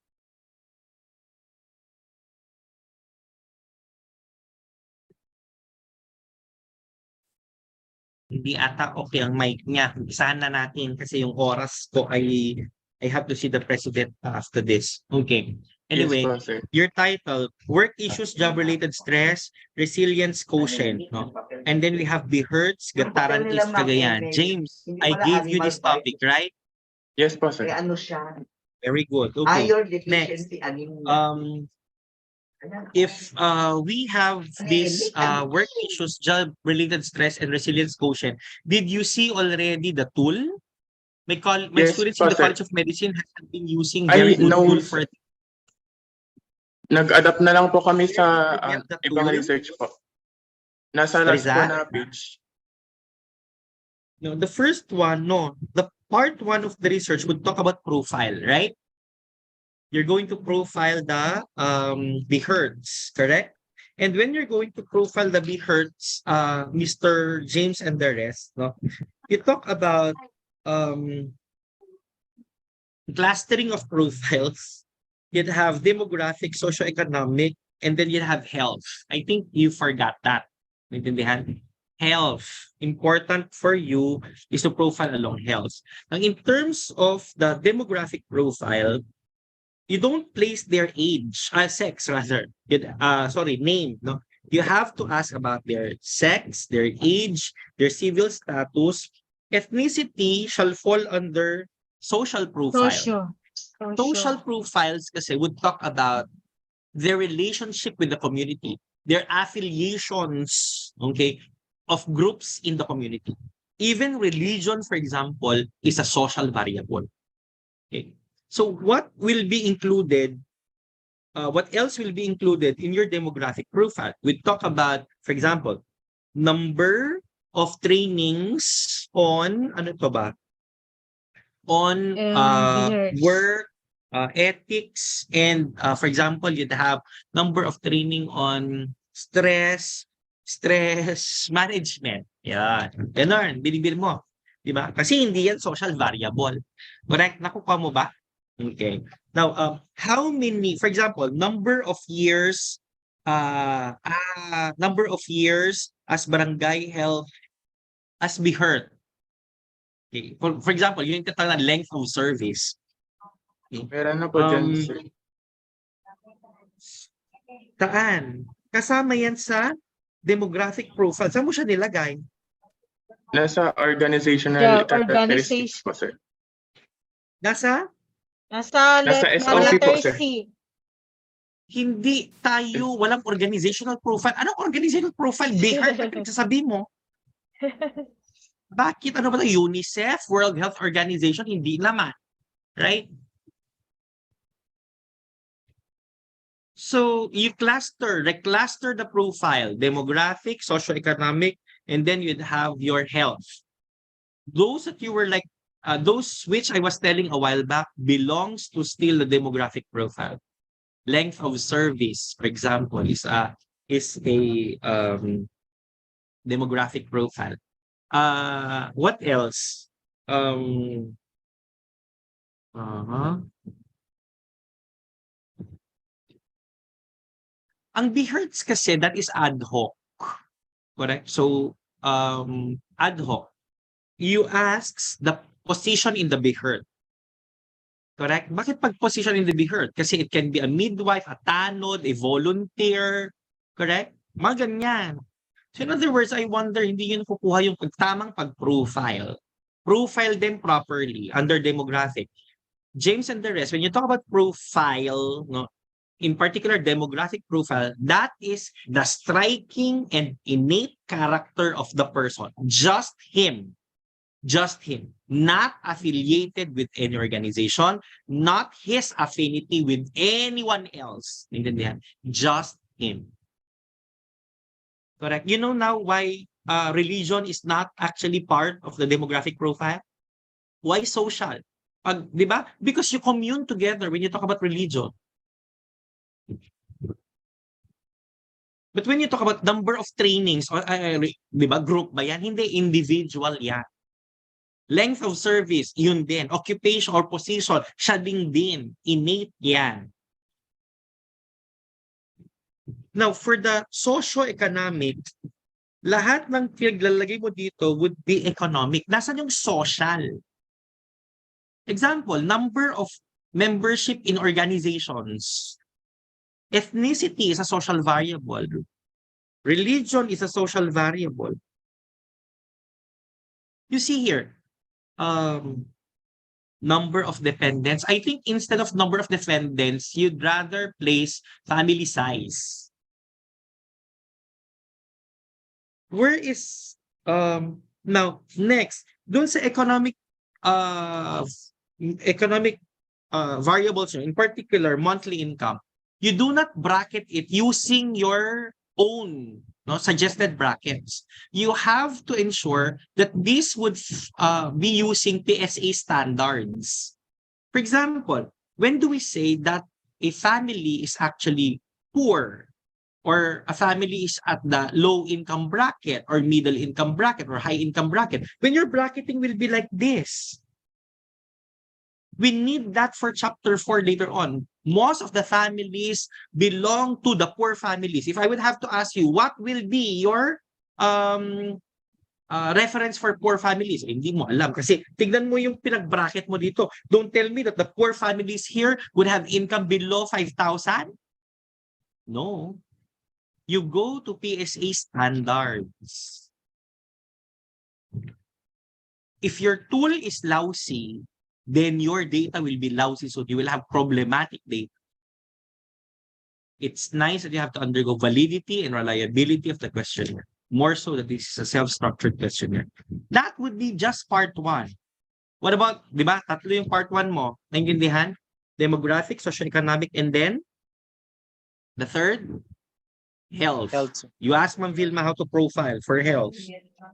Hindi ata okay ang mic niya. Isahan na natin kasi yung oras ko ay I have to see the president after this. Okay. Anyway, Yes po, sir. your title, Work Issues, Job-Related Stress, Resilience Quotient. No? And then we have BHERTS, Gataran East Cagayan. James, I gave you this topic, right? Yes po, sir. Very good. Okay. Next. If we have this work issues, job-related stress and resilience quotient, did you see already the tool? My Yes, students po, in the sir. College of Medicine have been using very good no, tool for nag-adapt na lang po kami sa Get the ibang tool? research po. Nasa What is last po that? na page. No, the first one, no. The part 1 of the research would talk about profile, right? You're going to profile the BHERTS, correct? And when you're going to profile the BHERTS, Mr. James and the rest, no, you talk about clustering of profiles. You'd have demographic, socioeconomic, and then you'd have health. I think you forgot that. Naintindihan? Health. Important for you is to profile along health. Now, in terms of the demographic profile, you don't place their age, sex rather. Name. No, you have to ask about their sex, their age, their civil status. Ethnicity shall fall under social profile. Social profiles kasi would talk about their relationship with the community, their affiliations, okay, of groups in the community. Even religion, for example, is a social variable. Okay. So what will be included? What else will be included in your demographic profile? We talk about, for example, number of trainings on ano to ba? On work, ethics, and for example, you'd have number of training on stress management. Yan. Ganun, binibili mo. Diba? Kasi hindi yan social variable. Correct? Nakuha mo ba? Okay. Now, how many, for example, number of years as barangay health as BHERT. Okay. For example, yung tatawag na length of service. Okay. Meron na po dyan, sir. Saan? Kasama yan sa demographic profile. Saan mo siya nilagay? Nasa organizational The characteristics po, sir. Nasa? Nasa SOP po, letter sir. C. Hindi tayo, walang organizational profile. Anong organizational profile? BHeart, ano pinagsasabi mo? Bakit? Ano ba ito? UNICEF, World Health Organization? Hindi naman. Right? So, you recluster the profile, demographic, socioeconomic, and then you'd have your health. Those that you were like, those which I was telling a while back belongs to still the demographic profile. Length of service, for example, is a demographic profile. What else? Ang BHearts kasi, that is ad hoc. Correct? So, ad hoc. You ask the position in the BHeart. Correct? Bakit pag position in the BHeart? Kasi it can be a midwife, a tanod, a volunteer. Correct? Mga ganyan. So in other words, I wonder, hindi yun kukuha yung tamang pag-profile. Profile them properly under demographic. James and the rest, when you talk about profile, no, in particular demographic profile, that is the striking and innate character of the person. Just him. Just him. Not affiliated with any organization, not his affinity with anyone else. Just him. Correct. You know now why religion is not actually part of the demographic profile? Why social? Di ba? Because you commune together when you talk about religion. But when you talk about number of trainings, or, di ba, group ba yan? Hindi, individual yan. Length of service, yun din. Occupation or position, siya din. Innate yan. Now, for the socio-economic, lahat ng pinaglalagay mo dito would be economic. Nasaan yung social? Example, number of membership in organizations. Ethnicity is a social variable. Religion is a social variable. You see here, number of dependents. I think instead of number of dependents, you'd rather place family size. Where is, now, next, dun sa economic variables, in particular, monthly income, you do not bracket it using your own suggested brackets. You have to ensure that this would be using PSA standards. For example, when do we say that a family is actually poor, or a family is at the low income bracket, or middle income bracket, or high income bracket? When your bracketing will be like this. We need that for chapter 4 later on. Most of the families belong to the poor families. If I would have to ask you, what will be your reference for poor families? Hindi mo alam kasi tignan mo yung pinag-bracket mo dito. Don't tell me that the poor families here would have income below 5,000. No. You go to PSA standards. If your tool is lousy, then your data will be lousy, so you will have problematic data. It's nice that you have to undergo validity and reliability of the questionnaire, more so that this is a self-structured questionnaire. That would be just part 1. What about, di ba, tatlo yung part 1 mo, naintindihan? Demographic, socioeconomic, and then the third, health. You asked Ma'am Vilma how to profile for health.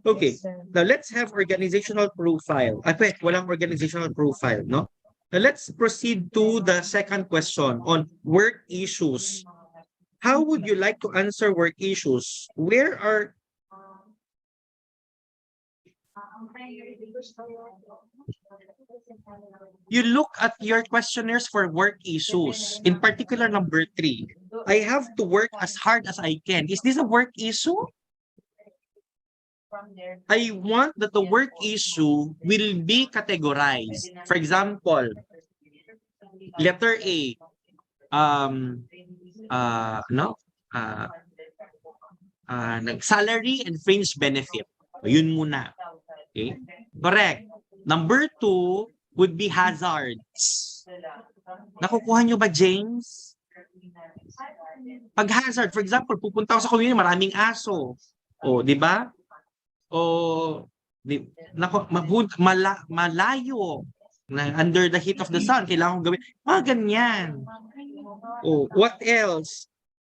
Okay, now let's have organizational profile. Walang organizational profile, no? Now let's proceed to the second question on work issues. How would you like to answer work issues? Where are... You look at your questionnaires for work issues, in particular number 3. I have to work as hard as I can. Is this a work issue? I want that the work issue will be categorized. For example, letter A, no? Salary and fringe benefit. Yun muna. Okay? Correct. Number 2 would be hazards. Nakukuha nyo ba, James? Pag hazard, for example, pupunta ako sa community, maraming aso. O, di ba? O, malayo. Under the heat of the sun, kailangan kong gawin. Mga ganyan. O, what else?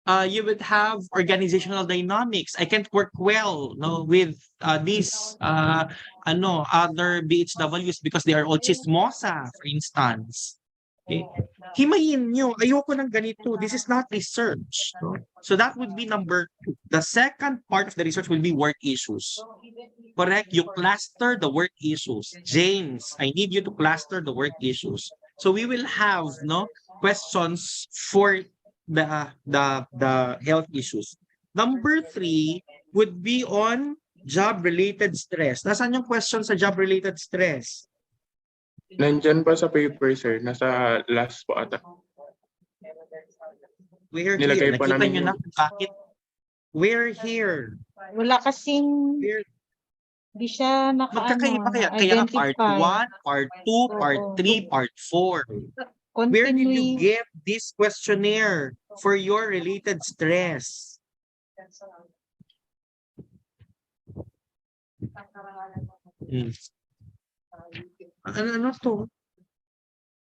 You would have organizational dynamics. I can't work well with these other BHWs because they are all chismosa, for instance. Okay. Himayin nyo. Ayoko ng ganito. This is not research. No? So that would be number 2. The second part of the research will be work issues. Correct? You cluster the work issues. James, I need you to cluster the work issues. So we will have questions for the health issues. Number 3 would be on job-related stress. Nasaan yung question sa job-related stress? Nandyan pa sa paper, sir. Nasa last po ata. We're Nilagay here. po Nakita namin nyo na yung- kung bakit? We're here. Wala kasing, di siya Magkakaiba kaya. Kaya part 1, part 2, part 3, part 4. Where did you get this questionnaire for your related stress? Ano to?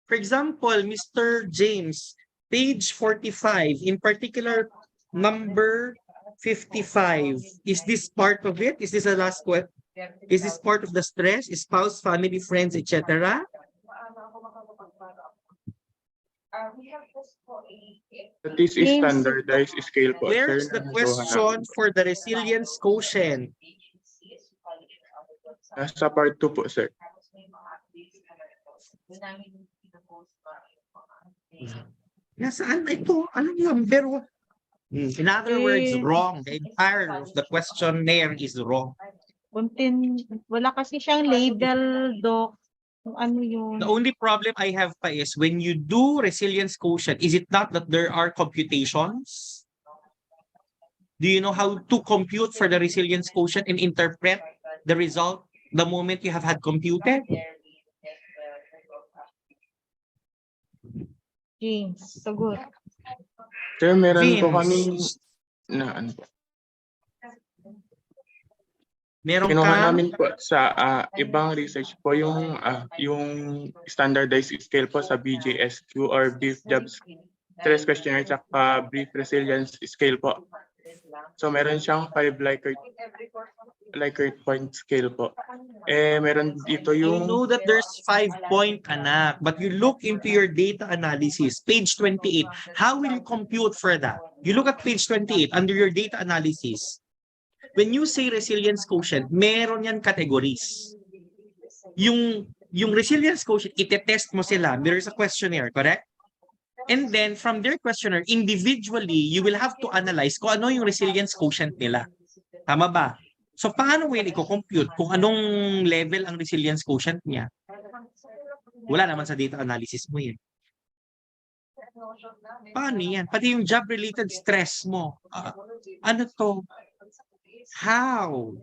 For example, Mr. James, page 45, in particular, number 55. Is this part of it? Is this the last question? Is this part of the stress? Spouse, family, friends, etc.? That is a standardized scale po, sir. Where's the na question nakuha for the resilience quotient? namin. Nasa part 2 po, sir. Nasaan ito? Anong number? In other words, wrong. The entire of the questionnaire is wrong. Wala kasi siyang label, Doc. Kung ano yun. The only problem I have pa is when you do resilience quotient, is it not that there are computations? Do you know how to compute for the resilience quotient and interpret the result the moment you have had computed? James, sagot. Sir, meron po Vince. kami na ano po. Meron Kinuha ka? namin po sa ibang research po yung standardized scale po sa BJSQ or Brief Jobs Stress Questionnaire at Brief Resilience Scale po. So meron siyang 5 Likert point scale po. Meron dito I yung know that there's 5-point, anak, but you look into your data analysis, page 28. How will you compute for that? You look at page 28 under your data analysis. When you say resilience quotient, meron yan categories. Yung resilience quotient, itetest mo sila. There is a questionnaire, correct? And then from their questionnaire, individually, you will have to analyze kung ano yung resilience quotient nila. Tama ba? So paano mo yun i-compute kung anong level ang resilience quotient niya? Wala naman sa data analysis mo yun. Paano yan? Pati yung job-related stress mo. Ano to? How?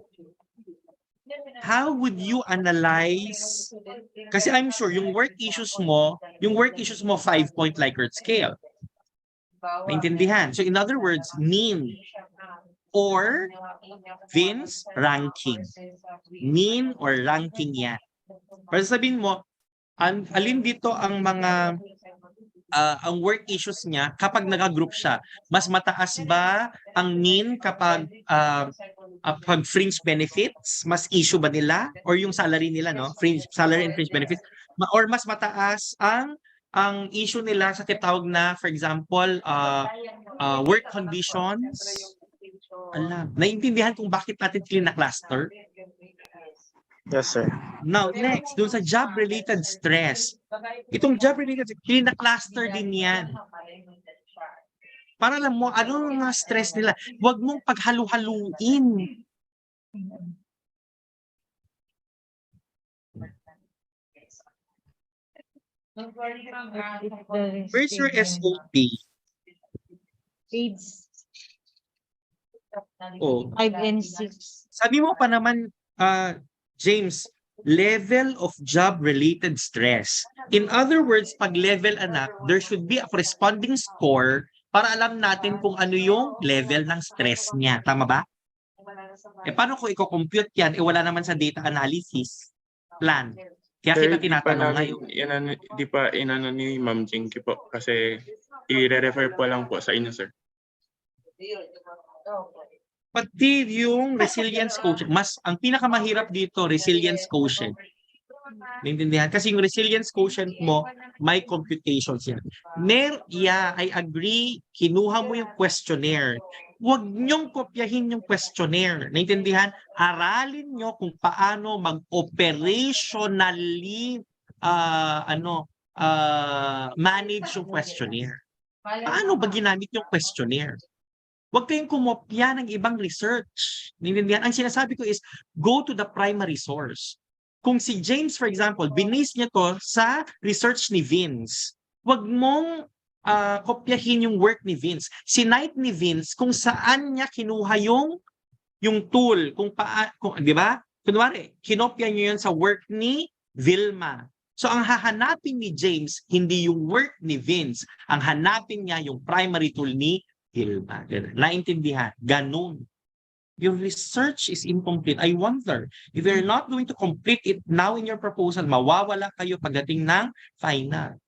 How would you analyze? Kasi I'm sure yung work issues mo 5-point Likert scale. Naintindihan? So in other words, mean or Vince ranking. Mean or ranking yan. Para sabihin mo, alin dito ang mga ang work issues niya kapag nag-group siya, mas mataas ba ang mean kapag pag fringe benefits, mas issue ba nila or yung salary nila, no? Salary and fringe benefits, or mas mataas ang issue nila sa tinatawag na, for example, work conditions. Alam, naiintindihan kung bakit natin cluster? Yes, sir. Now, next, doon sa job-related stress. Itong job-related stress, cluster din yan. Para alam mo, ano ang stress nila. Huwag mong paghalu-haluin. Where's your SOP? Page Oh, 5 and 6. sabi mo pa naman, James, level of job-related stress. In other words, pag level anak, there should be a corresponding score para alam natin kung ano yung level ng stress niya. Tama ba? Eh paano ko i-compute yan? Eh wala naman sa data analysis plan. Kaya Sir, kita tinatanong ngayon. di pa inano ni Ma'am Jinky po kasi i-refer po lang po sa inyo, sir. Pati yung resilience quotient, ang pinakamahirap dito, resilience quotient. Naintindihan? Kasi yung resilience quotient mo, may computations yan. I agree, kinuha mo yung questionnaire. Huwag niyong kopyahin yung questionnaire. Naintindihan? Aralin niyo kung paano mag-operationally manage yung questionnaire. Paano ba ginamit yung questionnaire? Huwag kayong kumopya ng ibang research. Naintindihan? Ang sinasabi ko is, go to the primary source. Kung si James, for example, binis niya to sa research ni Vince, huwag mong kopyahin yung work ni Vince. Sinite ni Vince kung saan niya kinuha yung tool, di ba? Kunwari, kinopya niyo yun sa work ni Vilma. So ang hahanapin ni James, hindi yung work ni Vince. Ang hanapin niya yung primary tool ni Vilma. Naintindihan? Ganun. Your research is incomplete. I wonder, if you're not going to complete it now in your proposal, mawawala kayo pagdating ng final.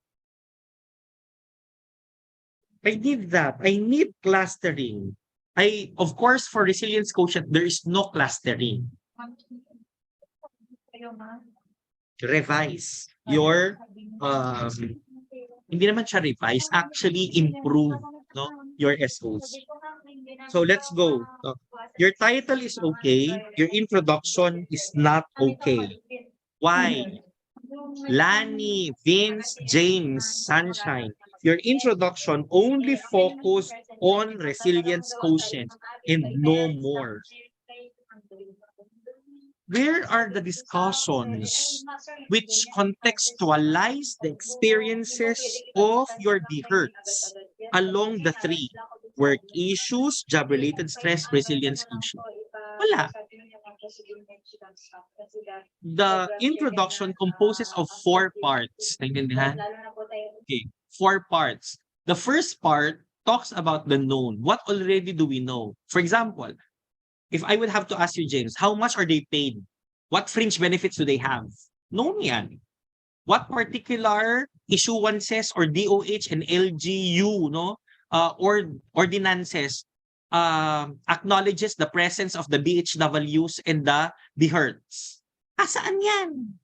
I need that. I need clustering. Of course, for resilience quotient, there is no clustering. Revise your, hindi naman siya revise, actually improve your SOs. So let's go. Your title is okay. Your introduction is not okay. Why? Lani, Vince, James, Sunshine. Your introduction only focused on resilience quotient and no more. Where are the discussions which contextualize the experiences of your BHERTs along the three? Work issues, job-related stress, resilience issue. Wala. The introduction composes of 4 parts. Naintindihan? Okay, 4 parts. The first part talks about the known. What already do we know? For example, if I would have to ask you, James, how much are they paid? What fringe benefits do they have? Known yan. What particular issuances or DOH and LGU, or ordinances acknowledges the presence of the BHWs and the BHERTs? Asaan yan?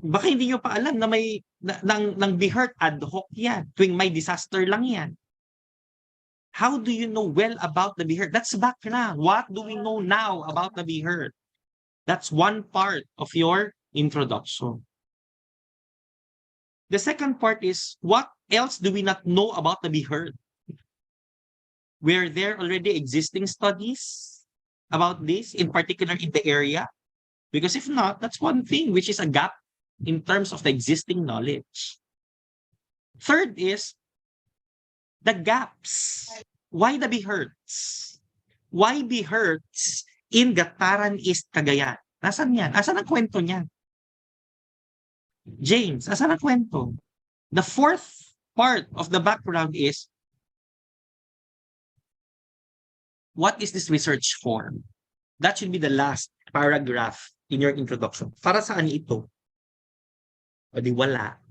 Baka hindi nyo pa alam na may ng BHERT ad hoc yan. Tuwing may disaster lang yan. How do you know well about the BHERT? That's back na. What do we know now about the BHERT? That's one part of your introduction. The second part is, what else do we not know about the BHERT? Were there already existing studies about this, in particular in the area? Because if not, that's one thing, which is a gap in terms of the existing knowledge. Third is the gaps. Why the BHERTs? Why BHERTs in Gataran East, Cagayan? Nasaan yan? Asan ang kwento niyan? James, asan ang kwento? The fourth part of the background is, what is this research for? That should be the last paragraph in your introduction. Para saan ito? O di wala.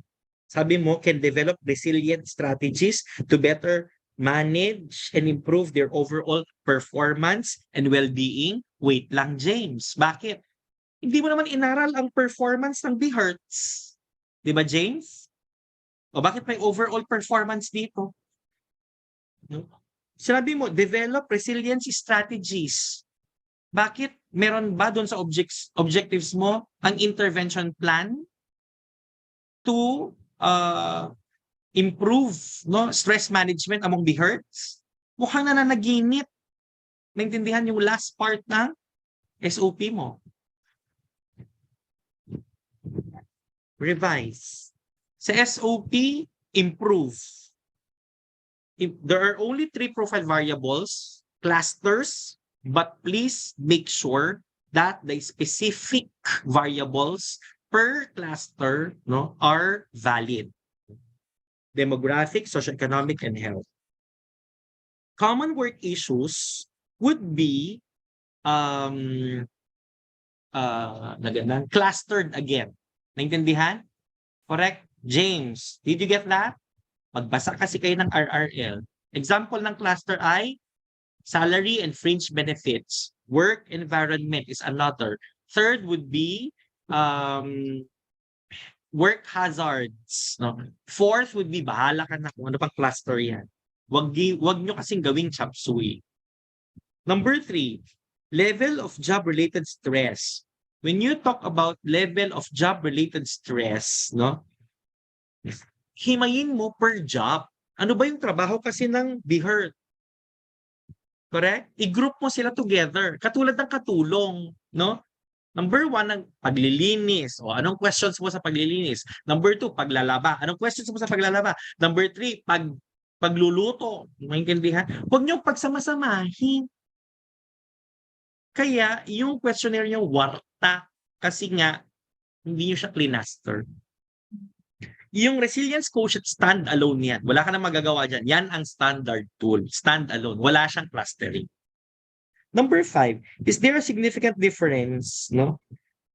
Sabi mo, can develop resilient strategies to better manage and improve their overall performance and well-being. Wait lang, James. Bakit? Hindi mo naman inaral ang performance ng BHERTs. Di ba, James? O bakit may overall performance dito? No? Sinabi mo, develop resiliency strategies. Bakit? Meron ba doon sa objectives mo ang intervention plan to improve stress management among BHERTs? Mukhang nananaginip. Naintindihan yung last part ng SOP mo. Revise. Sa SOP, improve. There are only 3 profile variables, clusters, but please make sure that the specific variables per cluster are valid. Demographic, socioeconomic, and health. Common work issues would be clustered again. Naintindihan? Correct? James, did you get that? Magbasa kasi kayo ng RRL. Example ng cluster ay salary and fringe benefits. Work environment is another. Third would be work hazards. No? Fourth would be bahala ka na kung ano pang cluster yan. Wag nyo kasing gawing chop suey. Number 3, level of job-related stress. When you talk about level of job-related stress, himayin mo per job. Ano ba yung trabaho kasi ng BHERT? Correct? I-group mo sila together. Katulad ng katulong, Number 1, ang paglilinis. O anong questions mo sa paglilinis? Number 2, paglalaba. Anong questions mo sa paglalaba? Number 3, pagluluto. Maintindihan? Huwag niyo pagsama-samahin. Kaya yung questionnaire niyo warta kasi nga hindi niyo siya cluster. Yung resilience quotient stand-alone yan. Wala ka na magagawa dyan. Yan ang standard tool. Stand-alone. Wala siyang clustering. Number 5, is there a significant difference?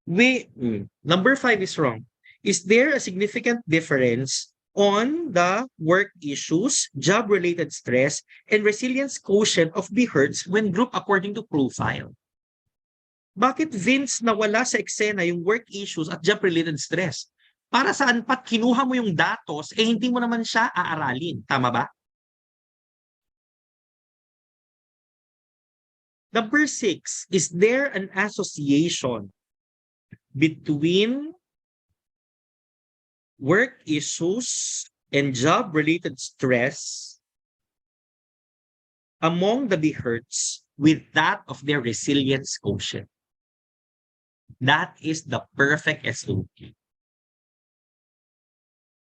Number 5 is wrong. Is there a significant difference on the work issues, job-related stress, and resilience quotient of BHERTs when grouped according to profile? Bakit, Vince, nawala sa eksena yung work issues at job-related stress? Para saan pat kinuha mo yung datos, hindi mo naman siya aaralin. Tama ba? Number 6, is there an association between work issues and job-related stress among the BHERTs with that of their resilience quotient? That is the perfect SOP.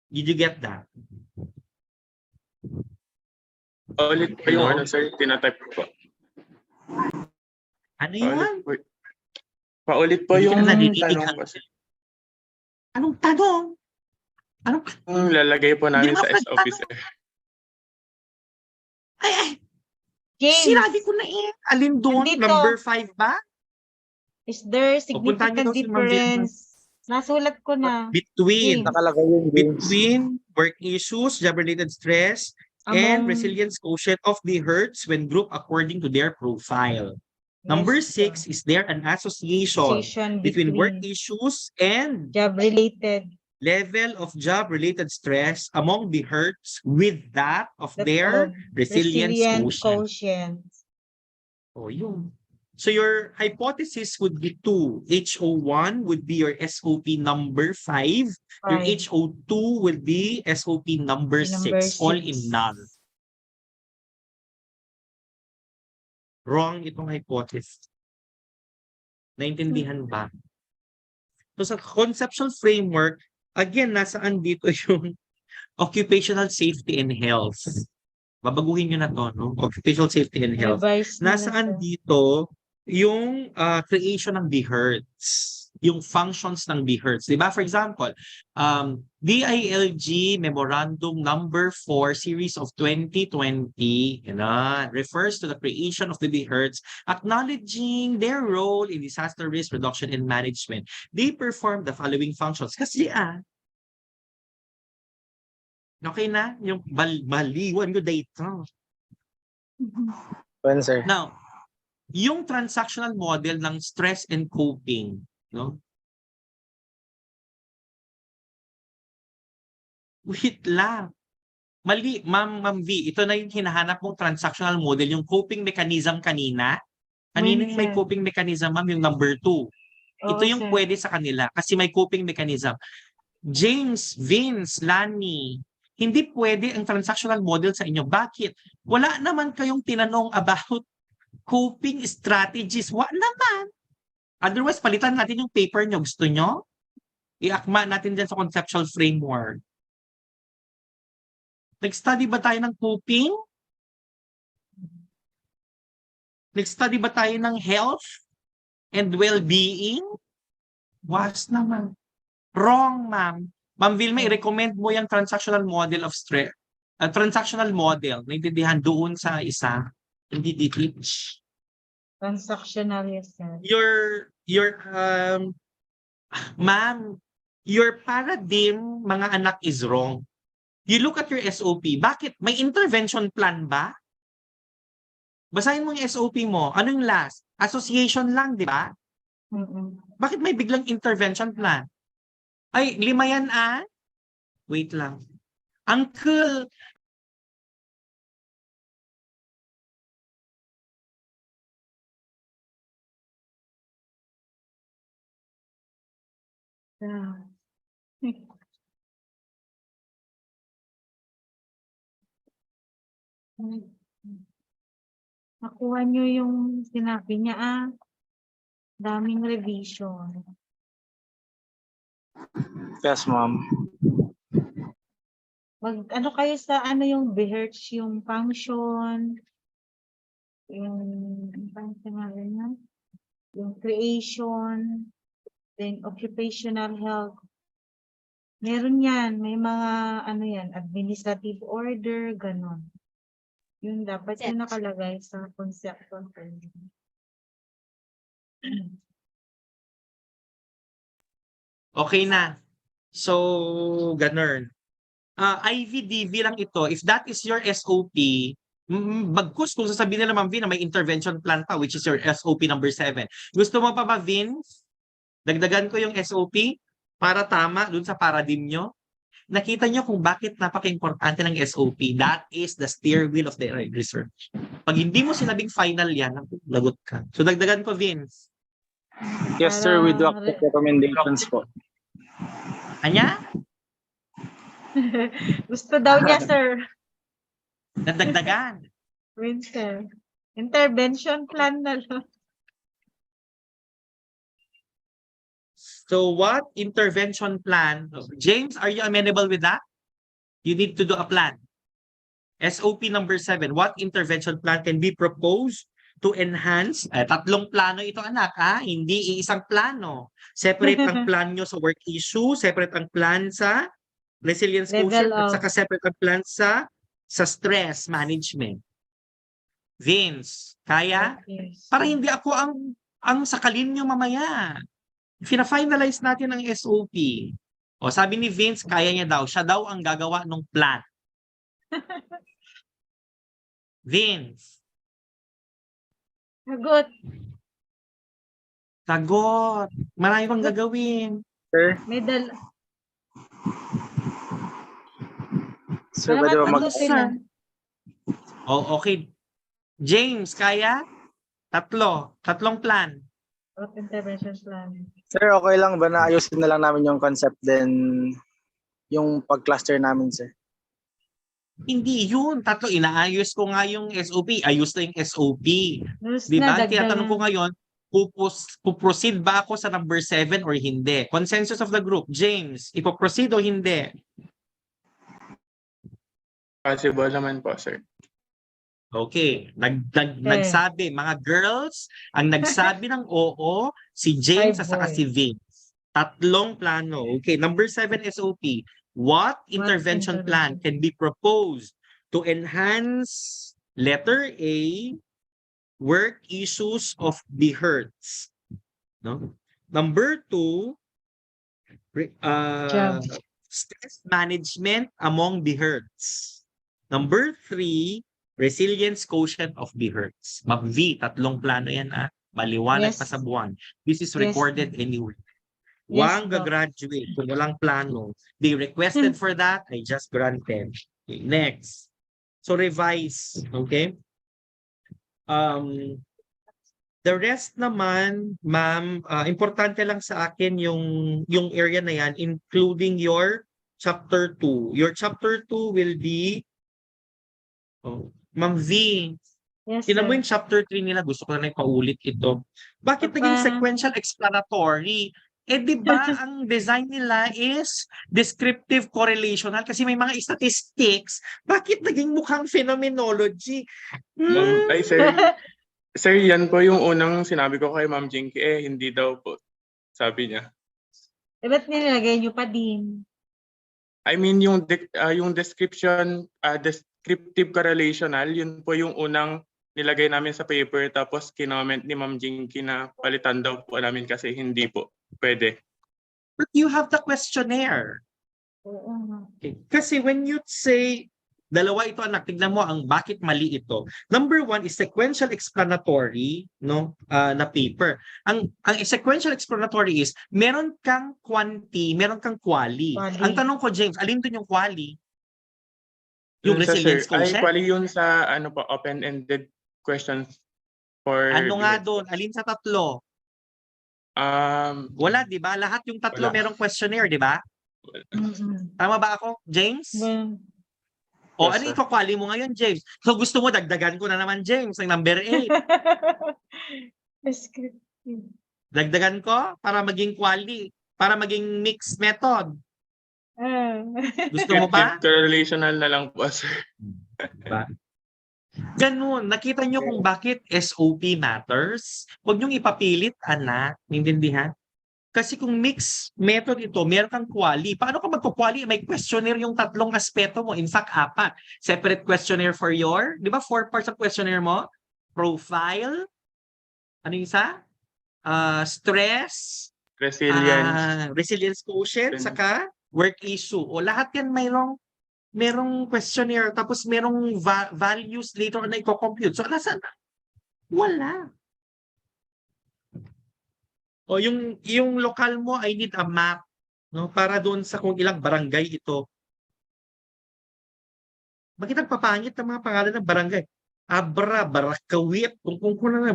Did you get that? Ulit po yung sir, tinatype ko po. Ano yan? Paulit po Hindi yung ka narinig tanong po. Anong tanong? Lalagay po namin sa Hindi SOP, sir. James, sinabi ko na Alin doon? Nandito. Number 5 ba? Is there puntahan niyo significant daw si Ma'am difference? Nasulat ko na. Between James. between work issues, job-related stress, and resilience quotient of the BHERTs when grouped according to their profile. Number 6, is there an association between work issues and job-related level of job-related stress among the BHERTs with that of their resilience quotient? Oh, yun. So your hypothesis would be 2. HO1 would be your SOP number 5. Your HO2 would be SOP number 6. All in null. Wrong itong hypothesis. Naintindihan ba? So sa conceptual framework, again, nasaan dito yung occupational safety and health. Babaguhin nyo na to, occupational safety and health. Nasaan dito yung creation ng BHERTs, yung functions ng BHERTs. Diba? For example, DILG Memorandum Number 4 Series of 2020 refers to the creation of the BHERTs, acknowledging their role in disaster risk reduction and management. They perform the following functions. Kasi okay na? Yung baliwan ko data. Sir. Now, yung transactional model ng stress and coping, wait lang. Mali, Ma'am V, ito na yung hinahanap mong transactional model, yung coping mechanism kanina. Kanina may coping mechanism, ma'am, yung number 2. Ito yung pwede sa kanila kasi may coping mechanism. James, Vince, Lani, hindi pwede ang transactional model sa inyo. Bakit? Wala naman kayong tinanong about coping strategies. Naman. Otherwise, palitan natin yung paper nyo. Gusto nyo? iakma natin dyan sa conceptual framework. Nag-study ba tayo ng coping? Nag-study ba tayo ng health and well-being? Was naman. Wrong, ma'am. Ma'am Vilma, i-recommend mo yung transactional model of stress. Transactional model, naintindihan doon sa isa. Hindi di-teach. Transactional, yes, sir. Ma'am, your paradigm, mga anak, is wrong. You look at your SOP. Bakit? May intervention plan ba? Basahin mo yung SOP mo. Ano yung last? Association lang, di ba? Bakit may biglang intervention plan? Ay, 5 yan ah? Wait lang. Uncle, Nakuha nyo yung sinabi niya daming revision. Yes, ma'am. Ano kayo sa yung BSPH, yung function, yung creation, then occupational health. Meron yan, may mga administrative order, ganon. Yun dapat yung nakalagay sa conceptual framework. okay na. So, ganun. IVDV lang ito. If that is your SOP, bagkus kung sasabihin nila, Ma'am Vin, na may intervention plan pa, which is your SOP number 7. Gusto mo pa ba, Vince? Dagdagan ko yung SOP para tama dun sa paradigm nyo. Nakita nyo kung bakit napaka-importante ng SOP. That is the steer wheel of the research. Pag hindi mo sinabing final yan, lagot ka. So dagdagan ko, Vince. Yes, sir. We do accept recommendations po. Anya? Gusto daw niya, sir. Nadagdagan. Winter. Intervention plan na lang. So what intervention plan? James, are you amenable with that? You need to do a plan. SOP number 7. What intervention plan can be proposed to enhance? Tatlong plano ito, anak. Hindi iisang plano. Separate ang plan nyo sa work issue, separate ang plan sa resilience quotient, at saka separate ang plan sa stress management. Vince, kaya? Para hindi ako ang sakalin nyo mamaya. Fina-finalize natin ang SOP. O sabi ni Vince, kaya niya daw. Siya daw ang gagawa ng plan. Vince. Sagot. Sagot. Marami pang gagawin. Sir? Medal. Sir, pwede ba okay. James, kaya? Tatlong plan. What intervention plan? Sir, okay lang ba na ayusin na lang namin yung concept then yung pag-cluster namin, sir? Hindi yun. Tatlo, inaayos ko nga yung SOP. Ayos na yung SOP. Diba? Tinatanong ko ngayon, puproceed ba ako sa number 7 or hindi? Consensus of the group. James, ipoproceed o hindi? Possible naman po, sir. Okay. Nagsabi, mga girls, ang nagsabi ng oo, si James at saka si Vince. Tatlong plano. Okay. Number 7 SOP. What intervention plan can be proposed to enhance, letter A, work issues of BSPH? No? Number 2, stress management among BSPH. Number 3, resilience quotient of BSPH. MAP-V, tatlong plano yan maliwanag pa sa buwan. This is recorded anyway. Wang gagraduate kung walang plano. They requested for that, I just granted. Okay, next. So revise, okay? The rest naman, ma'am, importante lang sa akin yung area na yan, including your chapter 2. Your chapter 2 will be Ma'am V, tinan mo yung chapter 3 nila, gusto ko na paulit ito. Bakit naging sequential explanatory? di ba ang design nila is descriptive correlational kasi may mga statistics. Bakit naging mukhang phenomenology? Ay, sir. Sir, yan po yung unang sinabi ko kay Ma'am Jinky. Hindi daw po. Sabi niya. Ba't nilagay niyo pa din? I mean, yung description, descriptive correlational, yun po yung unang nilagay namin sa paper. Tapos kinoment ni Ma'am Jinky na palitan daw po namin kasi hindi po pwede. But you have the questionnaire. Okay. Kasi when you say, dalawa ito anak, tignan mo ang bakit mali ito. Number one is sequential explanatory, no, na paper. Ang sequential explanatory is meron kang quanti, meron kang quali. Ang tanong ko, James, alin dun yung quali? Yung Dun sa resilience quotient? quali yun sa open-ended questions for Ano nga doon? Alin sa tatlo? Wala, di ba? Lahat yung tatlo wala. merong questionnaire, di ba? Tama ba ako, James? O Yes, ano sir. ikakwali mo ngayon, James? So gusto mo dagdagan ko na naman, James, ng number 8. Dagdagan ko para maging quali, para maging mixed method. Gusto mo pa? Correlational na lang po, sir. Diba? Ganun. Nakita nyo kung bakit SOP matters? Huwag nyong ipapilit, anak. Maintindihan? Kasi kung mixed method ito, meron kang quali. Paano ka magpo-quali? May questionnaire yung tatlong aspeto mo. In fact, 4. Separate questionnaire for your, di ba 4 parts of questionnaire mo? Profile. Ano yung isa? Stress. Resilience quotient. Saka work issue. O lahat yan merong questionnaire. Tapos merong values later na i-compute. So, nasaan? Wala. O yung lokal mo, I need a map, no, para doon sa kung ilang barangay ito. Bakit ang papangit ng mga pangalan ng barangay? Abra, Barakawit, kung na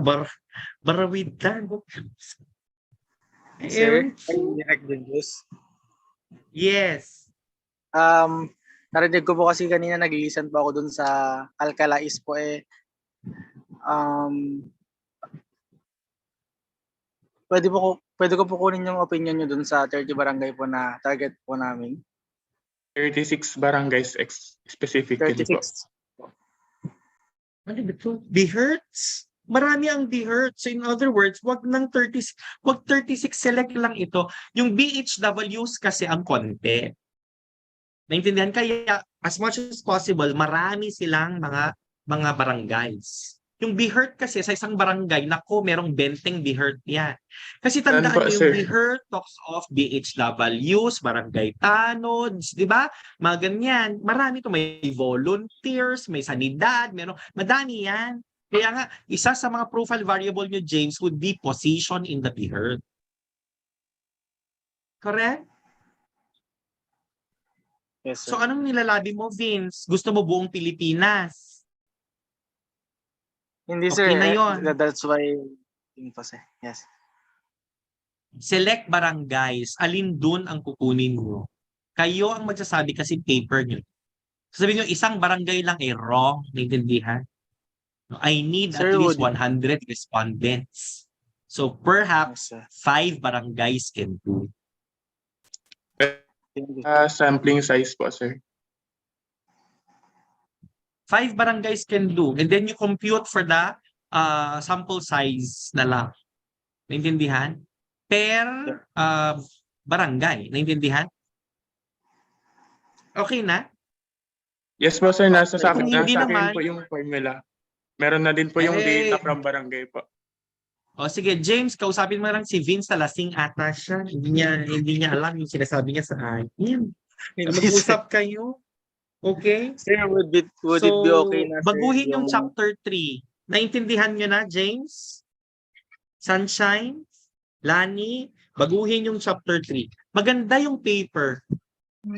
Barawitan. Sir, direct Julius. Yes. Narinig ko po kasi kanina nag-listen po ako dun sa Alcalais po pwede ko po kunin yung opinion nyo dun sa 30 barangay po na target po namin. 36 barangays specifically 36. po. Ano ba ito? Dehertz? Marami ang dehertz. So in other words, wag 36 select lang ito. Yung BHWs kasi ang konti. Naintindihan? Kaya as much as possible, marami silang mga barangays. Yung BHERT kasi sa isang barangay, nako, merong 20 BHERT yan. Kasi tandaan niyo, yung BHERT talks of BHWs, barangay tanods, di ba? Mga ganyan. Marami ito. May volunteers, may sanidad, madami yan. Kaya nga, isa sa mga profile variable niyo, James, would be position in the BHERT. Correct? Yes, So sir. anong nilalabi mo, Vince? Gusto mo buong Pilipinas? Hindi, okay sir. Na yun. That's why, yes. Select barangays. Alin dun ang kukunin mo? Kayo ang magsasabi kasi paper nyo. Sabihin nyo, isang barangay lang wrong. Naintindihan? I need Sir, at least 100 respondents. So perhaps 5 barangays can do. Sampling size po, sir. 5 barangays can do. And then you compute for the sample size na lang. Naintindihan? Per barangay. Naintindihan? Okay na? Yes po, sir. Nasa sa Kung akin hindi naman, po yung formula. Meron na din po yung data from barangay po. O sige, James, kausapin mo lang si Vince, talasing ata siya. Hindi niya alam yung sinasabi niya sa akin. Mag-usap kayo. Okay? Sir, would it be okay na, sir, baguhin yung chapter 3. Naintindihan nyo na, James? Sunshine? Lani? Baguhin yung chapter 3. Maganda yung paper.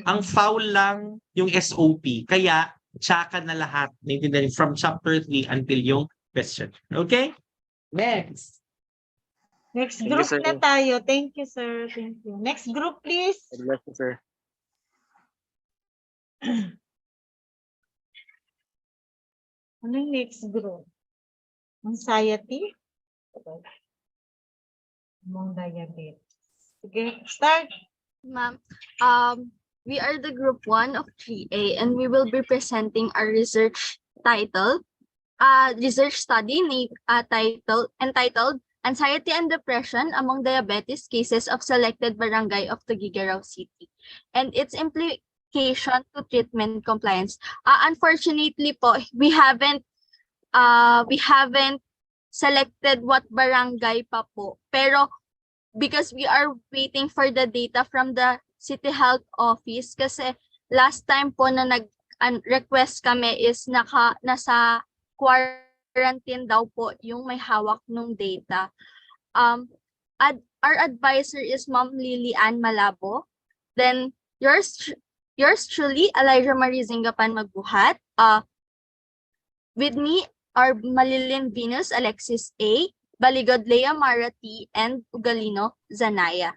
Ang foul lang yung SOP. Kaya, tsaka na lahat. Naintindihan from chapter 3 until yung question. Okay? Next. Next group na tayo. Thank you, sir. Thank you. Next group, please. Yes, sir. Ano yung next group? Anxiety? Among diabetes. Sige, start. Ma'am, we are the group 1 of 3A and we will be presenting our research research study entitled Anxiety and Depression Among Diabetes Cases of Selected Barangay of Tuguegarao City and its implication to treatment compliance. Unfortunately po, we haven't selected what barangay pa po. Pero because we are waiting for the data from the City Health Office kasi last time po na request kami is nasa quarantine daw po yung may hawak nung data. Our advisor is Ma'am Lilian Malabo. Then yours truly, Elijah Marie Zingapan Magbuhat. With me are Malilin Venus Alexis A, Baligod Lea Mara T, and Ugalino Zanaya.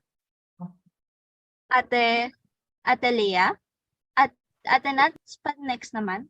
Ate Lea, Ate Nat, next naman.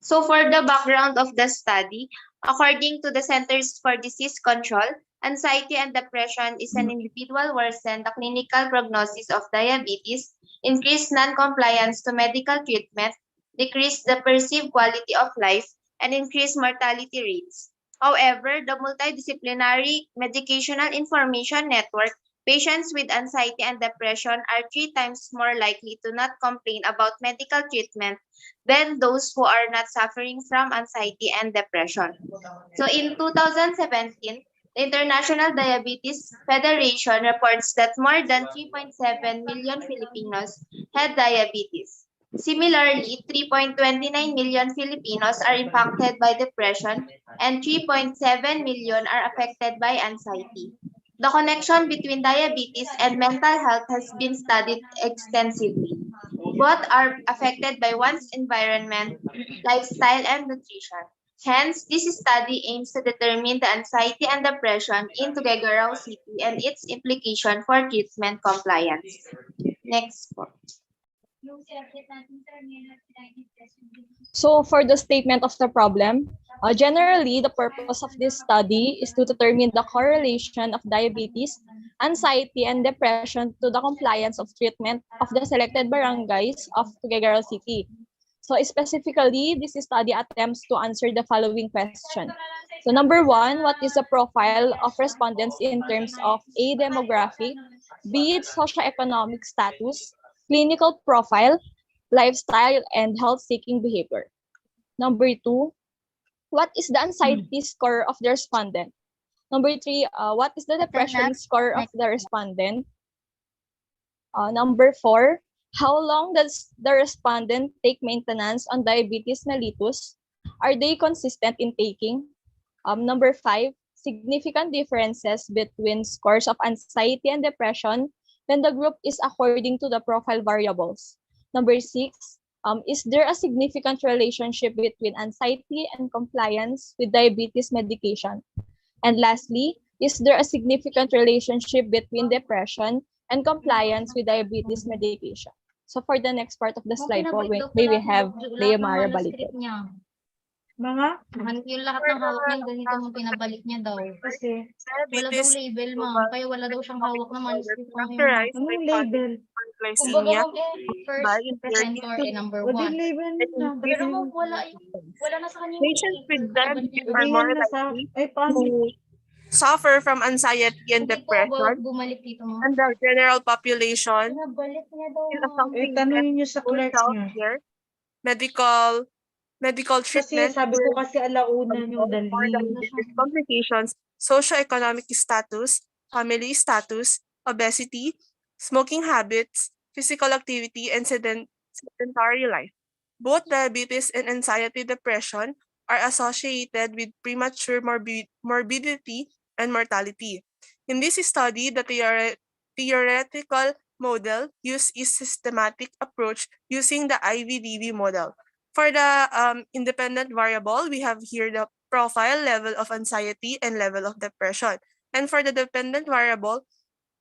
So for the background of the study, according to the Centers for Disease Control, anxiety and depression is an individual worsen the clinical prognosis of diabetes, increase non-compliance to medical treatment, decrease the perceived quality of life, and increase mortality rates. However, the multidisciplinary medicational information network, patients with anxiety and depression are 3 times more likely to not complain about medical treatment than those who are not suffering from anxiety and depression. So in 2017, the International Diabetes Federation reports that more than 3.7 million Filipinos had diabetes. Similarly, 3.29 million Filipinos are impacted by depression and 3.7 million are affected by anxiety. The connection between diabetes and mental health has been studied extensively. Both are affected by one's environment, lifestyle, and nutrition. Hence, this study aims to determine the anxiety and depression in Tuguegarao City and its implication for treatment compliance. Next. So for the statement of the problem, generally the purpose of this study is to determine the correlation of diabetes, anxiety, and depression to the compliance of treatment of the selected barangays of Tuguegarao City. So specifically, this study attempts to answer the following question. So number 1, what is the profile of respondents in terms of A, demographic, B, socioeconomic status, clinical profile, lifestyle, and health-seeking behavior. Number 2, what is the anxiety score of the respondent? Number 3, what is the depression score of the respondent? Number 4, how long does the respondent take maintenance on diabetes mellitus? Are they consistent in taking? Number 5, significant differences between scores of anxiety and depression when the group is according to the profile variables. Number 6, is there a significant relationship between anxiety and compliance with diabetes medication? And lastly, is there a significant relationship between depression and compliance with diabetes medication? So for the next part of the slide po, may we have Lea Mara Baligod. Mga? Yung lahat ng hawak niya, ganito mo pinabalik niya daw. Kasi, wala daw label, ma'am. Kaya wala daw siyang hawak na manuscript. anong label? Kumbaga, first presenter number 1. Pero ma'am, wala na sa kanya. Patients with diabetes are Sabihin more mo sa, ay paano? to suffer from anxiety and depression, Bumalik dito mo. and the general population Balik niya daw, is ma'am. something tanungin niyo sa clerks niya. healthcare, medical Kasi treatment, sabi ko kasi alauna yung dali. complications, socioeconomic status, family status, obesity, smoking habits, physical activity, and sedentary life. Both diabetes and anxiety depression are associated with premature morbidity and mortality. In this study, the theoretical model used is systematic approach using the IVDD model. For the independent variable, we have here the profile, level of anxiety, and level of depression. And for the dependent variable,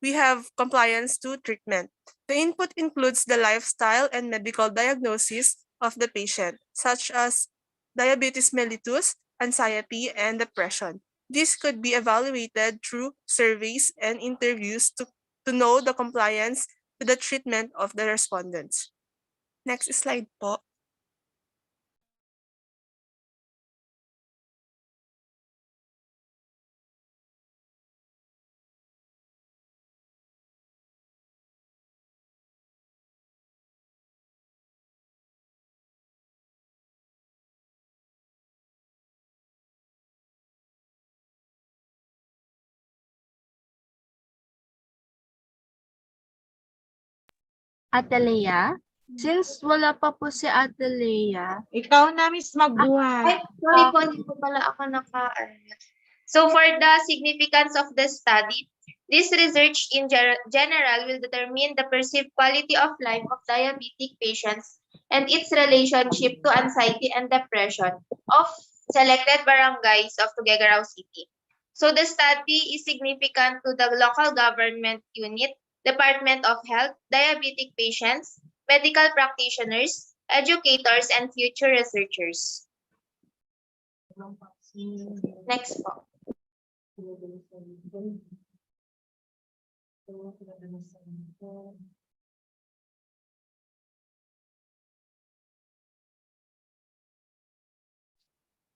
we have compliance to treatment. The input includes the lifestyle and medical diagnosis of the patient, such as diabetes mellitus, anxiety, and depression. This could be evaluated through surveys and interviews to know the compliance with the treatment of the respondents. Next slide po. Ate Lea? Since wala pa po si Ate Lea. Ikaw na, Miss Magbuhat. Ay, sorry po, hindi po pala ako So for the significance of the study, this research in general will determine the perceived quality of life of diabetic patients and its relationship to anxiety and depression of selected barangays of Tuguegarao City. So the study is significant to the local government unit, Department of Health, diabetic patients, medical practitioners, educators, and future researchers. Next po.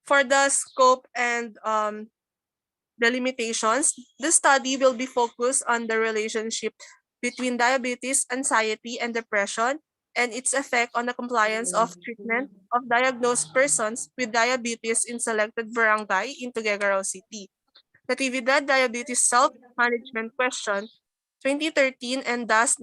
For the scope and the limitations, the study will be focused on the relationship between diabetes, anxiety, and depression, and its effect on the compliance of treatment of diagnosed persons with diabetes in selected barangay in Tuguegarao City. Natividad Diabetes Self-Management Question 2013 and thus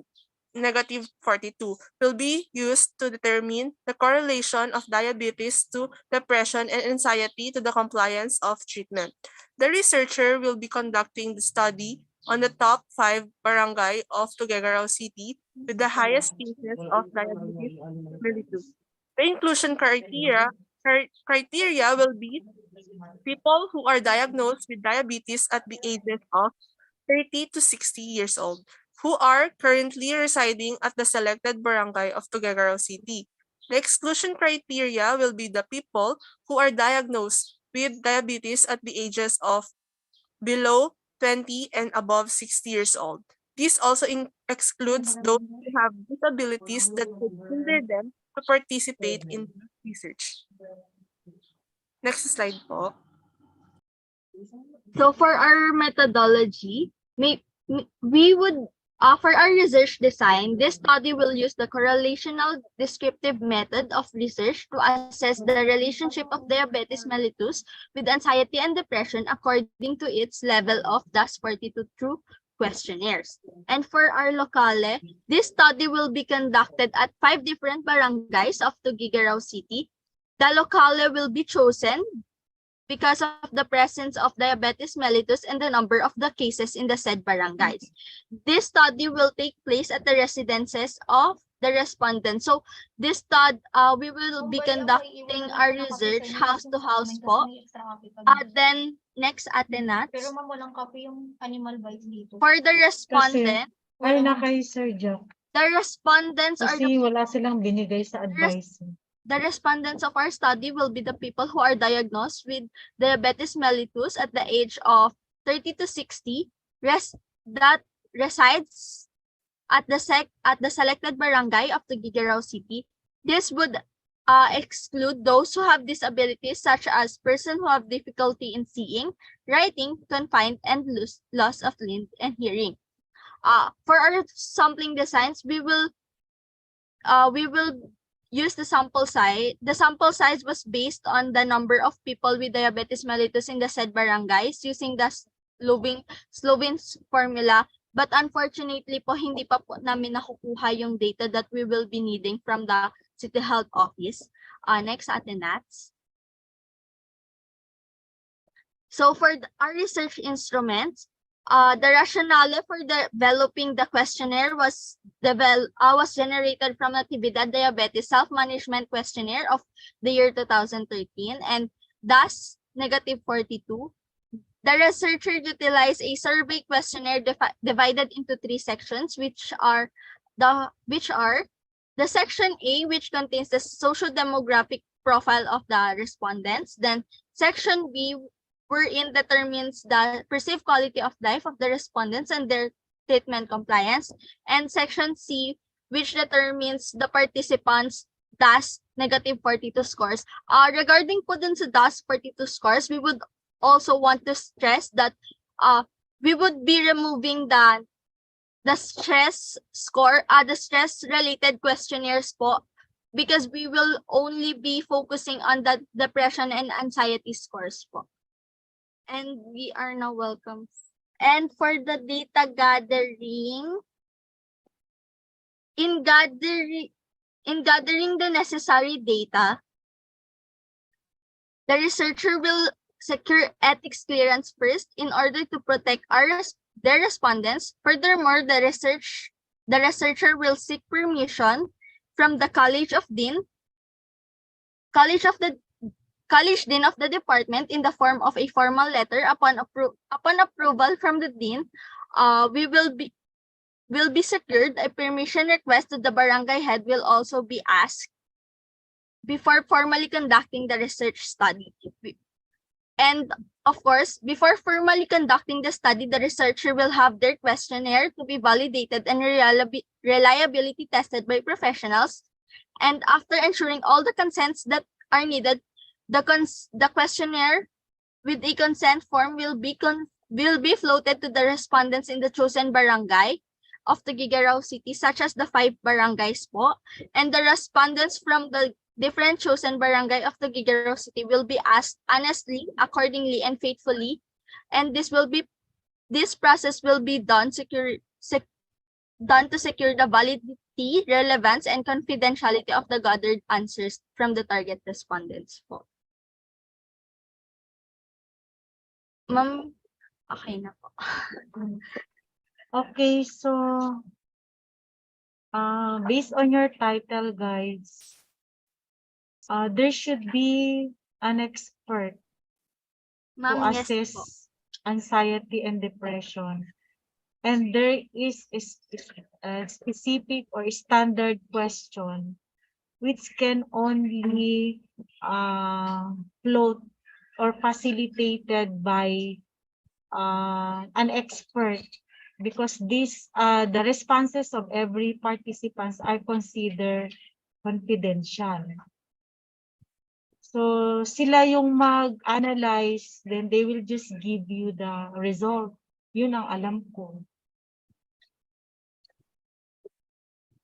negative 42 will be used to determine the correlation of diabetes to depression and anxiety to the compliance of treatment. The researcher will be conducting the study on the top 5 barangay of Tuguegarao City with the highest cases of diabetes mellitus. The inclusion criteria will be people who are diagnosed with diabetes at the ages of 30 to 60 years old, who are currently residing at the selected barangay of Tuguegarao City. The exclusion criteria will be the people who are diagnosed with diabetes at the ages of below 20 and above 60 years old. This also excludes those who have disabilities that could hinder them to participate in research. Next slide po. So for our methodology, we would for our research design, this study will use the correlational descriptive method of research to assess the relationship of diabetes mellitus with anxiety and depression according to its level of DAS42 true questionnaires. And for our locale, this study will be conducted at 5 different barangays of Tuguegarao City. The locale will be chosen because of the presence of diabetes mellitus and the number of the cases in the said barangays. This study will take place at the residences of the respondents. So this study, we will be conducting our research house to house po. Then next Atenats. Pero ma'am, walang copy yung animal bites dito. For the respondent, Ay na kay Sir Jack. the respondents are Kasi wala silang binigay sa advice. The respondents of our study will be the people who are diagnosed with diabetes mellitus at the age of 30 to 60 that resides at the selected barangay of Tuguegarao City. This would exclude those who have disabilities such as persons who have difficulty in seeing, writing, confined, and loss of limb and hearing. For our sampling designs, we will use the sample size. The sample size was based on the number of people with diabetes mellitus in the said barangays using the Sloven's formula. But unfortunately po, hindi pa po namin nakukuha yung data that we will be needing from the City Health Office. Next, Atenats. So for our research instruments, the rationale for developing the questionnaire was generated from Natividad Diabetes Self-Management Questionnaire of the year 2013 and thus negative 42. The researcher utilized a survey questionnaire divided into 3 sections, which are the section A, which contains the socio-demographic profile of the respondents, then Section B, wherein determines the perceived quality of life of the respondents and their treatment compliance. And Section C, which determines the participants' DAS negative 42 scores. Regarding po dun sa DAS 42 scores, we would also want to stress that we would be removing the stress score, the stress related questionnaires po, because we will only be focusing on the depression and anxiety scores po. And we are now welcome. And for the data gathering, in gathering the necessary data, the researcher will secure ethics clearance first in order to protect their respondents. Furthermore, the researcher will seek permission from the College Dean of the department in the form of a formal letter. Upon approval from the dean, will be secured. A permission request to the barangay head will also be asked before formally conducting the research study. And of course, before formally conducting the study, the researcher will have their questionnaire to be validated and reliability tested by professionals. And after ensuring all the consents that are needed, the questionnaire with a consent form will be floated to the respondents in the chosen barangay of the Gigaraw City, such as the 5 barangays po. And the respondents from the different chosen barangay of the Gigaraw City will be asked honestly, accordingly, and faithfully. And this process will be done to secure the validity, relevance, and confidentiality of the gathered answers from the target respondents po. Ma'am, okay na po. Okay, so based on your title, guys, there should be an expert to Ma'am, yes assess po. anxiety and depression. And there is a specific or standard question which can only float or facilitated by an expert, because the responses of every participants are considered confidential. So sila yung mag-analyze, then they will just give you the result. Yun ang alam ko.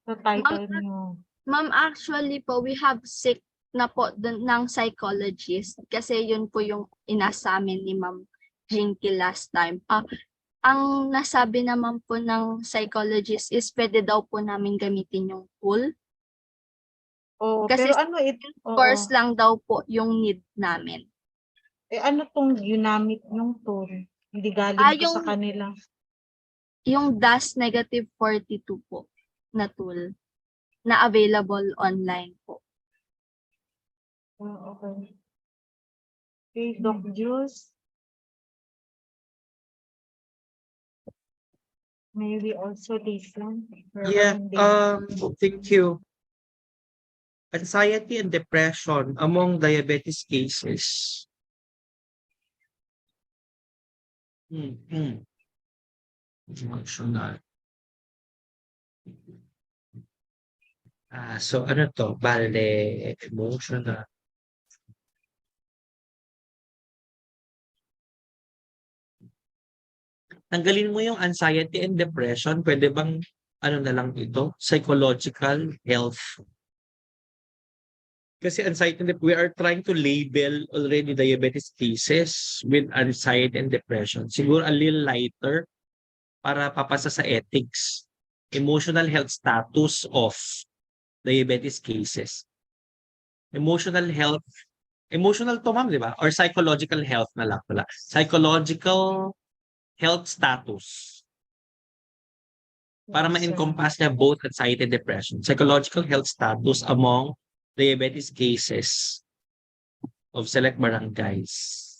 Sa title nyo. Ma'am, actually po, we have sick na po ng psychologist kasi yun po yung inasa amin ni Ma'am Jinky last time. Ang nasabi naman po ng psychologist is pwede daw po namin gamitin yung tool. Oo, Kasi pero ano ito? course lang daw po yung need namin. Eh ano tong ginamit ng tool? Hindi galing po sa kanila. Yung DAS negative 42 po na tool na available online po. Okay. Okay, Doc Juice. May we also listen? Yeah, thank you. Anxiety and depression among diabetes cases. Emotional. So ano to? Bale, emotional. Tanggalin mo yung anxiety and depression. Pwede bang ano na lang ito? Psychological health. Kasi anxiety and we are trying to label already diabetes cases with anxiety and depression. Siguro a little lighter para papasa sa ethics. Emotional health status of diabetes cases. Emotional health, emotional to ma'am, di ba? Or psychological health na lang pala. Psychological health status. Para ma-encompass niya both anxiety and depression. Psychological health status among diabetes cases of select barangays.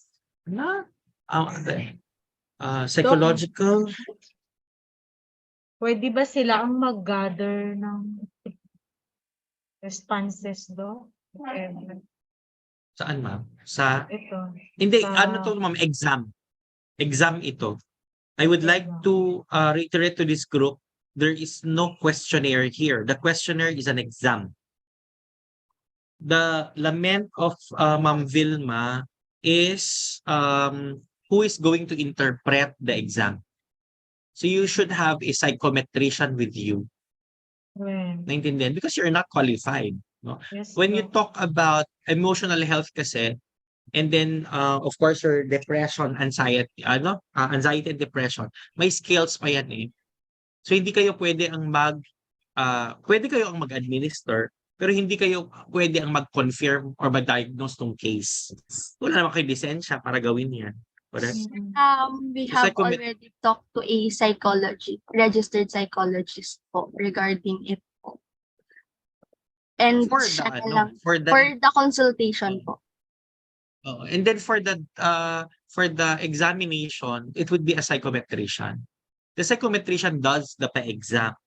Psychological. Pwede ba sila ang mag-gather ng responses do? Saan, ma'am? Sa, Ito. hindi, Sa- ano to, ma'am? Exam. Exam ito. I would like to reiterate to this group, there is no questionnaire here. The questionnaire is an exam. The lament of Ma'am Vilma is who is going to interpret the exam. So you should have a psychometrician with you. Naintindihan? Because you're not qualified. No? Yes, When you po. talk about emotional health kasi, and then of course your depression, anxiety, anxiety and depression, may scales pa yan eh. So hindi kayo pwede ang pwede kayo ang mag-administer, pero hindi kayo pwede ang mag-confirm or mag-diagnose ng case. Wala naman kayo lisensya para gawin yan. Correct? We So, have already talked to a registered psychologist po regarding it po. And For the, siya na ano, lang, for for the consultation po. and then for the examination, it would be a psychometrician. The psychometrician does the exam,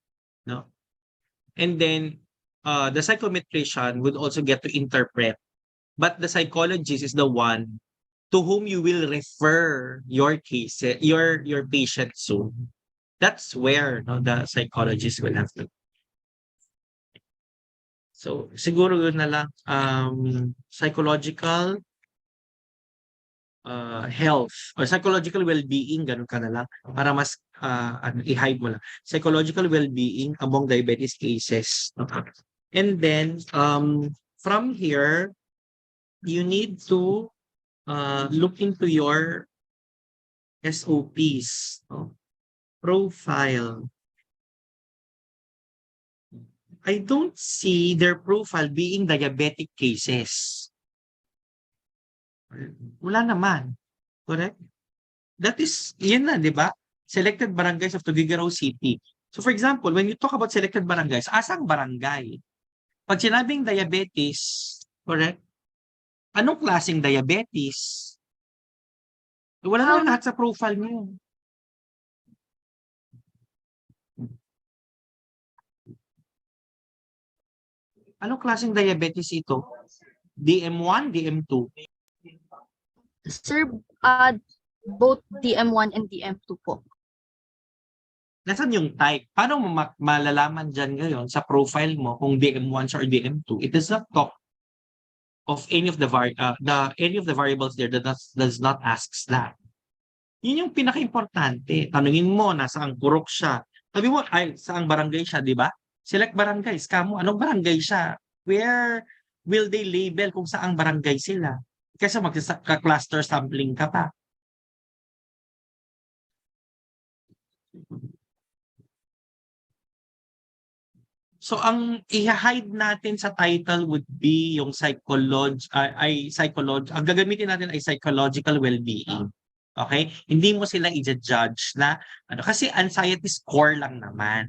no? And then the psychometrician would also get to interpret, but the psychologist is the one to whom you will refer your case, your patient to. That's where the psychologist will have to. So siguro yun na lang, psychological health or psychological well-being, ganun ka na lang para mas i-hide mo lang. Psychological well-being among diabetes cases. And then from here, you need to look into your SOPs, profile. I don't see their profile being diabetic cases. Wala naman. Correct? That is, yan na, di ba? Selected barangays of Tuguegarao City. So for example, when you talk about selected barangays, asang barangay? Pag sinabing diabetes, correct? Anong klaseng diabetes? Wala naman lahat sa profile mo. Anong klaseng diabetes ito? DM1, DM2? Sir, both DM1 and DM2 po. Nasaan yung type? Paano mo malalaman dyan ngayon sa profile mo kung DM1 or DM2? It does not talk of any of the variables there that does not asks that. Yun yung pinaka-importante. Tanungin mo, nasaan kurok siya. Sabi mo, ay, saang barangay siya, di ba? Select barangays. Kamo, anong barangay siya? Where will they label kung saang barangay sila? Kasi magka-cluster sampling ka pa. So ang i-hide natin sa title would be yung ang gagamitin natin ay psychological well-being. Okay? Hindi mo sila i-judge na kasi anxiety score lang naman.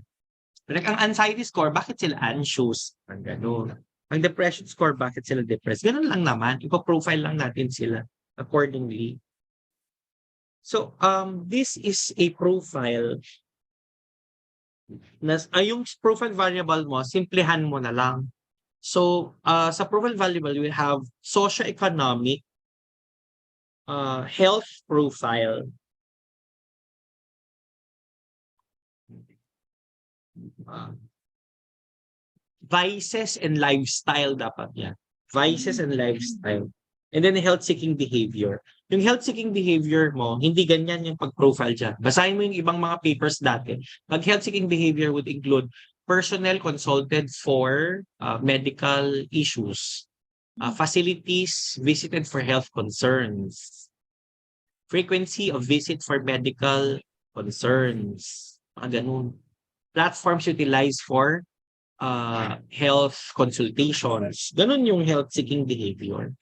Like ang anxiety score, bakit sila anxious? Ang gano'n. Ang depression score, bakit sila depressed? Ganun lang naman. Ipo-profile lang natin sila accordingly. So this is a profile yung profile variable mo, simplihan mo na lang. So, sa profile variable, we have socioeconomic, health profile, vices and lifestyle dapat yan. Vices and lifestyle. And then health-seeking behavior. Yung health-seeking behavior mo, hindi ganyan yung pag-profile dyan. Basahin mo yung ibang mga papers dati. Pag health-seeking behavior would include personnel consulted for medical issues, facilities visited for health concerns, frequency of visit for medical concerns, mga ganun. Platforms utilized for health consultations. Ganun yung health-seeking behavior.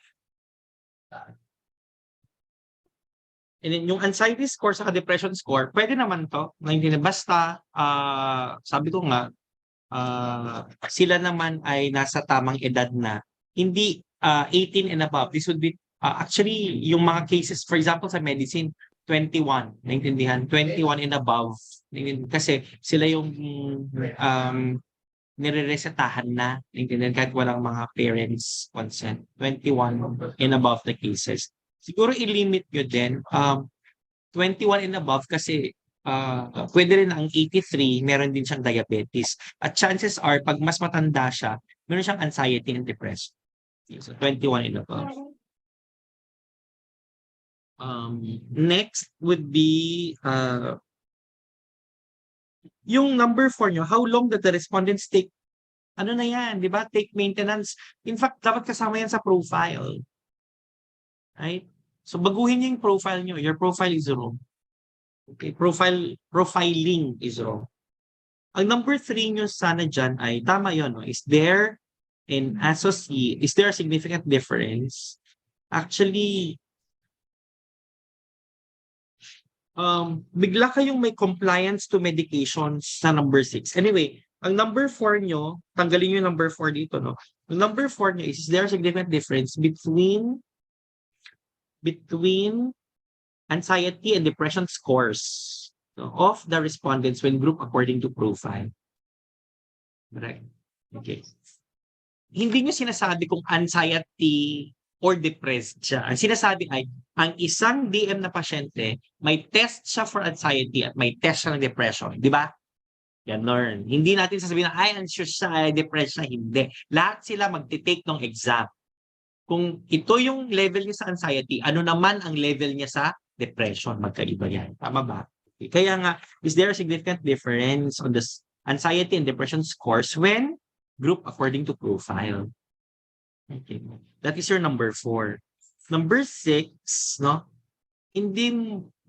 And then yung anxiety score sa depression score, pwede naman to. Basta, sabi ko nga, sila naman ay nasa tamang edad na. Hindi 18 and above. This would be, actually, yung mga cases, for example, sa medicine, 21. Naintindihan? 21 and above. Kasi sila yung nire-resetahan na, naiintindihan, kahit walang mga parents consent. 21 and above the cases. Siguro i-limit nyo din, 21 and above kasi pwede rin ang 83, meron din siyang diabetes. At chances are, pag mas matanda siya, meron siyang anxiety and depression. So 21 and above. Next would be yung number 4 nyo, how long did the respondents take? Ano na yan, di ba? Take maintenance. In fact, dapat kasama yan sa profile. Right? So baguhin niyo yung profile nyo. Your profile is wrong. Okay, profiling is wrong. Ang number 3 nyo sana dyan ay, tama yun, no? Is there a significant difference? Actually, bigla kayong may compliance to medications sa number 6. Anyway, ang number 4 nyo, tanggalin nyo yung number 4 dito, no? Ang number 4 nyo is there a significant difference between anxiety and depression scores of the respondents when grouped according to profile. Correct? Okay. Hindi nyo sinasabi kung anxiety or depressed siya. Ang sinasabi ay, ang isang DM na pasyente, may test siya for anxiety at may test siya ng depression. Di ba? Ganon. Hindi natin sasabihin na, ay, anxious siya, ay, depressed siya. Hindi. Lahat sila magtitake ng exam. Kung ito yung level niya sa anxiety, ano naman ang level niya sa depression? Magkaiba yan. Tama ba? Kaya nga, is there a significant difference on the anxiety and depression scores when grouped according to profile? Okay. That is your number 4. Number 6, no?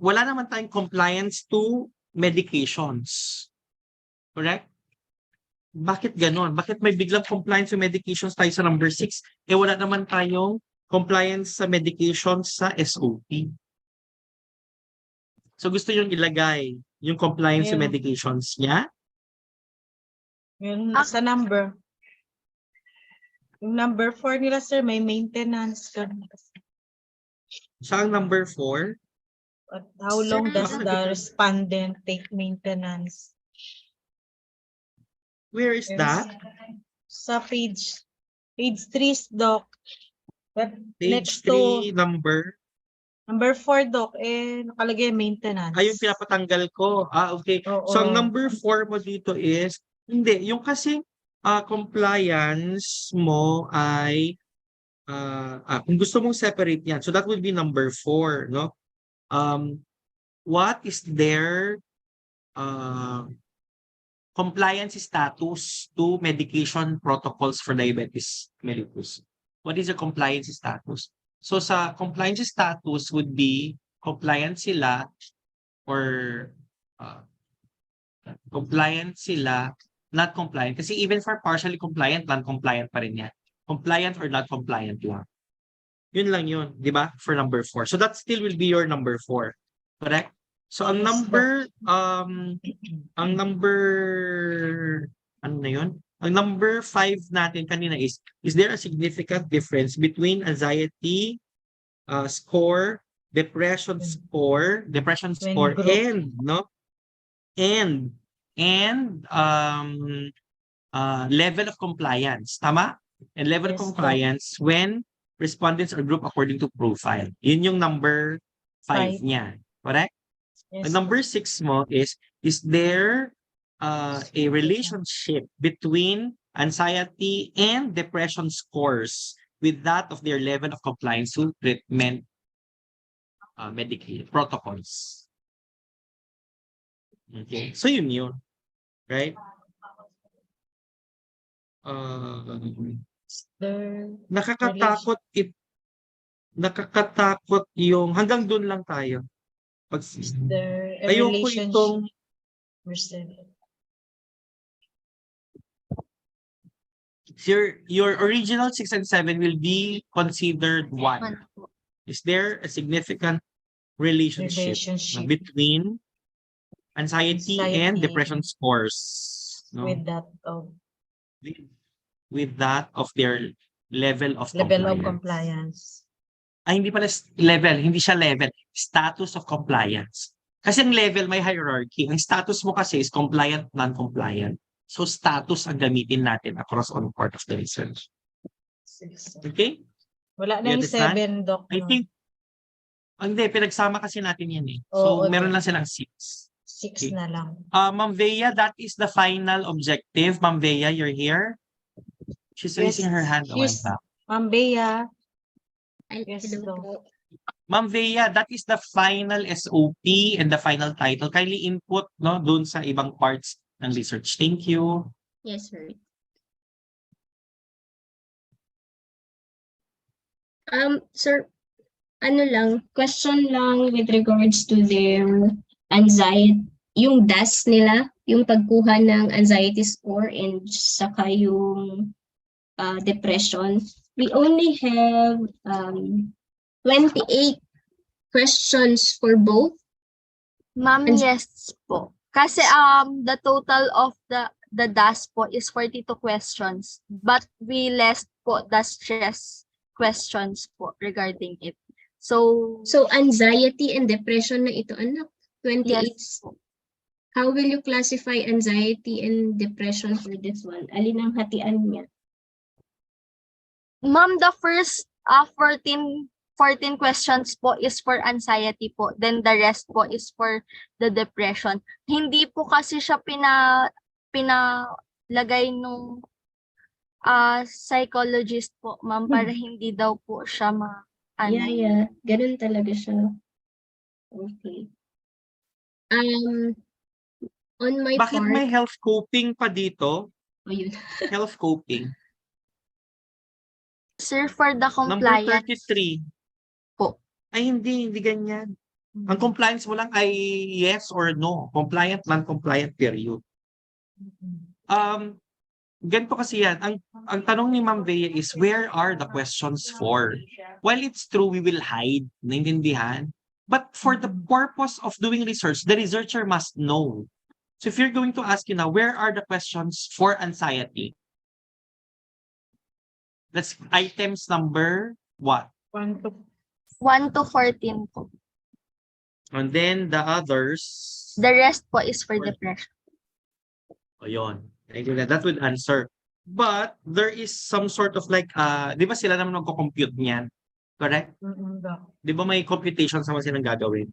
Wala naman tayong compliance to medications. Correct? Bakit ganon? Bakit may biglang compliance to medications tayo sa number 6? Wala naman tayong compliance sa medications sa SOP. So gusto yung ilagay yung compliance to medications niya? Yung sa number. Yung number 4 nila, sir, may maintenance. Saan number 4? But how long does the respondent take maintenance? Where is that? Sa page 3, Doc. But Page next to 3, number 4, Doc, nakalagay maintenance. Ay, yung pinapatanggal ko. Okay. Oo. So, ang number 4 mo dito is, hindi, yung kasi compliance mo ay, kung gusto mong separate yan, so that would be number 4, no? What is their compliance status to medication protocols for diabetes mellitus? What is the compliance status? So sa compliance status would be compliant sila or not compliant. Kasi even for partially compliant, non-compliant pa rin yan. Compliant or not compliant lang. Yun lang yun, di ba? For number 4. So that still will be your number 4. Correct? So ang number, ano na yun? Ang number 5 natin kanina is there a significant difference between anxiety score, depression score, and, no? And level of compliance. Tama? And level of compliance when respondents are grouped according to profile. Yun yung number 5 niya. Correct? Yes, number 6 mo is there a relationship between anxiety and depression scores with that of their level of compliance to treatment medical protocols? Okay. So yun. Right? Nakakatakot yung hanggang doon lang tayo. Ayoko itong your original 6 and 7 will be considered 1. Is there a significant relationship between anxiety and depression scores, no? With that of their level of compliance. Hindi pala level, hindi siya level. Status of compliance. Kasi ang level may hierarchy. Ang status mo kasi is compliant, non-compliant. So status ang gamitin natin across all part of the research. Okay? Wala You na yung understand? 7, Doc. I think, hindi, pinagsama kasi natin yan eh. Oo, So, meron Doc. lang silang 6. 6 na lang. Ma'am Vea, that is the final objective. Ma'am Vea, you're here? She's raising her hand a while back. Ma'am Bea. Yes, Hello Doc. po. Ma'am Vea, that is the final SOP and the final title. Kindly input no doon sa ibang parts ng research. Thank you. Yes, sir. Sir, ano lang, question lang with regards to their anxiety, yung DAS nila, yung pagkuha ng anxiety score and saka yung depression. We only have 28 questions for both. Ma'am, yes po. Kasi the total of the DAS po is 42 questions, but we left po the stress questions po regarding it. So anxiety and depression na ito, anak, 28. Yes. How will you classify anxiety and depression for this one? Alin ang hatian niya? Ma'am, the first 14 questions po is for anxiety po. Then the rest po is for the depression. Hindi po kasi siya pinalagay nung psychologist po, ma'am, para hindi daw po siya Yeah. Ganun talaga siya. Okay. On my Bakit part, may health coping pa dito? yun. Health coping. Sir, for the Number compliance 33. po. Ay, hindi ganyan. Ang compliance mo lang ay yes or no. Compliant, non-compliant, period. Ganito kasi yan. Ang tanong ni Ma'am Bea is, where are the questions for? While it's true, we will hide. Naintindihan? But for the purpose of doing research, the researcher must know. So if you're going to ask you now, where are the questions for anxiety? That's items number what? 1 to 14 po. And then the others. The rest po is for depression. Ayun. Thank you. That would answer. But there is some sort of like, di ba sila naman magko-compute niyan? Correct? Di ba may computations naman silang gagawin?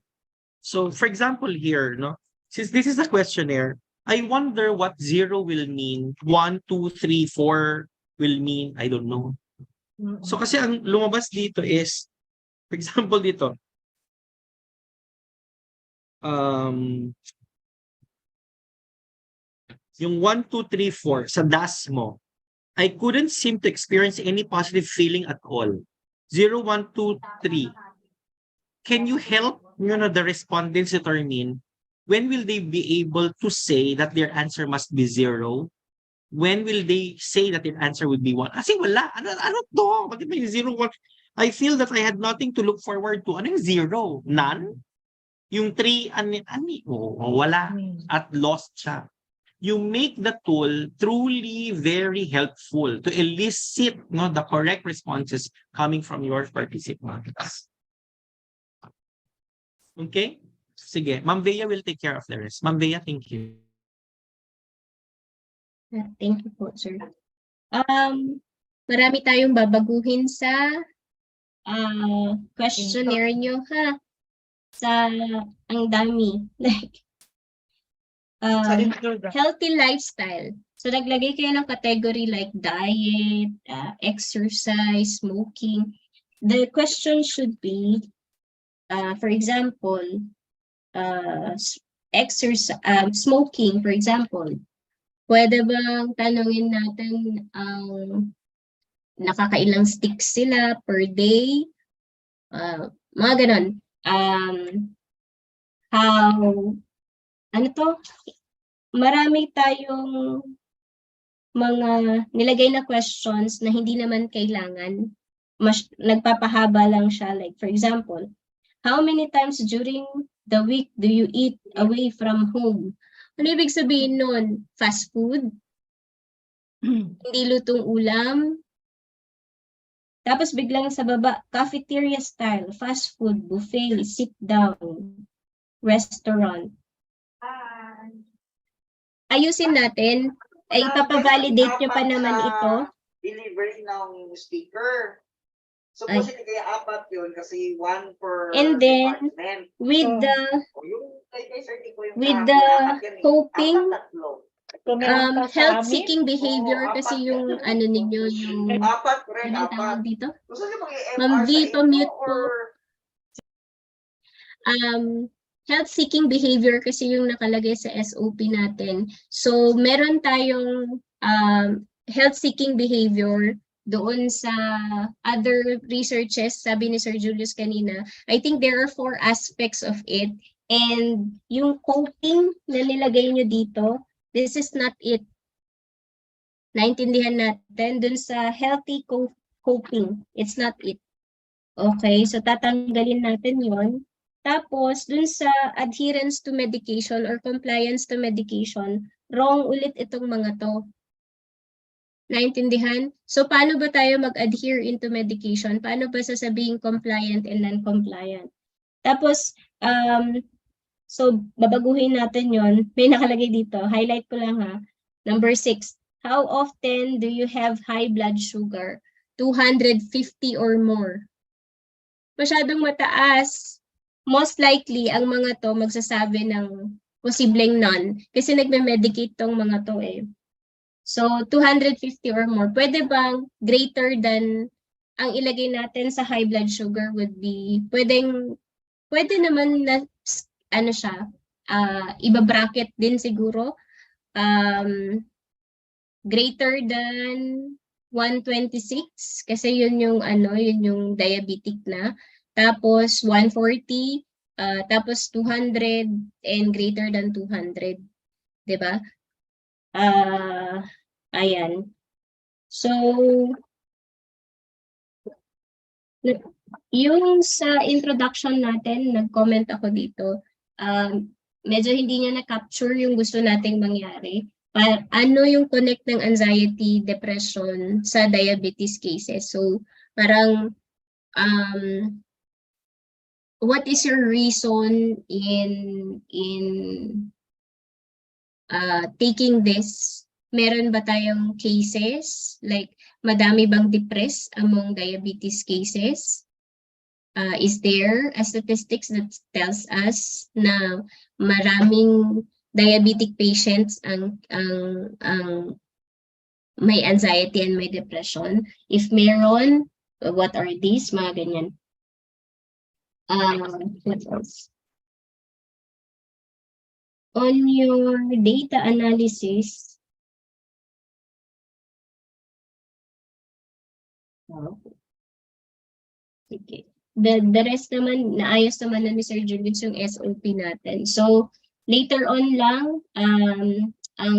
So, for example here, no? Since this is a questionnaire, I wonder what 0 will mean, 1, 2, 3, 4 will mean, I don't know. So, kasi ang lumabas dito is, for example dito, yung 1, 2, 3, 4 sa DAS mo, I couldn't seem to experience any positive feeling at all. 0, 1, 2, 3. Can you help the respondents determine when will they be able to say that their answer must be 0? When will they say that their answer would be 1? Kasi wala. Ano to? Bakit may 0, 1? I feel that I had nothing to look forward to. Ano yung 0? None? Yung 3, wala. At lost siya. You make the tool truly very helpful to elicit the correct responses coming from your participants. Okay? Sige. Ma'am Bea will take care of the rest. Ma'am Bea, thank you. Thank you po, sir. Marami tayong babaguhin sa questionnaire nyo, ha? Ang dami. Like, healthy lifestyle. So, naglagay kayo ng category like diet, exercise, smoking. The question should be, for example, smoking, for example. Pwede bang tanungin natin nakakailang sticks sila per day? Mga ganon. Marami tayong mga nilagay na questions na hindi naman kailangan. Nagpapahaba lang siya. Like, for example, how many times during the week do you eat away from home? Ano ibig sabihin nun? Fast food? Hindi lutong ulam? Tapos biglang sa baba, cafeteria style, fast food, buffet, sit down, restaurant. Ayusin natin ay ipapavalidate nyo pa naman ito. Delivery ng speaker. Supposedly kaya apat yun kasi one per And then, department. with the O yung kay Sir Tico yung with kahapon, the apat yan eh. coping, Apat, tatlo. health-seeking behavior Oo, kasi apat yung yan. ano ninyo, yung Apat, correct, anong apat. tawag dito? Gusto niyo Ma'am mag-MR V, sa inyo pa-mute po. or Health-seeking behavior kasi yung nakalagay sa SOP natin. So, meron tayong health-seeking behavior doon sa other researches, sabi ni Sir Julius kanina. I think there are 4 aspects of it. And yung coping na nilagay nyo dito, this is not it. Naintindihan natin dun sa healthy coping. It's not it. Okay, so tatanggalin natin yon. Tapos, dun sa adherence to medication or compliance to medication, wrong ulit itong mga to. Naintindihan? So, paano ba tayo mag-adhere into medication? Paano ba sasabihin compliant and non-compliant? Tapos, so, babaguhin natin yon. May nakalagay dito. Highlight ko lang ha. Number 6. How often do you have high blood sugar? 250 or more. Masyadong mataas. Most likely, ang mga to magsasabi ng posibleng none. Kasi nagme-medicate tong mga to eh. So, 250 or more. Pwede bang greater than ang ilagay natin sa high blood sugar would be, pwede naman na, ano siya, iba-bracket din siguro. Greater than 126 kasi yun yung yun yung diabetic na. Tapos 140, tapos 200 and greater than 200. 'Di ba? Ayan. So yung sa introduction natin, nag-comment ako dito. Medyo hindi niya na-capture yung gusto nating mangyari. Ano yung connect ng anxiety, depression sa diabetes cases. So, parang, what is your reason in taking this? Meron ba tayong cases? Like, madami bang depressed among diabetes cases? Is there a statistics that tells us na maraming diabetic patients ang may anxiety and may depression? If meron, what are these? Mga ganyan. What else? On your data analysis, okay. The rest naman, naayos naman na ni Sir Julius yung SOP natin. So, later on lang, ang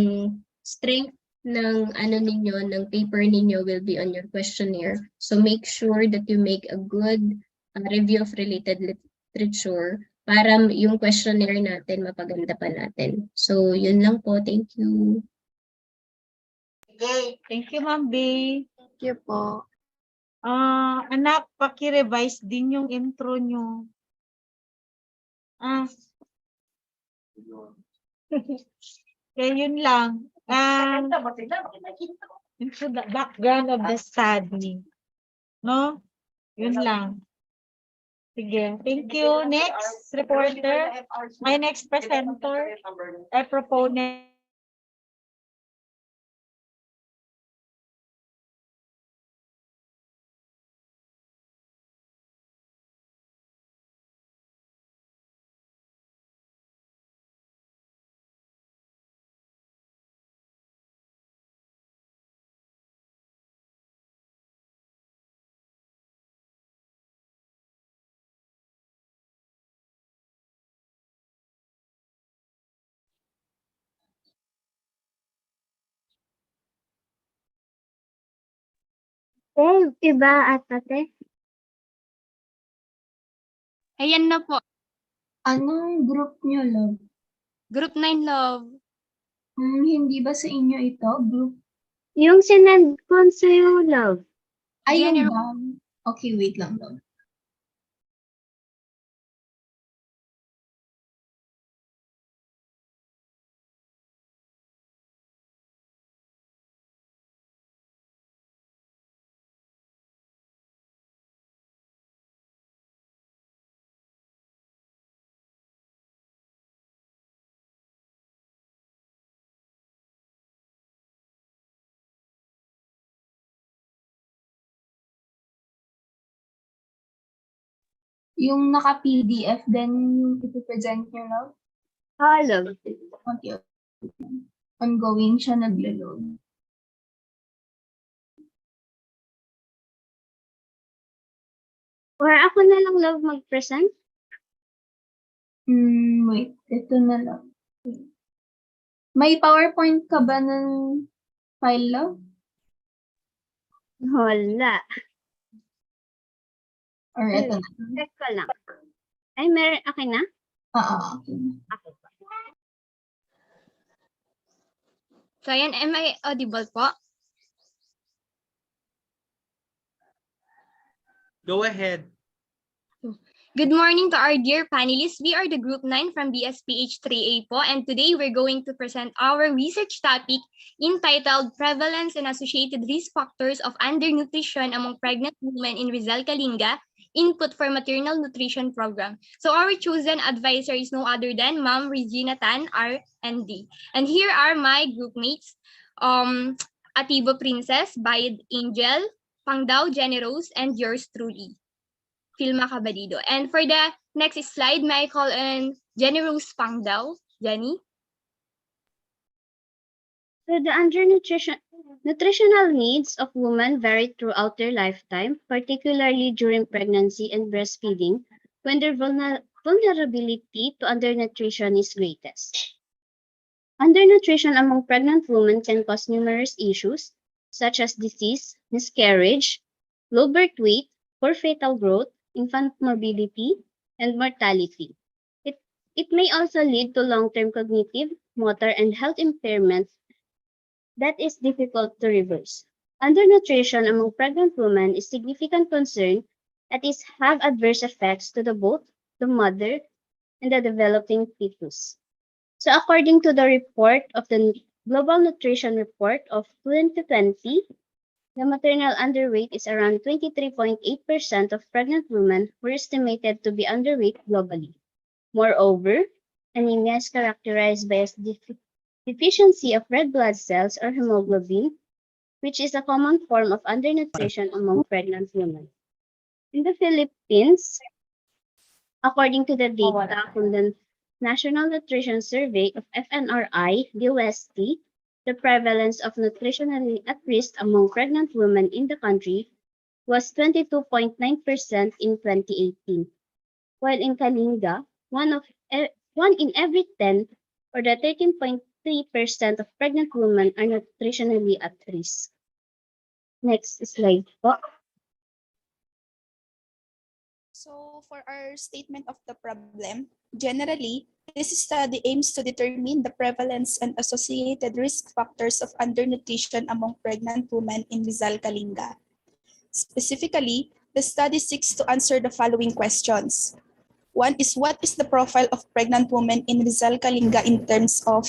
strength ng ninyo, ng paper ninyo will be on your questionnaire. So, make sure that you make a good review of related literature para yung questionnaire natin mapaganda pa natin. So, yun lang po. Thank you. okay. Thank you, Ma'am B. Thank you po. Anak, paki-revise din yung intro nyo. Kaya yun lang. Into the background of the study. No? Yun lang. Sige. Thank you. Next reporter. My next presenter. A proponent. Diba, ate? Ayan na po. Anong group nyo, love? Group 9, love. Hindi ba sa inyo ito, group? Yung sinend ko sa'yo, love. Ayun Jenner- ba? Okay, wait lang, love. Yung naka-PDF, then yung ipipresent nyo na. Alam. Okay. Ongoing siya naglo-load. Or ako na lang, love, mag-present? Wait, ito na lang. May PowerPoint ka ba ng file, love? Wala. Or ito na? Check ko lang. Ay, meron, okay na? Oo, okay. Okay. So, ayan, am I audible po? Go ahead. Good morning to our dear panelists. We are the Group 9 from BSPH 3A po, and today we're going to present our research topic entitled Prevalence and Associated Risk Factors of Undernutrition Among Pregnant Women in Rizal, Kalinga, Input for Maternal Nutrition Program. So our chosen advisor is no other than Ma'am Regina Tan, RND. And here are my group mates, Atibo Princess, Bayed Angel, Pangdao Generous, and yours truly, Filma Cabalido. And for the next slide, may I call on Jenny Rose Pangdao. Jenny? So the nutritional needs of women vary throughout their lifetime, particularly during pregnancy and breastfeeding, when their vulnerability to undernutrition is greatest. Undernutrition among pregnant women can cause numerous issues, such as disease, miscarriage, low birth weight, poor fetal growth, infant morbidity, and mortality. It may also lead to long-term cognitive, motor, and health impairments that is difficult to reverse. Undernutrition among pregnant women is significant concern that is have adverse effects to both the mother and the developing fetus. So according to the report of the Global Nutrition Report of 2020, the maternal underweight is around 23.8% of pregnant women were estimated to be underweight globally. Moreover, anemia is characterized by a deficiency of red blood cells or hemoglobin, which is a common form of undernutrition among pregnant women. In the Philippines, according to the data from the National Nutrition Survey of FNRI, DOST, the prevalence of nutritionally at risk among pregnant women in the country was 22.9% in 2018, while in Kalinga, one in every 10, or the 13.3% of pregnant women are nutritionally at risk. Next slide po. So for our statement of the problem, generally, this study aims to determine the prevalence and associated risk factors of undernutrition among pregnant women in Rizal, Kalinga. Specifically, the study seeks to answer the following questions. One is, what is the profile of pregnant women in Rizal, Kalinga in terms of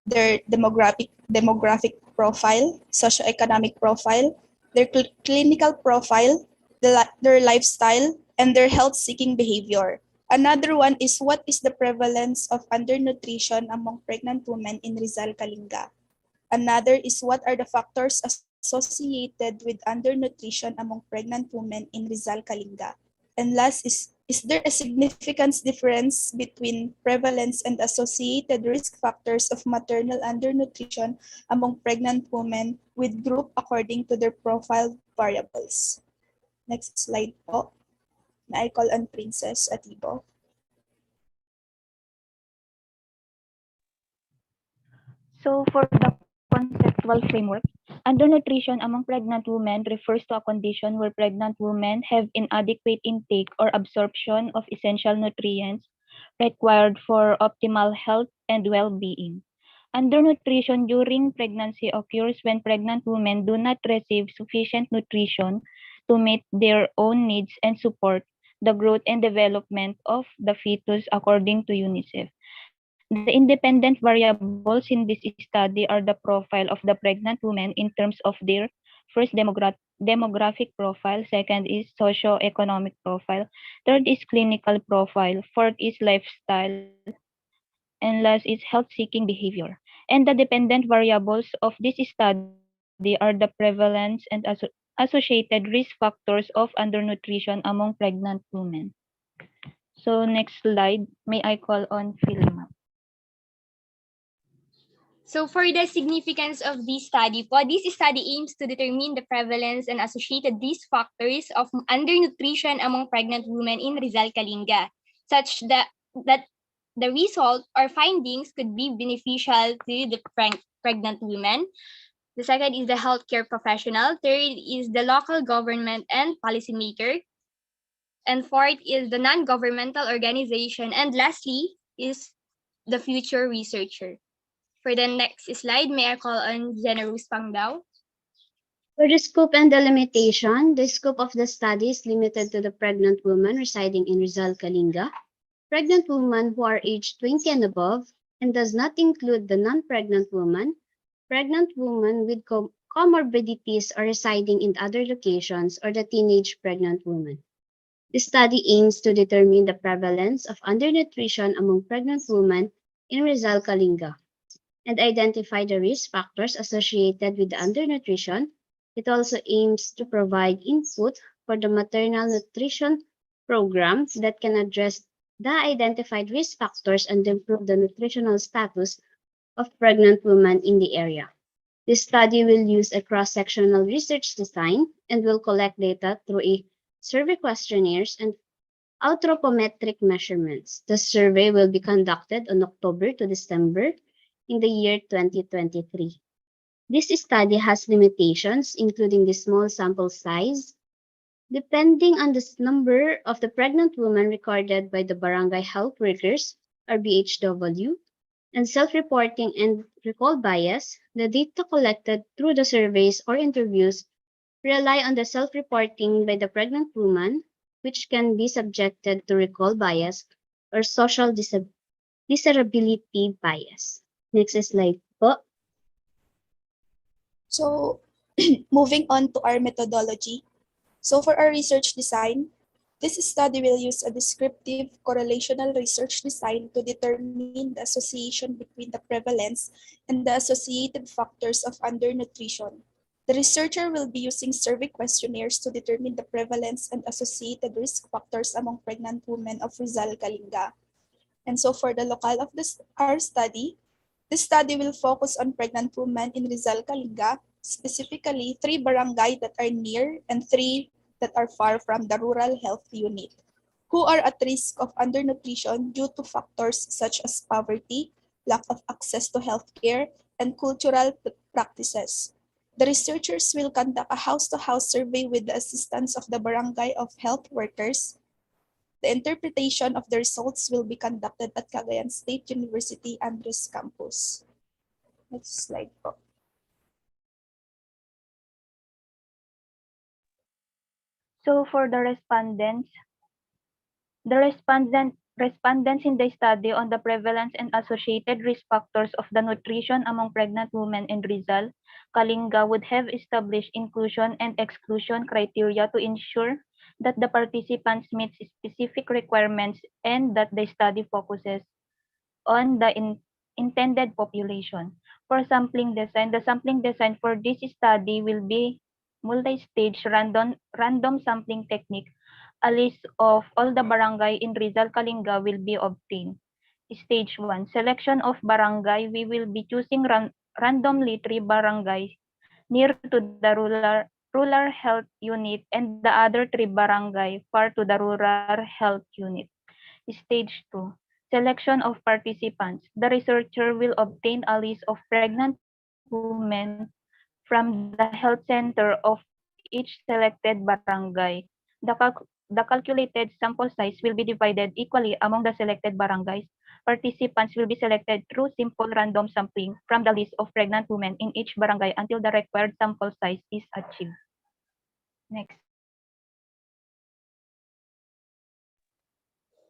their demographic profile, socioeconomic profile, their clinical profile, their lifestyle, and their health-seeking behavior. Another one is, what is the prevalence of undernutrition among pregnant women in Rizal, Kalinga? Another is, what are the factors associated with undernutrition among pregnant women in Rizal, Kalinga? And last is there a significant difference between prevalence and associated risk factors of maternal undernutrition among pregnant women with group according to their profile variables? Next slide po. Na I call on Princess Atibo. So for the conceptual framework, undernutrition among pregnant women refers to a condition where pregnant women have inadequate intake or absorption of essential nutrients required for optimal health and well-being. Undernutrition during pregnancy occurs when pregnant women do not receive sufficient nutrition to meet their own needs and support the growth and development of the fetus according to UNICEF. The independent variables in this study are the profile of the pregnant women in terms of their first demographic profile, second is socio-economic profile, third is clinical profile, fourth is lifestyle, and last is health-seeking behavior. And the dependent variables of this study are the prevalence and associated risk factors of undernutrition among pregnant women. So next slide, may I call on Philma? So for the significance of this study this study aims to determine the prevalence and associated risk factors of undernutrition among pregnant women in Rizal Kalinga, such that the result or findings could be beneficial to the pregnant women. The second is the healthcare professional. Third is the local government and policymaker. And fourth is the non-governmental organization. And lastly is the future researcher. For the next slide, may I call on Generous Pangdao? For the scope and the limitation, the scope of the study is limited to the pregnant women residing in Rizal, Kalinga, pregnant women who are aged 20 and above, and does not include the non-pregnant women, pregnant women with comorbidities or residing in other locations, or the teenage pregnant women. The study aims to determine the prevalence of undernutrition among pregnant women in Rizal, Kalinga, and identify the risk factors associated with the undernutrition. It also aims to provide input for the maternal nutrition programs that can address the identified risk factors and improve the nutritional status of pregnant women in the area. This study will use a cross-sectional research design and will collect data through a survey questionnaires and anthropometric measurements. The survey will be conducted on October to December in the year 2023. This study has limitations, including the small sample size. Depending on the number of the pregnant women recorded by the barangay health workers, or BHW, and self-reporting and recall bias, the data collected through the surveys or interviews rely on the self-reporting by the pregnant woman, which can be subjected to recall bias or social desirability bias. Next slide po. So moving on to our methodology. So for our research design, this study will use a descriptive correlational research design to determine the association between the prevalence and the associated factors of undernutrition. The researcher will be using survey questionnaires to determine the prevalence and associated risk factors among pregnant women of Rizal, Kalinga. And so for the locale of our study, this study will focus on pregnant women in Rizal, Kalinga, specifically 3 barangay that are near and 3 that are far from the rural health unit, who are at risk of undernutrition due to factors such as poverty, lack of access to healthcare, and cultural practices. The researchers will conduct a house-to-house survey with the assistance of the barangay of health workers. The interpretation of the results will be conducted at Cagayan State University Andres Campus. Next slide po. So for the respondents in the study on the prevalence and associated risk factors of the nutrition among pregnant women in Rizal, Kalinga would have established inclusion and exclusion criteria to ensure that the participants meet specific requirements and that the study focuses on the intended population. For sampling design, the sampling design for this study will be multi-stage random sampling technique. A list of all the barangay in Rizal, Kalinga will be obtained. Stage 1, selection of barangay. We will be choosing randomly 3 barangays near to the rural health unit and the other 3 barangay far to the rural health unit. Stage 2, selection of participants. The researcher will obtain a list of pregnant women from the health center of each selected barangay. The calculated sample size will be divided equally among the selected barangays. Participants will be selected through simple random sampling from the list of pregnant women in each barangay until the required sample size is achieved. Next.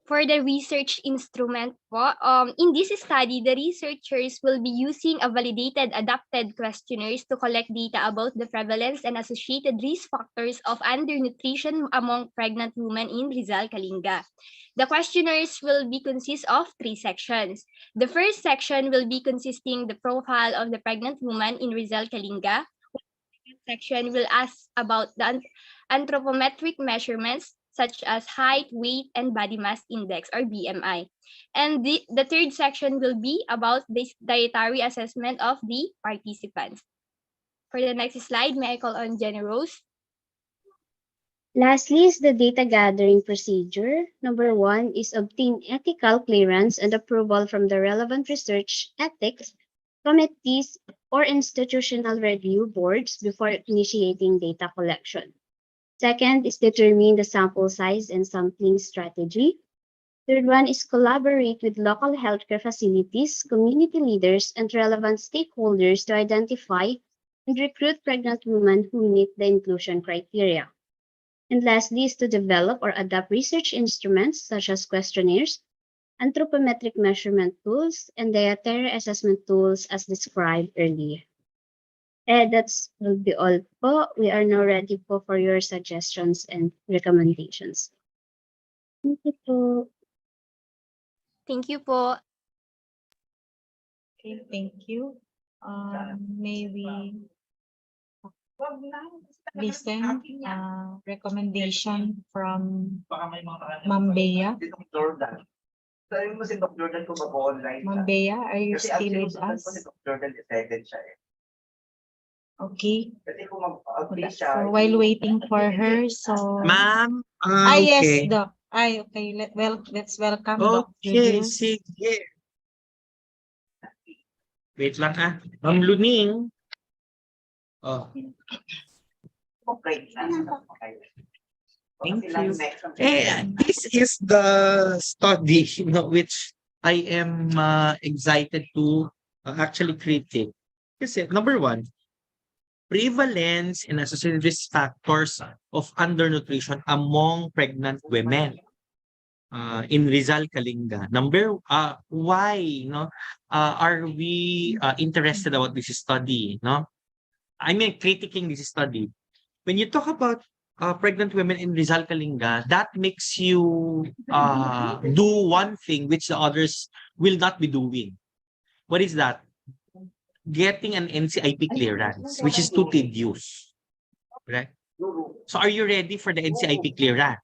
For the research instrument po, in this study, the researchers will be using a validated adapted questionnaires to collect data about the prevalence and associated risk factors of undernutrition among pregnant women in Rizal, Kalinga. The questionnaires will be consist of 3 sections. The first section will be consisting the profile of the pregnant woman in Rizal, Kalinga. section will ask about the anthropometric measurements such as height, weight, and body mass index or BMI. And the third section will be about the dietary assessment of the participants. For the next slide, may I call on Jenny Rose? Lastly is the data gathering procedure. Number 1 is obtain ethical clearance and approval from the relevant research ethics committees or institutional review boards before initiating data collection. Second is determine the sample size and sampling strategy. Third one is collaborate with local healthcare facilities, community leaders, and relevant stakeholders to identify and recruit pregnant women who meet the inclusion criteria. And lastly is to develop or adapt research instruments such as questionnaires, anthropometric measurement tools, and dietary assessment tools as described earlier. That's will be all po. We are now ready po for your suggestions and recommendations. Thank you po. Thank you po. Okay, thank you. May we listen recommendation from Ma'am Bea. Ma'am Bea, are you still with us? Okay. So while waiting for her, so Ma'am, yes, okay. Doc. Okay. Let's welcome Doc Okay, Julius. sige. Wait lang Ma'am Luning. Oh. Thank you. This is the study, which I am excited to actually critique. Kasi number 1, prevalence and associated risk factors of undernutrition among pregnant women in Rizal, Kalinga. Why are we interested about this study? I mean, critiquing this study. When you talk about pregnant women in Rizal, Kalinga, that makes you do one thing which the others will not be doing. What is that? Getting an NCIP clearance, which is too tedious. Right? So are you ready for the NCIP clearance?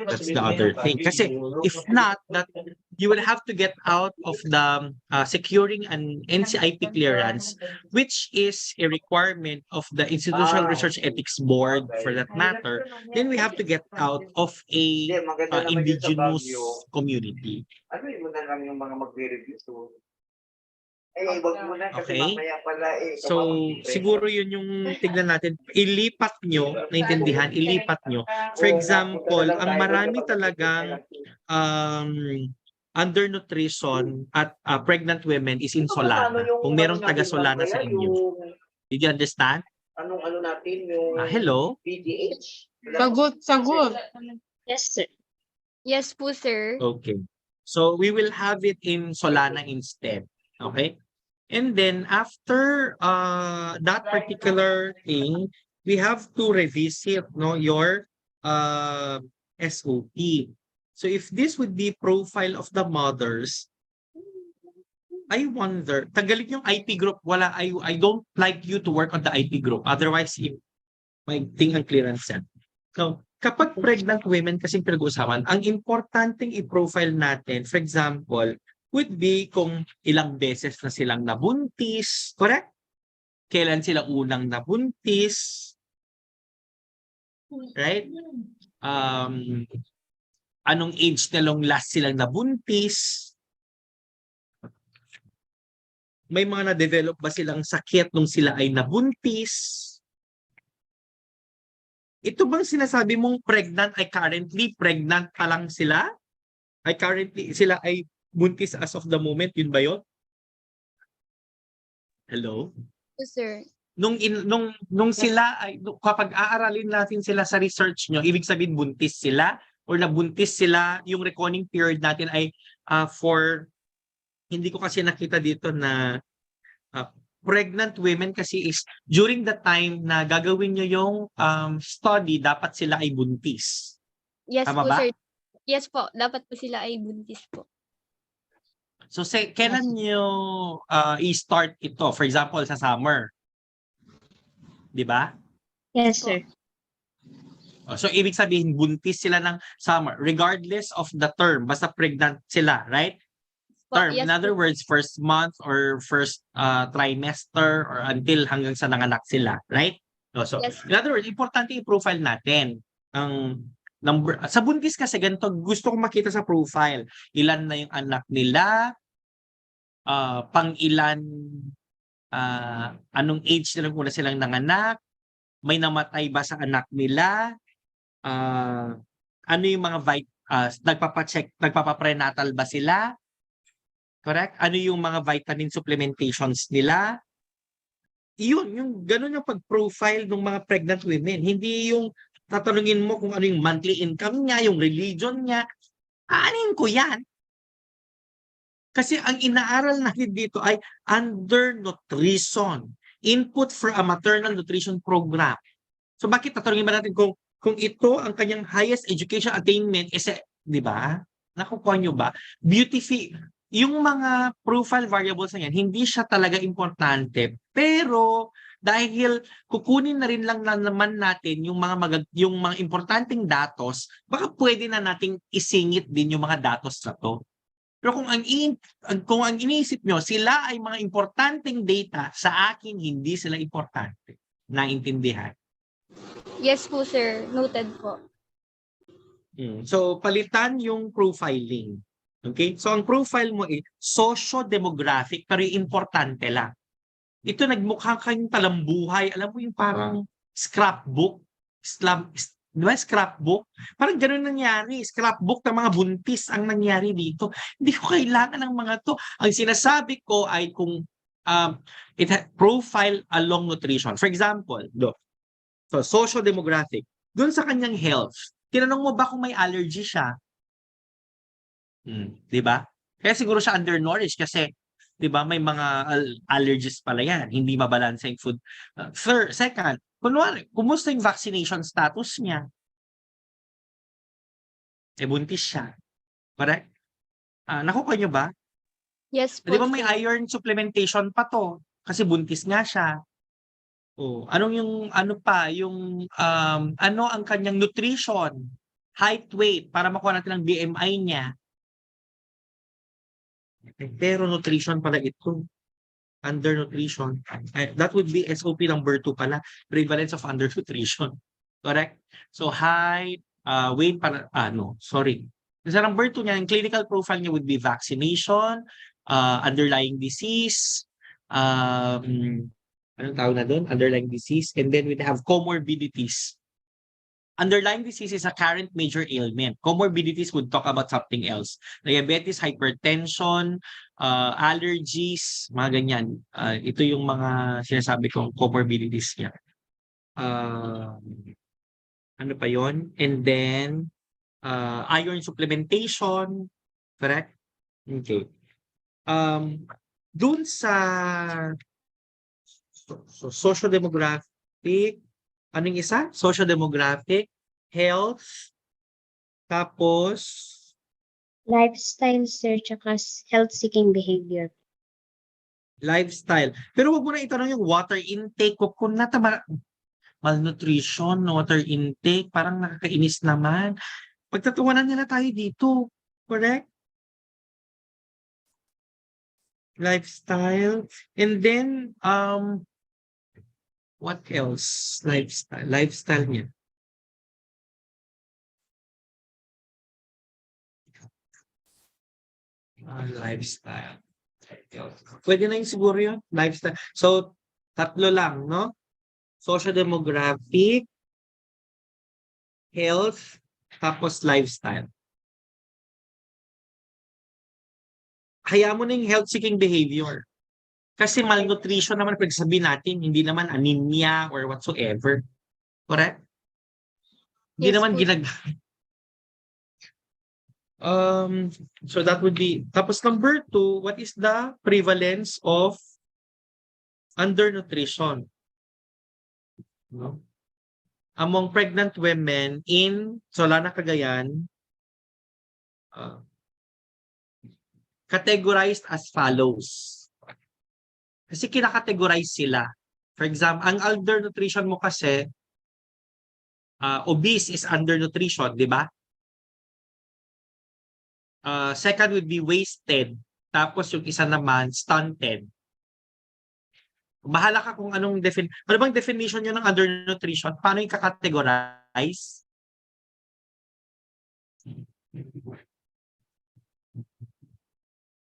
That's the other thing. Kasi if not, that you will have to get out of the securing an NCIP clearance, which is a requirement of the Institutional Research Ethics Board for that matter. Then we have to get out of a indigenous community. Okay? So, siguro yun yung tignan natin. Ilipat nyo, naintindihan, ilipat nyo. For example, ang marami talagang undernutrition at pregnant women is in Solana. Kung merong taga Solana sa inyo. Did you understand? Anong natin yung hello? BDH? Sagot. Yes, sir. Yes po, sir. Okay. So, we will have it in Solana instead. Okay? And then after that particular thing, we have to revisit your SOP. So if this would be profile of the mothers, I wonder, tanggalin yung IP group. I don't like you to work on the IP group. Otherwise, may ting ang clearance yan. So, kapag pregnant women kasing pinag-uusapan, ang importanteng i-profile natin, for example, would be kung ilang beses na silang nabuntis, correct? Kailan sila unang nabuntis, right? Anong age nilang last silang nabuntis? May mga na-develop ba silang sakit nung sila ay nabuntis? Ito bang sinasabi mong pregnant ay currently pregnant pa lang sila? Sila ay buntis as of the moment, yun ba yun? Hello? Yes, sir. Nung sila ay kapag aaralin natin sila sa research nyo, ibig sabihin buntis sila or nabuntis sila, yung reckoning period natin ay for hindi ko kasi nakita dito na pregnant women kasi is during the time na gagawin nyo yung study, dapat sila ay buntis. Yes Tama po, ba? sir. Yes po, dapat po sila ay buntis po. So kailan nyo i-start ito? For example, sa summer. Di ba? Yes, sir. So, ibig sabihin, buntis sila ng summer, regardless of the term. Basta pregnant sila, right? Term. Yes In other po. words, first month or first trimester or until hanggang sa nanganak sila, right? So, Yes. in other words, importante i-profile natin. Ang number, sa buntis kasi ganito, gusto ko makita sa profile. Ilan na yung anak nila, pang ilan, anong age na lang una silang nanganak, may namatay ba sa anak nila, ano yung mga nagpapacheck, nagpapaprenatal ba sila? Correct? Ano yung mga vitamin supplementations nila? Yun, yung ganun yung pag-profile ng mga pregnant women. Hindi yung tatanungin mo kung ano yung monthly income niya, yung religion niya. Aanin ko yan. Kasi ang inaaral natin dito ay undernutrition. Input for a maternal nutrition program. So bakit tatanungin ba natin kung ito ang kanyang highest education attainment, di ba? Nakukuha nyo ba? Yung mga profile variables na yan, hindi siya talaga importante. Pero dahil kukunin na rin lang naman natin yung mga importanteng datos, baka pwede na nating isingit din yung mga datos na to. Pero kung ang iniisip nyo, sila ay mga importanteng data, sa akin hindi sila importante. Naintindihan? Yes po, sir. Noted po. So, palitan yung profiling. Okay? So, ang profile mo ay socio-demographic, pero importante lang. Ito nagmukha kayong talambuhay. Alam mo yung parang scrapbook? Di ba scrapbook? Parang gano'n nangyari. Scrapbook ng mga buntis ang nangyari dito. Hindi ko kailangan ng mga to. Ang sinasabi ko ay kung profile along nutrition. For example, so socio-demographic. Doon sa kanyang health, tinanong mo ba kung may allergy siya? Di ba? Kaya siguro siya undernourished kasi, di ba, may mga allergies pala yan. Hindi mabalansa yung food. Second, kunwari, kumusta yung vaccination status niya? Buntis siya. Correct? Nakukuha niyo ba? Yes po, Di ba may sir. iron supplementation pa to? Kasi buntis nga siya. Ano ang kanyang nutrition, height, weight, para makuha natin ang BMI niya. Pero nutrition pala ito. Undernutrition. That would be SOP number 2 pala. Prevalence of undernutrition. Correct? So height, weight, sorry. Sa number 2 niya, yung clinical profile niya would be vaccination, underlying disease, anong tawag na doon? Underlying disease. And then we'd have comorbidities. Underlying disease is a current major ailment. Comorbidities would talk about something else. Diabetes, hypertension, allergies, mga ganyan. Ito yung mga sinasabi kong comorbidities niya. Ano pa yon? And then, iron supplementation. Correct? Okay. Doon sa socio-demographic, anong isa? Socio-demographic, health, tapos Lifestyle, sir, tsaka health-seeking behavior. lifestyle. Pero wag mo na itanong yung water intake. Kung malnutrition, water intake, parang nakakainis naman. Pagtatawanan nila tayo dito. Correct? Lifestyle. And then, what else? Lifestyle niya. Lifestyle. Pwede na yung siguro yun. Lifestyle. So, 3 lang, no? Socio-demographic, health, tapos lifestyle. Hayaan mo na yung health-seeking behavior. Kasi malnutrition naman pagsabihin natin, hindi naman anemia or whatsoever. Correct? Hindi naman so that would be, tapos number 2, what is the prevalence of undernutrition? No? Among pregnant women in Solana, Cagayan, categorized as follows. Kasi kinakategorize sila. For example, ang undernutrition mo kasi, obese is undernutrition, di ba? Second would be wasted. Tapos yung isa naman, stunted. Bahala ka kung anong ano bang definition nyo ng undernutrition? Paano yung kakategorize?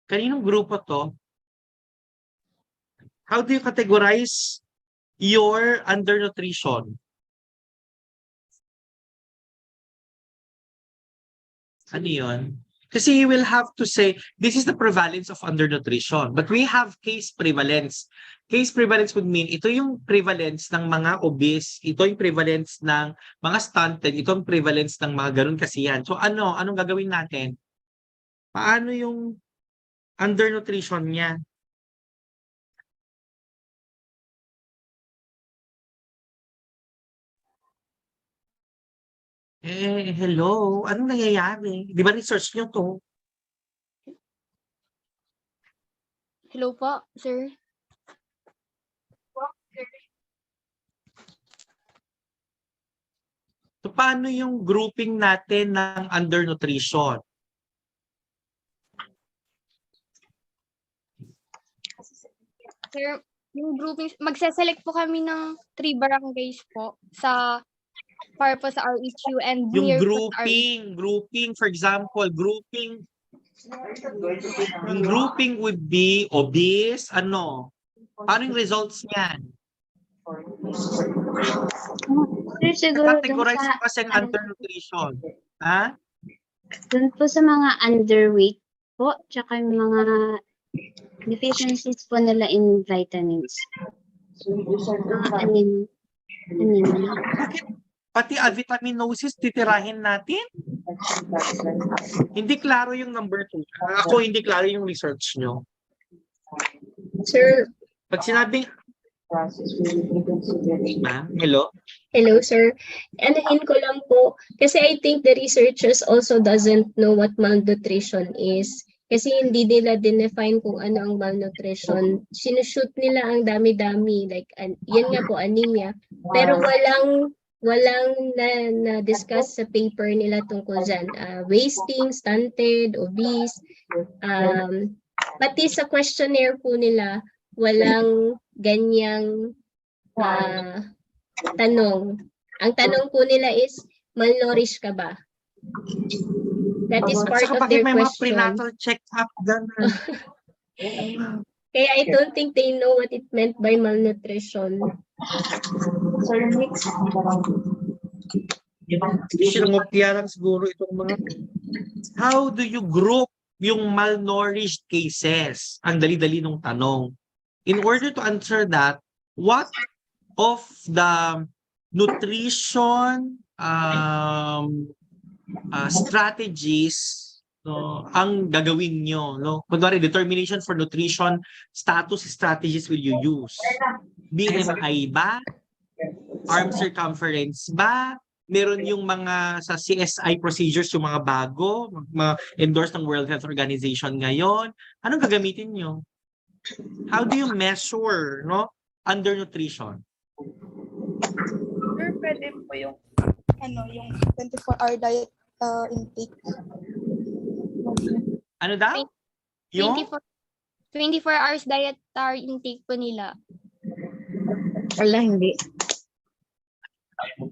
Kaninong grupo to? How do you categorize your undernutrition? Ano yun? Kasi you will have to say, this is the prevalence of undernutrition. But we have case prevalence. Case prevalence would mean, ito yung prevalence ng mga obese, ito yung prevalence ng mga stunted, ito yung prevalence ng mga ganun kasiyan. So anong gagawin natin? Paano yung undernutrition niya? Hello? Anong nangyayari? Di ba research nyo to? Hello po, sir. So, paano yung grouping natin ng undernutrition? Sir, yung grouping, magse-select po kami ng 3 barangays po para po sa RHU and Yung near po sa RHU. grouping, for example, yung grouping would be obese, ano? Paano yung results niyan? Siguro dun Categorize sa, mo kasi ang undernutrition. Ha? dun po sa mga underweight po, tsaka yung mga deficiencies po nila in vitamins. Anemia. Pati avitaminosis, titirahin natin? Hindi klaro yung number 2. Ako, hindi klaro yung research nyo. Sir, Pag sinabing, hello? hello, sir. Anahin ko lang po, kasi I think the researchers also doesn't know what malnutrition is. Kasi hindi nila define kung ano ang malnutrition. Sinushoot nila ang dami-dami, like, yan nga po, anemia. Pero walang na-discuss sa paper nila tungkol dyan. Wasting, stunted, obese. Pati sa questionnaire po nila, walang ganyang tanong. Ang tanong po nila is, malnourished ka ba? That is part of their may mga question. prenatal check-up, gano'n. Kaya I don't think they know what it meant by malnutrition. Sinungopya lang siguro itong mga... How do you group yung malnourished cases? Ang dali-dali nung tanong. In order to answer that, what of the nutrition strategies ang gagawin nyo? No? Kunwari, determination for nutrition status strategies will you use? BMI ba? Arm circumference ba? Meron yung mga sa CSI procedures, yung mga bago, endorsed ng World Health Organization ngayon. Anong gagamitin nyo? How do you measure undernutrition? Sir, pwede po yung yung 24-hour diet intake. Ano daw? Yung 24 hours dietary intake po nila. Wala, hindi.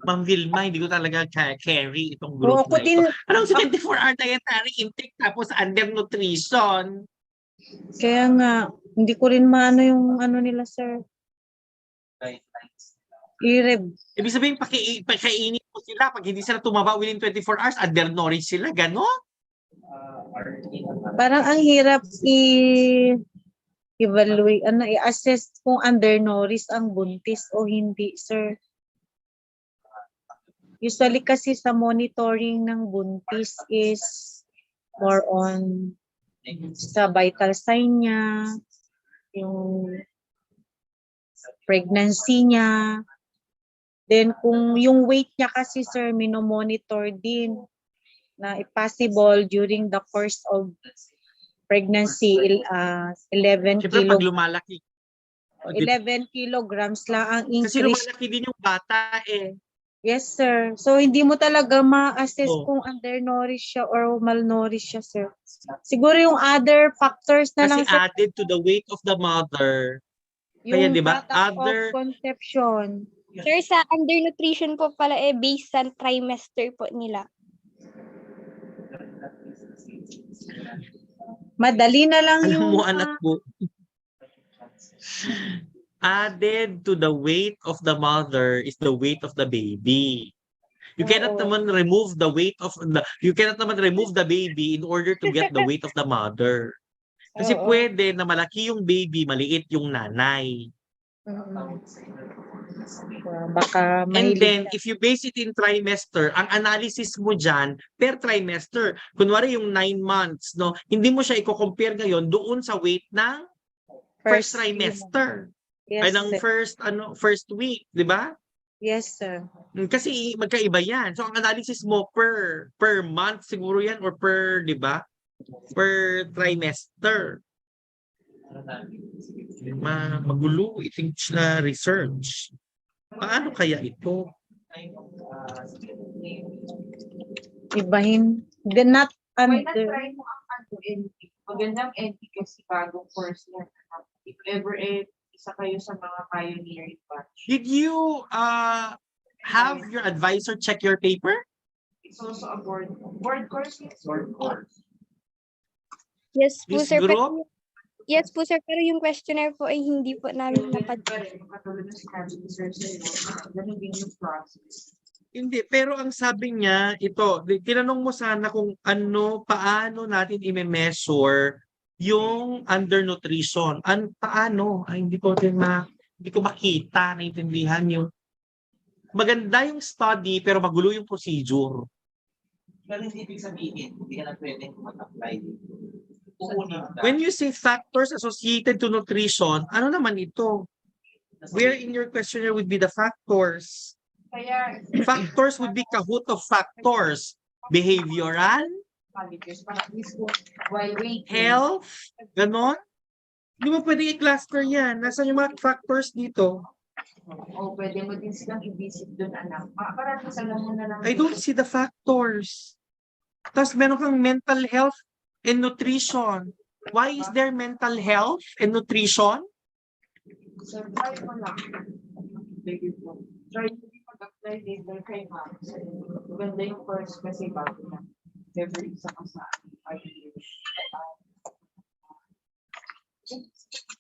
Ma'am Vilma, hindi ko talaga carry itong group Ako na din. ito. Anong 24-hour dietary intake tapos undernutrition? Kaya nga, hindi ko rin maano yung ano nila, sir. Ibig sabihin, pakainin mo sila. Pag hindi sila tumaba within 24 hours, undernourished sila. Ganon? Parang ang hirap i-evaluate, i-assess kung undernourished ang buntis o hindi, sir. Usually kasi sa monitoring ng buntis is more on sa vital sign niya, yung pregnancy niya. Then kung yung weight niya kasi, sir, minomonitor din na possible during the course of pregnancy, 11 Siyempre, pag kilo. lumalaki. 11 kilograms lang ang Kasi increase. lumalaki din yung bata eh. Yes, sir. So, hindi mo talaga ma-assess Oh. kung undernourished siya or malnourished siya, sir. Siguro yung other factors na Kasi lang, sir. added to the weight of the mother. Kaya, Yung di ba, product of other... conception. Sir, sa undernutrition po pala based sa trimester po nila. Madali na lang Alam yung... mo, anak ko, added to the weight of the mother is the weight of the baby. You cannot naman remove the weight of you cannot naman remove the baby in order to get the weight of the mother. Kasi pwede na malaki yung baby, maliit yung nanay. Baka And mahilig then, if you base it in trimester, ang analysis mo dyan, per trimester, kunwari yung 9 months, no, hindi mo siya i-compare ngayon doon sa weight ng first trimester. Yes, Ay, ng first week, di ba? Yes, sir. Kasi magkaiba yan. So, ang analysis mo per month siguro yan or per, di ba? Per trimester. Magulo itong na research. Paano kaya ito? Ibahin. Not under. Magandang NP kasi bagong course yan. If ever isa kayo sa mga pioneering batch. Did you have your advisor check your paper? It's also a board course. Board course. Yes po, This sir. group? Yes po, sir. Pero yung questionnaire po ay hindi po namin Katulad ng sinabi ni Sir Sir, ganun din yung process. Hindi, pero ang sabi niya, ito, tinanong mo sana kung paano natin i-measure yung undernutrition. Paano? Ay, hindi ko makita, naintindihan yung maganda yung study pero magulo yung procedure. Pero hindi ibig sabihin, hindi ka na pwedeng mag-apply. When you say factors associated to nutrition, ano naman ito? Where in your questionnaire would be the factors? Factors would be kahoot of factors. Behavioral, health, ganon. Hindi mo pwede i-cluster yan. Nasaan yung mga factors dito? O pwede mo din silang i-visit doon, anak. Para alam mo na lang. I don't see the factors. Tapos meron kang mental health and nutrition. Why is there mental health and nutrition? Try mo lang. Try to mag-apply later kay ma'am. Maganda yung course kasi bago na. Never isa ka sa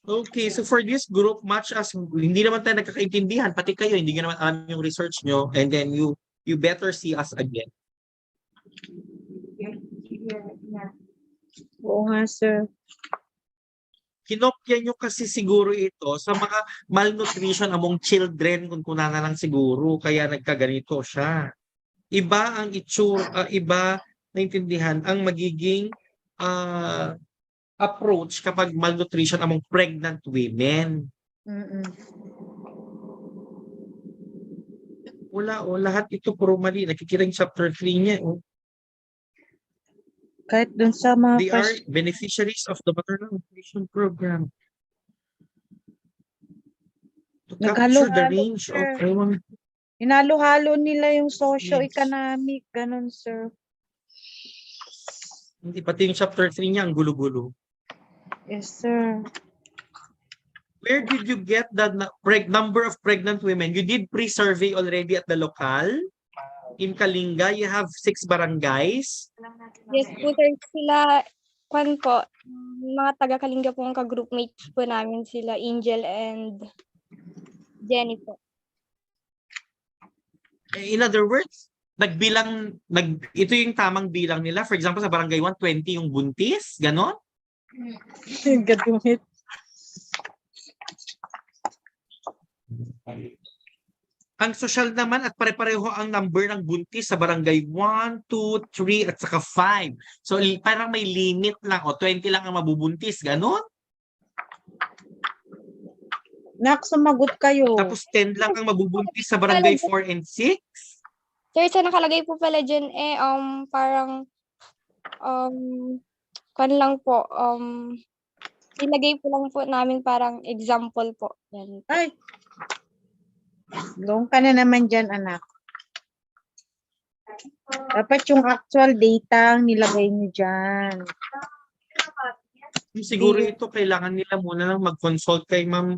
Okay, so for this group, much as hindi naman tayo nagkakaintindihan, pati kayo, hindi naman alam yung research nyo, and then you better see us again. Oo nga, sir. Kinopya nyo kasi siguro ito sa mga malnutrition among children kung kuna na lang siguro, kaya nagkaganito siya. Iba ang iba naintindihan ang magiging approach kapag malnutrition among pregnant women. Wala, lahat ito puro mali. Nakikita yung chapter 3 niya. Kahit dun sa mga They are beneficiaries of the maternal nutrition program. To capture the range of hinalo-halo nila yung socio-economic, ganun, sir. Hindi, pati yung chapter 3 niya, ang gulo-gulo. Yes, sir. Where did you get the number of pregnant women? You did pre-survey already at the local? In Kalinga, you have 6 barangays? Yes po, sir. Sila, mga taga-Kalinga po ang ka-groupmates po namin sila, Angel and Jenny po. In other words, ito yung tamang bilang nila. For example, sa barangay 1, 20 yung buntis, ganon? Gadumit. Ang social naman at pare-pareho ang number ng buntis sa barangay 1, 2, 3 at saka 5. So parang may limit lang o 20 lang ang mabubuntis, ganon? Sumagot kayo. Tapos 10 lang ang mabubuntis sa barangay 4 and 6? Sir, sa nakalagay po pala dyan parang lang po, ilagay po lang po namin parang example po. Yan. Ay! Doon ka na naman dyan, anak. Dapat yung actual data ang nilagay niyo dyan. Siguro ito kailangan nila muna lang mag-consult kay Ma'am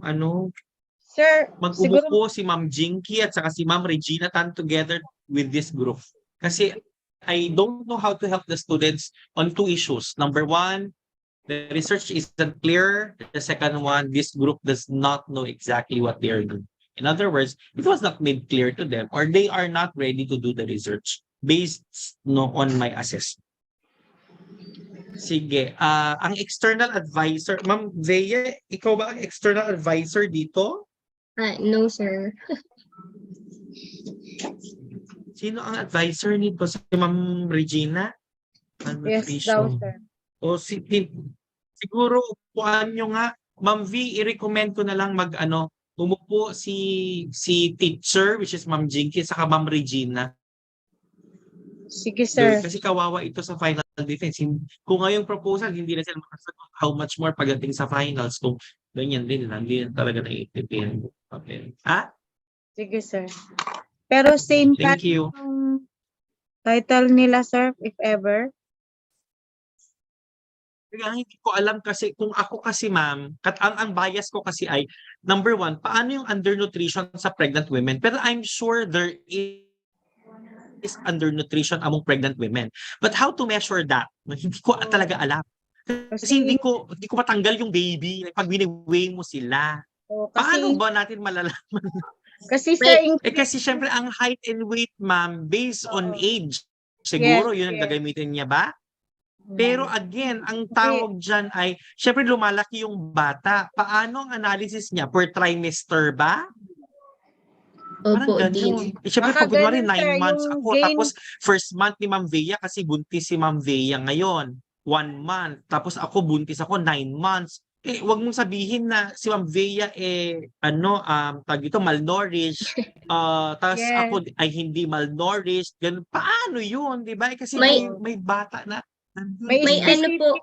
Sir, siguro mag-umupo si Ma'am Jinky at saka si Ma'am Regina Tan together with this group. Kasi I don't know how to help the students on two issues. Number one, the research isn't clear. The second one, this group does not know exactly what they are doing. In other words, it was not made clear to them or they are not ready to do the research based on my assessment. Sige, ang external advisor, Ma'am Vea, ikaw ba ang external advisor dito? No, sir. Sino ang advisor nito? Si Ma'am Regina? yes daw, sir. O siguro upuan nyo nga. Ma'am V, i-recommend ko na lang umupo si teacher, which is Ma'am Jinky, saka Ma'am Regina. Sige, sir. Kasi kawawa ito sa final defense. Kung ngayong proposal, hindi na sila makasagot, how much more pagdating sa finals kung ganyan din lang. Hindi talaga naiintindihan. Okay. Sige, sir. Pero same Thank you. title nila, sir, if ever. Kaya hindi ko alam kasi kung ako kasi ma'am, ang bias ko kasi ay number one, paano yung undernutrition sa pregnant women? Pero I'm sure there is undernutrition among pregnant women. But how to measure that? Hindi ko talaga alam. Kasi hindi ko matanggal yung baby pag bini-weigh mo sila. Paano ba natin malalaman? Kasi sir, kasi syempre ang height and weight ma'am based on age. Siguro yun ang gagamitin niya ba? Pero again, ang tawag dyan ay, syempre lumalaki yung bata. Paano ang analysis niya? Per trimester ba? Parang ganun. Syempre pag kunwari 9 months ako, tapos first month ni Ma'am Vea kasi buntis si Ma'am Vea ngayon. 1 month. Tapos ako buntis ako 9 months. Wag mong sabihin na si Ma'am Vea malnourished. Tapos ako ay hindi malnourished. Ganun. Paano yun? Diba? Kasi may bata na. May ano po,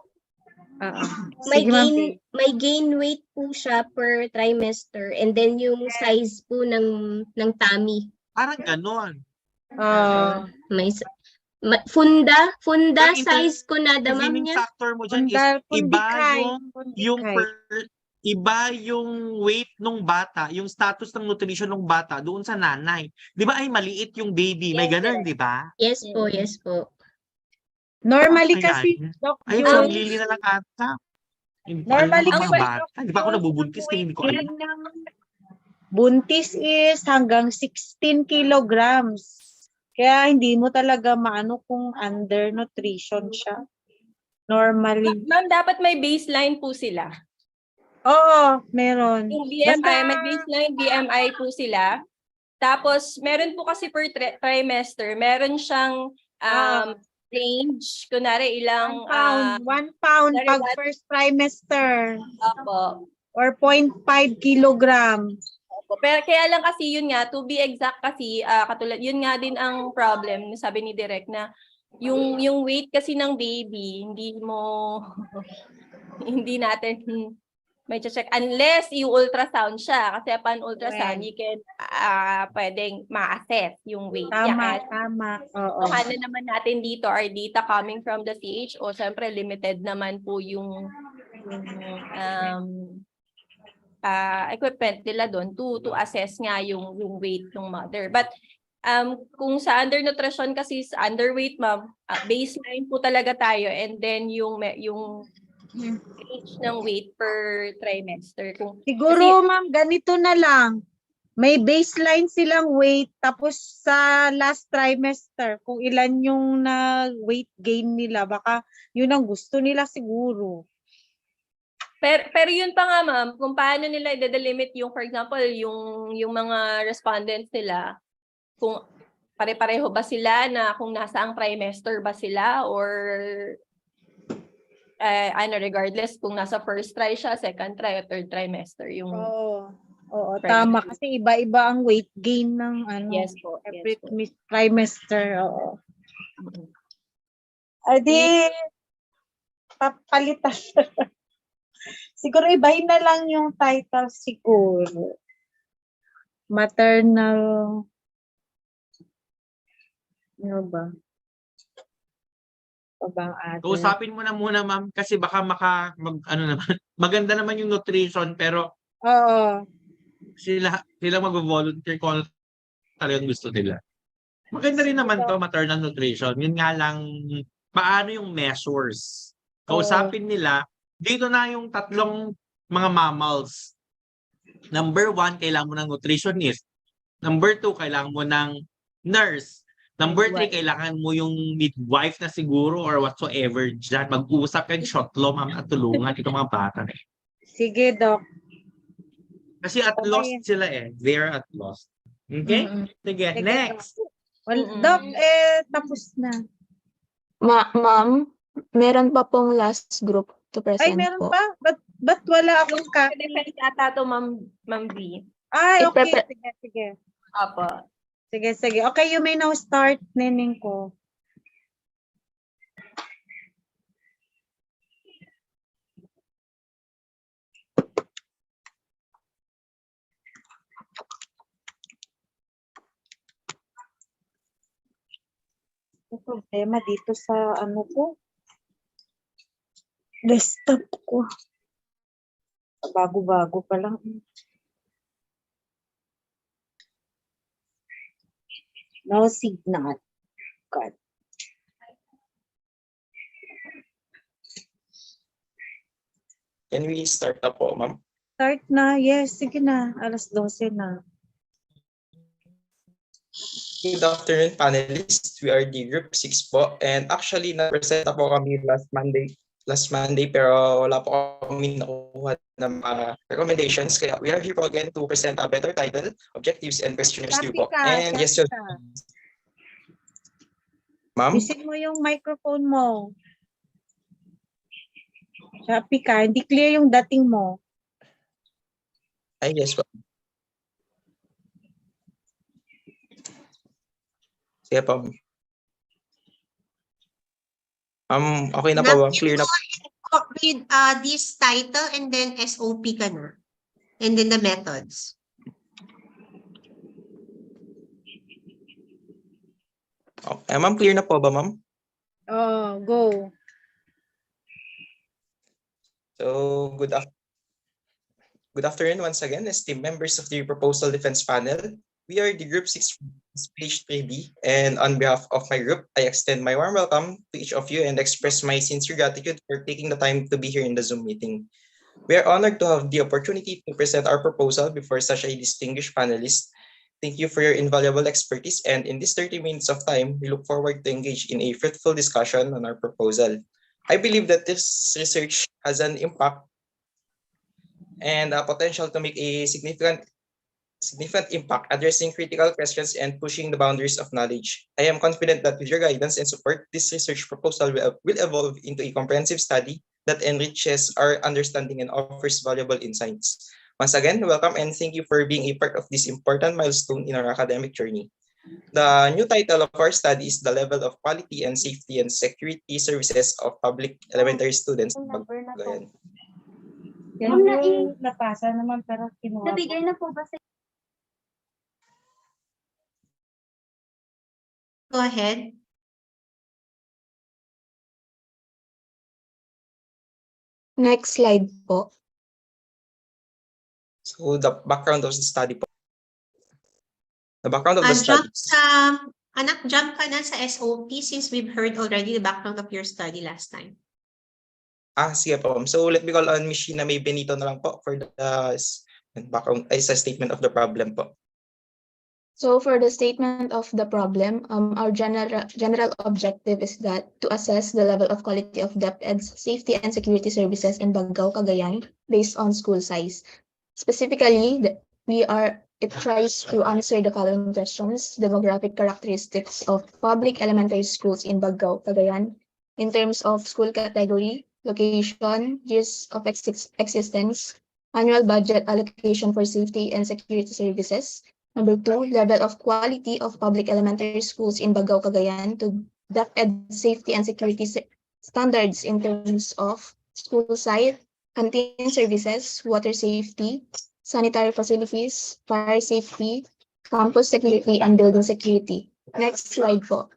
may gain weight po siya per trimester and then yung size po ng tummy. Parang ganon. May funda size ko na ma'am niya. Factor mo dyan is iba yung weight ng bata, yung status ng nutrition ng bata doon sa nanay. Di ba ay maliit yung baby? May ganun, di ba? Yes po. Normally kasi, Ay, sarili na lang ata. Normally kasi bata. Di ba ako nabubuntis kaya hindi ko alam. Buntis is hanggang 16 kilograms. Kaya hindi mo talaga maano kung undernutrition siya. Normally. Ma'am, dapat may baseline po sila. Oo, meron. Yung BMI, may baseline BMI po sila. Tapos, meron po kasi per trimester, meron siyang range, kunwari ilang 1 pound pag first trimester. Opo. Or 0.5 kilogram. Opo. Pero kaya lang kasi yun nga, to be exact kasi, katulad, yun nga din ang problem, sabi ni Direk na, yung weight kasi ng baby, hindi natin may check unless i-ultrasound siya. Kasi upon ultrasound, you can pwedeng ma-assess yung weight niya. Tama. So, ano naman natin dito, our data coming from the CHO, syempre limited naman po yung equipment nila doon to assess nga yung weight ng mother. But kung sa undernutrition kasi sa underweight ma'am, baseline po talaga tayo and then yung range ng weight per trimester. Siguro ma'am, ganito na lang. May baseline silang weight tapos sa last trimester kung ilan yung weight gain nila, baka yun ang gusto nila siguro. Pero yun pa nga ma'am, kung paano nila i-delimit yung, for example, yung mga respondents nila, kung pare-pareho ba sila na kung nasaang trimester ba sila or regardless kung nasa first try siya, second try, or third trimester yung Oo, tama kasi iba-iba ang weight gain ng Yes po. every trimester. Oo. Adi papalitan. Siguro ibahin na lang yung title siguro. Maternal Ano ba? Pabang ate. Kausapin mo na muna, ma'am, kasi baka ano naman, maganda naman yung nutrition, pero Oo. sila mag-volunteer kung ano talagang gusto nila. Maganda rin naman to, maternal nutrition. Yun nga lang, paano yung measures? Kausapin nila, dito na yung tatlong mga mammals. Number 1, kailangan mo ng nutritionist. Number 2, kailangan mo ng nurse. Number 3, kailangan mo yung midwife na siguro or whatsoever dyan. Mag-uusap kayo, shotlo, ma'am, at tulungan itong mga bata. Sige, Doc. Kasi at lost sila eh. They're at lost. Okay? Sige, next. Doc, tapos na. Ma'am, meron pa pong last group to present Ay, meron po. pa? Ba't wala akong Defense ata to, Ma'am V. Ay, okay. Sige. Apo. Sige. Okay, you may now start, nening ko. May problema dito sa ano ko. Desktop ko. Bago-bago pa lang. No signal. God. Can we start na po, ma'am? Start na. Yes, sige na. 12:00 na. Good afternoon, panelists. We are the Group 6 po. And actually, na-present po kami last Monday, pero wala po kami nakuha ng recommendations. Kaya we are here po again to present a better title, objectives, and questionnaires to you po. And yes, ma'am? Bisin mo yung microphone mo. Shopee ka. Hindi clear yung dating mo. Ay, yes po. Sige po. Okay na po ba? Clear na po. With this title and then SOP ka na. And then the methods. Okay, ma'am, clear na po ba, ma'am? Oh, go. So, good afternoon once again, esteemed members of the Proposal Defense Panel. We are the Group 6 page 3B, and on behalf of my group, I extend my warm welcome to each of you and express my sincere gratitude for taking the time to be here in the Zoom meeting. We are honored to have the opportunity to present our proposal before such a distinguished panelist. Thank you for your invaluable expertise, and in this 30 minutes of time, we look forward to engage in a fruitful discussion on our proposal. I believe that this research has an impact and a potential to make a significant impact addressing critical questions and pushing the boundaries of knowledge. I am confident that with your guidance and support, this research proposal will evolve into a comprehensive study that enriches our understanding and offers valuable insights. Once again, welcome and thank you for being a part of this important milestone in our academic journey. The new title of our study is The Level of Quality and Safety and Security Services of Public Elementary Students. Bagayan. Napasa naman pero kinuha. Nabigay na po ba sa Go ahead. Next slide po. So the background of the study po. The background of the study. Anak, jump ka na sa SOP since we've heard already the background of your study last time. Sige po. So let me call on Ms. Sheena May Benito na lang po for the background, sa statement of the problem po. So for the statement of the problem, our general objective is that to assess the level of quality of DepEd's safety and security services in Bagao, Cagayan based on school size. Specifically, it tries to answer the following questions: demographic characteristics of public elementary schools in Bagao, Cagayan, in terms of school category, location, years of existence, annual budget allocation for safety and security services. Number 2, level of quality of public elementary schools in Bagao, Cagayan to DepEd safety and security standards in terms of school site, canteen services, water safety, sanitary facilities, fire safety, campus security, and building security. Next slide po.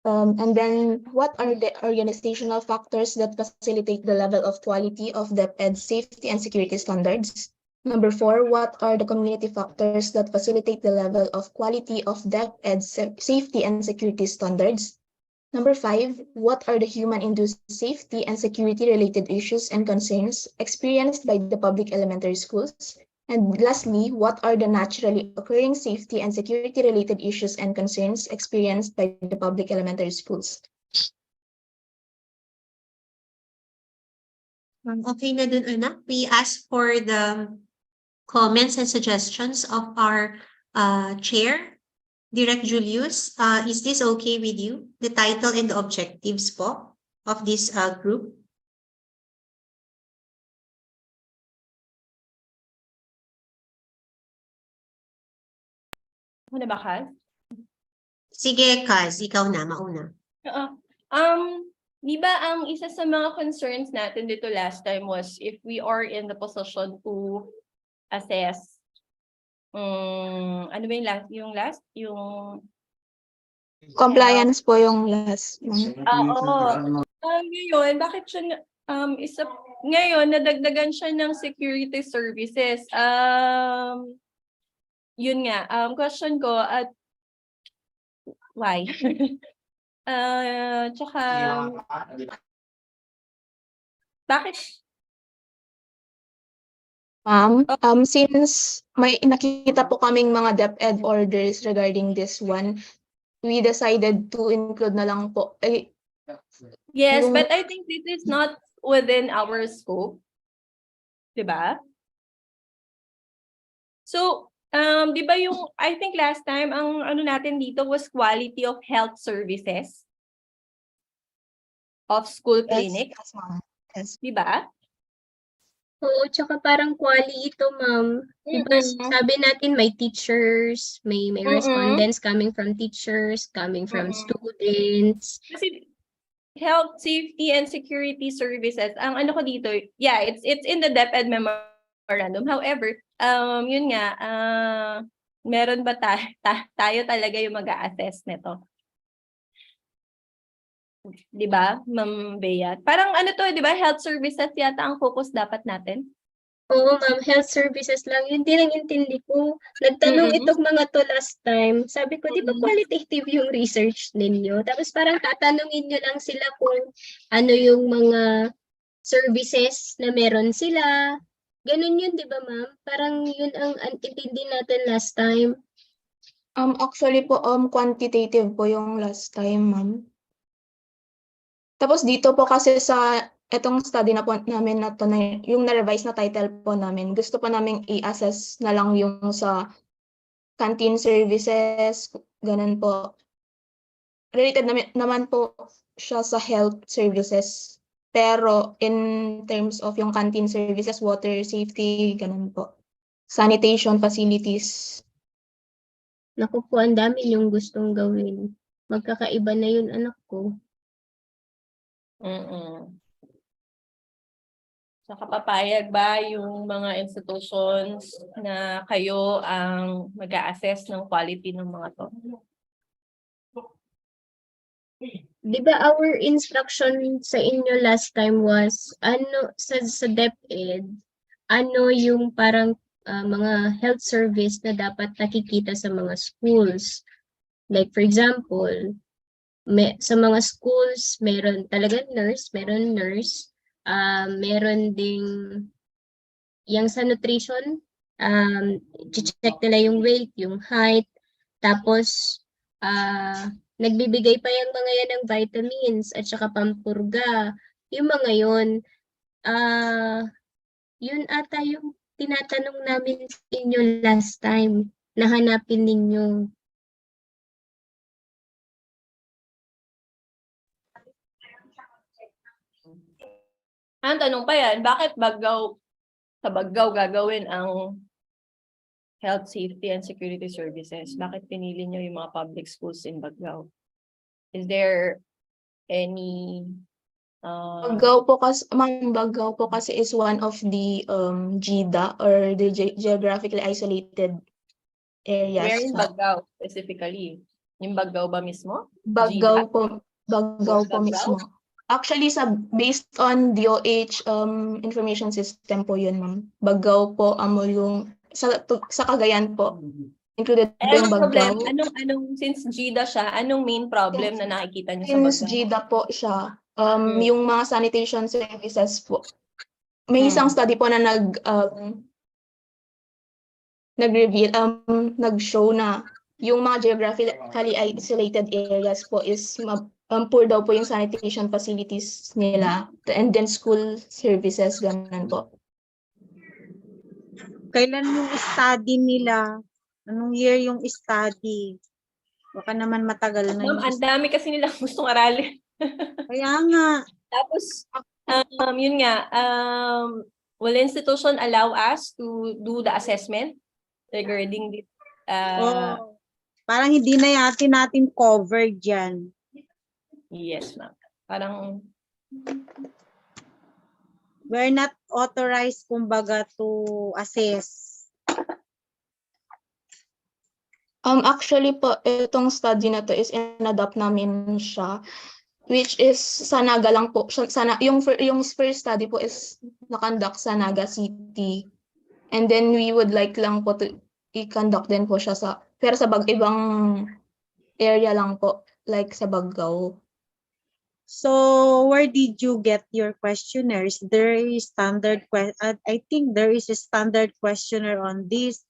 And then, what are the organizational factors that facilitate the level of quality of DepEd's safety and security standards? Number 4, what are the community factors that facilitate the level of quality of DepEd's safety and security standards? Number 5, what are the human-induced safety and security-related issues and concerns experienced by the public elementary schools? And lastly, what are the naturally occurring safety and security-related issues and concerns experienced by the public elementary schools? Okay na dun, anak. We ask for the comments and suggestions of our chair, Direct Julius. Is this okay with you? The title and the objectives po of this group? Ano ba, Kaz? Sige, Kaz, ikaw na, mauna. Oo. Di ba ang isa sa mga concerns natin dito last time was if we are in the position to assess ano ba yung last? Yung Compliance po yung last. Oo. Ngayon, bakit siya ngayon nadagdagan siya ng security services? Yun nga, question ko at why? Tsaka bakit? Ma'am, since may nakita po kaming mga DepEd orders regarding this one, we decided to include na lang po. Yes, Yung- but I think this is not within our scope. Diba? So, di ba yung, I think last time, ang ano natin dito was quality of health services of school clinic. Yes, ma'am. Yes. Diba? Oo, tsaka parang quali ito, ma'am. Diba, sabi natin may teachers, may respondents coming from teachers, coming from students. Kasi health, safety, and security services, ang ano ko dito, yeah, it's in the DepEd memorandum. However, yun nga, meron ba tayo talaga yung mag-a-assess nito? Di ba, Ma'am Bea? Parang ano to, di ba, health services yata ang focus dapat natin? Oo, ma'am, health services lang. Yun din ang intindi ko. Nagtanong itong mga to last time. Sabi ko, di ba qualitative yung research ninyo? Tapos parang tatanungin nyo lang sila kung ano yung mga services na meron sila. Ganun yun, di ba, ma'am? Parang yun ang intindi natin last time. Actually po, quantitative po yung last time, ma'am. Tapos dito po kasi sa etong study na po namin na to, yung na-revise na title po namin, gusto po namin i-assess na lang yung sa canteen services, ganun po. Related naman po siya sa health services. Pero in terms of yung canteen services, water safety, ganun po. Sanitation facilities. Naku po, ang dami yung gustong gawin. Magkakaiba na yun, anak ko. So, kapapayag ba yung mga institutions na kayo ang mag-a-assess ng quality ng mga to? Di ba our instruction sa inyo last time was, ano, sa DepEd, ano yung parang mga health service na dapat nakikita sa mga schools? Like for example, sa mga schools, meron talagang nurse, meron ding yung sa nutrition, check nila yung weight, yung height, tapos nagbibigay pa yung mga yan ng vitamins at saka pampurga. Yung mga yun, yun ata yung tinatanong namin sa inyo last time, nahanapin ninyo. Ang tanong pa yan, bakit sa Baggaw gagawin ang health, safety, and security services? Bakit pinili nyo yung mga public schools in Baggaw? Is there any... Baggaw po kasi is one of the GIDA or the geographically isolated areas. Where in Baggaw specifically? Yung Bagao ba mismo? Bagao GDAT? po. Bagao po mismo. Actually, based on DOH information system po yun, ma'am. Bagao po amo yung sa Cagayan po. Included po yung Anong problem? Bagao. Since GDA siya, anong main problem na nakikita niyo sa Since Bagao? GDA po siya, yung mga sanitation services po. May isang study po na nag-reveal, nag-show na yung mga geographically isolated areas po is poor daw po yung sanitation facilities nila, and then school services, ganun po. Kailan yung study nila? Anong year yung study? Baka naman matagal na Ma'am, yung ang dami kasi nilang gustong aralin. Kaya nga. Tapos, yun nga, will institution allow us to do the assessment regarding this? Parang hindi na natin covered yan. Yes, ma'am. Parang we're not authorized, kumbaga, to assess. Actually po, itong study na to is in-adopt namin siya, which is sa Naga lang po. Yung first study po is nakonduct sa Naga City. And then we would like lang po to i-conduct din po siya pero sa ibang area lang po, like sa Bagao. So, where did you get your questionnaires? There is I think there is a standard questionnaire on this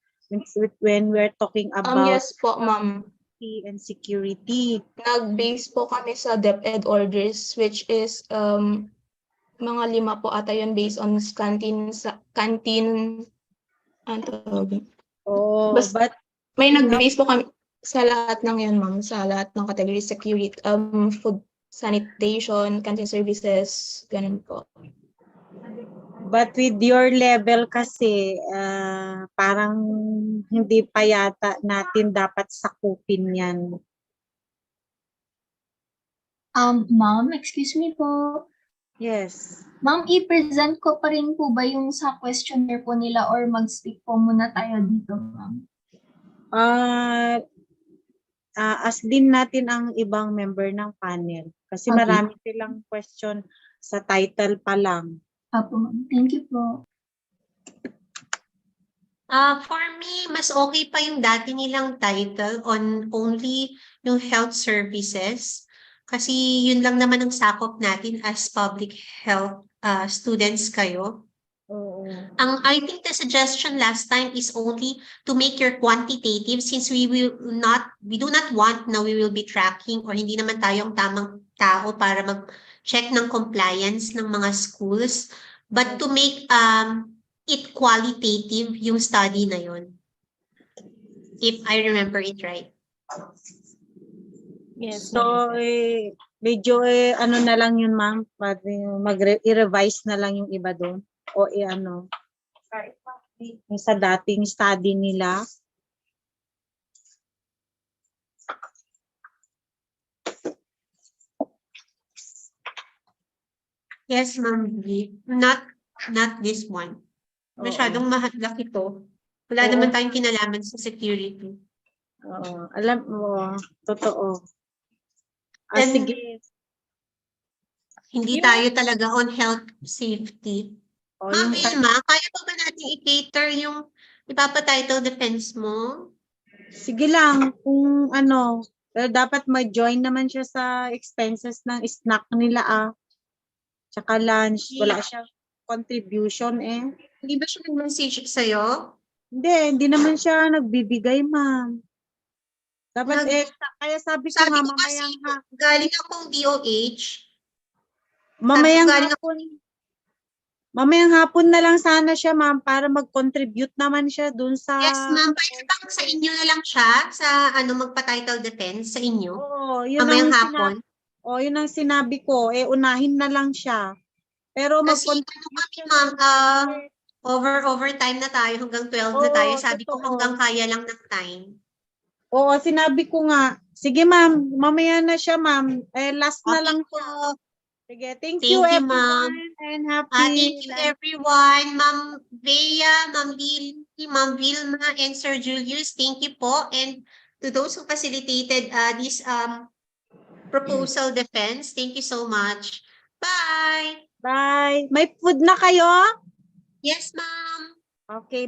when we're talking about Yes po, ma'am. and security. Nag-base po kami sa DepEd orders, which is mga 5 po ata yun based on canteen. But may nag-base po kami sa lahat ng yun, ma'am, sa lahat ng category, security, food, sanitation, canteen services, ganun po. But with your level kasi, parang hindi pa yata natin dapat sakupin yan. Ma'am, excuse me po. Yes. Ma'am, i-present ko pa rin po ba yung sa questionnaire po nila or mag-speak po muna tayo dito, ma'am? Ask din natin ang ibang member ng panel. Kasi Okay. marami silang question sa title pa lang. Apo, ma'am. Thank you po. For me, mas okay pa yung dati nilang title on only yung health services. Kasi yun lang naman ang sakop natin as public health students kayo. I think the suggestion last time is only to make your quantitative, since we do not want na we will be tracking, or hindi naman tayo ang tamang tao para mag-check ng compliance ng mga schools, but to make it qualitative yung study na yun. If I remember it right. Yes. So, medyo ano na lang yun, ma'am, mag-revise na lang yung iba doon. O ano, yung sa dating study nila. Yes, ma'am. Not this one. Masyadong mahal ito. Wala naman tayong kinalaman sa security. Oo, alam mo, totoo. And sige. Hindi tayo talaga on health safety. Ma'am Vilma, kaya pa ba natin i-cater yung ipapatitle defense mo? Sige lang, kung ano, pero dapat ma-join naman siya sa expenses ng snack nila Tsaka lunch, wala siyang contribution Hindi ba siya nag-message sa'yo? Hindi naman siya nagbibigay, ma'am. Dapat kaya sabi ko nga mamayang galing akong DOH. Mamayang hapon na lang sana siya, ma'am, para mag-contribute naman siya dun sa... Yes, ma'am. Pwede bang sa inyo na lang siya? Sa magpa-title defense sa inyo? Oo, yun mamayang ang hapon? yun ang sinabi ko. Unahin na lang siya. Pero kasi ma'am, overtime na tayo, hanggang 12 na tayo. Sabi ko hanggang kaya lang ng time. Oo, sinabi ko nga. Sige, ma'am. Mamaya na siya, ma'am. Last na lang po. Sige, thank you everyone. And happy thank you everyone. Ma'am Bea, Ma'am Vilma, and Sir Julius, thank you po. And to those who facilitated this proposal defense. Thank you so much. Bye. Bye. May food na kayo? Yes, ma'am. Okay.